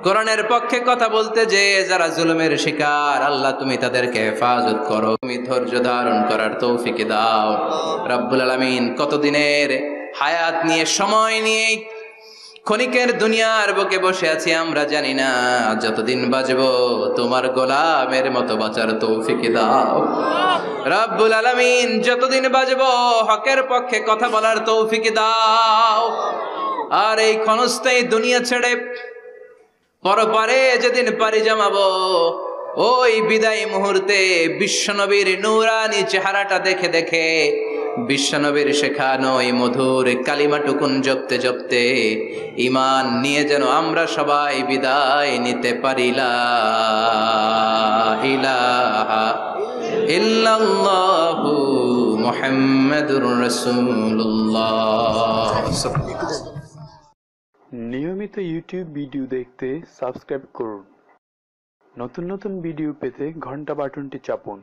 কোরআনের পক্ষে কথা বলতে যে যারা জুলুমের শিকার, আল্লাহ তুমি তাদেরকে হেফাজত করো। তুমি ধৈর্য ধারণ করার তৌফিক দাও। রব্বুল আলামিন কতদিনের হায়াত নিয়ে, সময় নিয়ে ক্ষণিকের দুনিয়ার বুকে বসে আছি আমরা জানি না যতদিন বাঁচবো তোমার গোলামের মতো বাঁচার তৌফিক দাও রব্বুল আলামিন। যতদিন বাঁচবো হকের পক্ষে কথা বলার তৌফিক দাও। আর এই ক্ষণস্থায়ী দুনিয়া ছেড়ে পরপারে যেদিন পাড়ি জমাবো ওই বিদায় মুহূর্তে বিশ্বনবীর নূরানি চেহারাটা দেখে দেখে বিশ্বনবীর শেখানো এই মধুর কালিমাটুকুন জপতে জপতে ঈমান নিয়ে যেন আমরা সবাই বিদায় নিতে পারি। লা ইলাহা ইল্লাল্লাহু মুহাম্মাদুর রাসূলুল্লাহ। নিয়মিত ইউটিউব ভিডিও দেখতে সাবস্ক্রাইব করুন। নতুন নতুন ভিডিও পেতে ঘন্টা বাটনটি চাপুন।